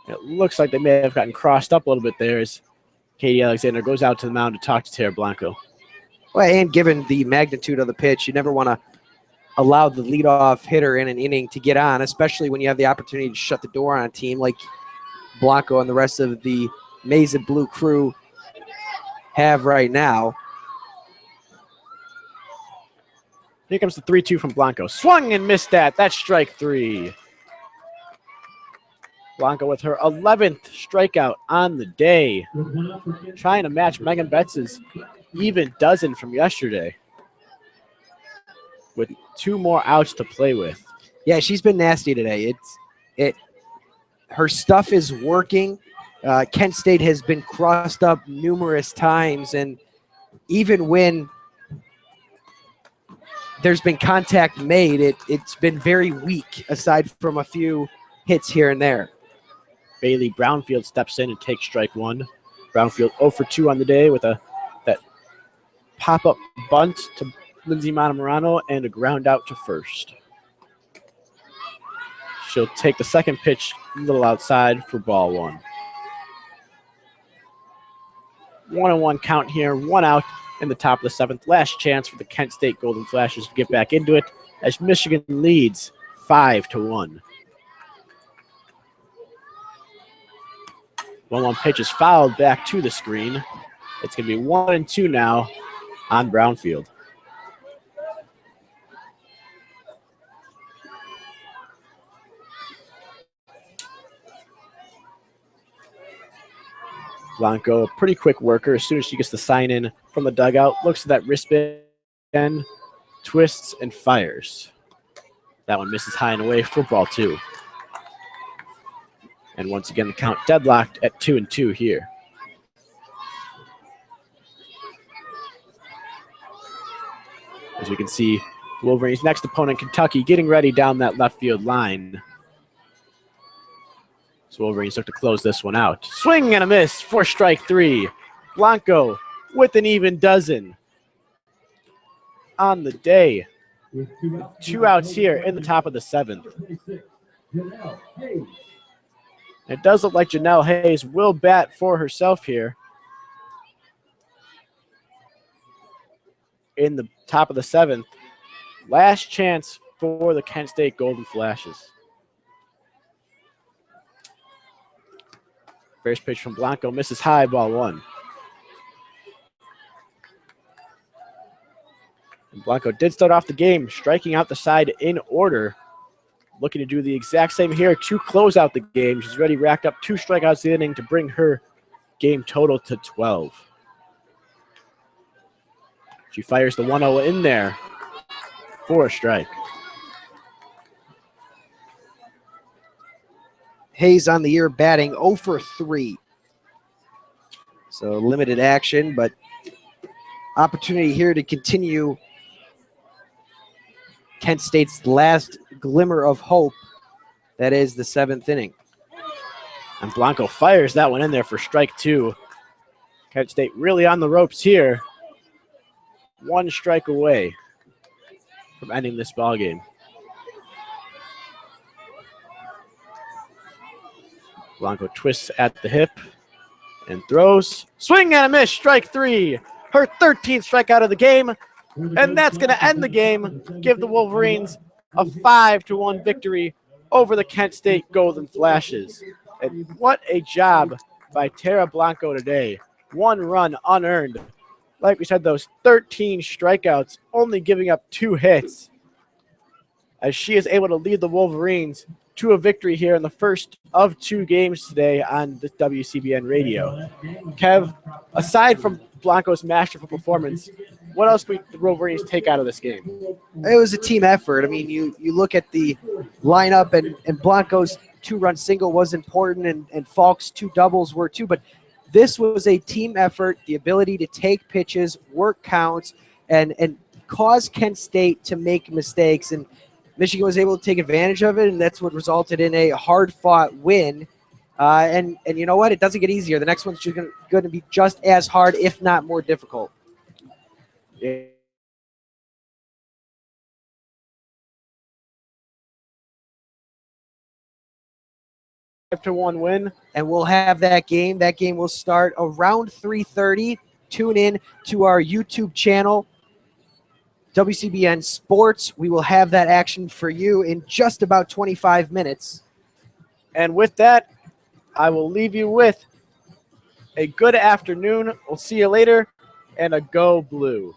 It looks like they may have gotten crossed up a little bit there as Katie Alexander goes out to the mound to talk to Tara Blanco. Well, and given the magnitude of the pitch, you never want to allow the leadoff hitter in an inning to get on, especially when you have the opportunity to shut the door on a team like Blanco and the rest of the Maize and Blue crew have right now. Here comes the 3-2 from Blanco. Swung and missed that. That's strike 3. Blanco with her 11th strikeout on the day. Trying to match Megan Betts' even dozen from yesterday with 2 more outs to play with. Yeah, she's been nasty today. Her stuff is working. Kent State has been crossed up numerous times, and even when there's been contact made, it's been very weak aside from a few hits here and there. Bailey Brownfield steps in and takes strike 1. Brownfield 0 for 2 on the day with that pop-up bunt to Lindsay Montemorano and a ground out to first. She'll take the second pitch a little outside for ball 1. 1-1 count here, 1 out in the top of the 7th. Last chance for the Kent State Golden Flashes to get back into it as Michigan leads 5-1. 1-1 pitch is fouled back to the screen. It's going to be 1-2 now on Brownfield. Blanco, a pretty quick worker. As soon as she gets the sign in from the dugout, looks at that wristband, twists, and fires. That one misses high and away for ball 2. And once again, the count deadlocked at 2-2 here. As we can see, Wolverines' next opponent, Kentucky, getting ready down that left field line. So Wolverines look to close this one out. Swing and a miss for strike 3. Blanco with an even dozen on the day. 2 outs here in the top of the 7th. It does look like Janelle Hayes will bat for herself here in the top of the 7th. Last chance for the Kent State Golden Flashes. First pitch from Blanco misses high, ball 1. And Blanco did start off the game striking out the side in order. Looking to do the exact same here to close out the game. She's already racked up 2 strikeouts the inning to bring her game total to 12. She fires the 1-0 in there for a strike. Hayes on the year batting 0 for 3. So limited action, but opportunity here to continue Kent State's last glimmer of hope. That is the 7th inning. And Blanco fires that one in there for strike 2. Kent State really on the ropes here. 1 strike away from ending this ball game. Blanco twists at the hip and throws. Swing and a miss, strike 3. Her 13th strikeout of the game. And that's going to end the game, give the Wolverines a 5-1 victory over the Kent State Golden Flashes. And what a job by Tara Blanco today. 1 run unearned. Like we said, those 13 strikeouts, only giving up 2 hits, as she is able to lead the Wolverines to a victory here in the first of 2 games today on the WCBN radio. Kev, aside from Blanco's masterful performance, what else do the Wolverines take out of this game? It was a team effort. I mean, you look at the lineup, and Blanco's 2-run single was important, and Falk's 2 doubles were too, but this was a team effort, the ability to take pitches, work counts, and cause Kent State to make mistakes. And Michigan was able to take advantage of it, and that's what resulted in a hard-fought win. And you know what? It doesn't get easier. The next one's going to be just as hard, if not more difficult. Yeah. To 1 win, and we'll have that game. That game will start around 3:30. Tune in to our YouTube channel, WCBN Sports. We will have that action for you in just about 25 minutes. and with that, I will leave you with a good afternoon. We'll see you later, and a go blue.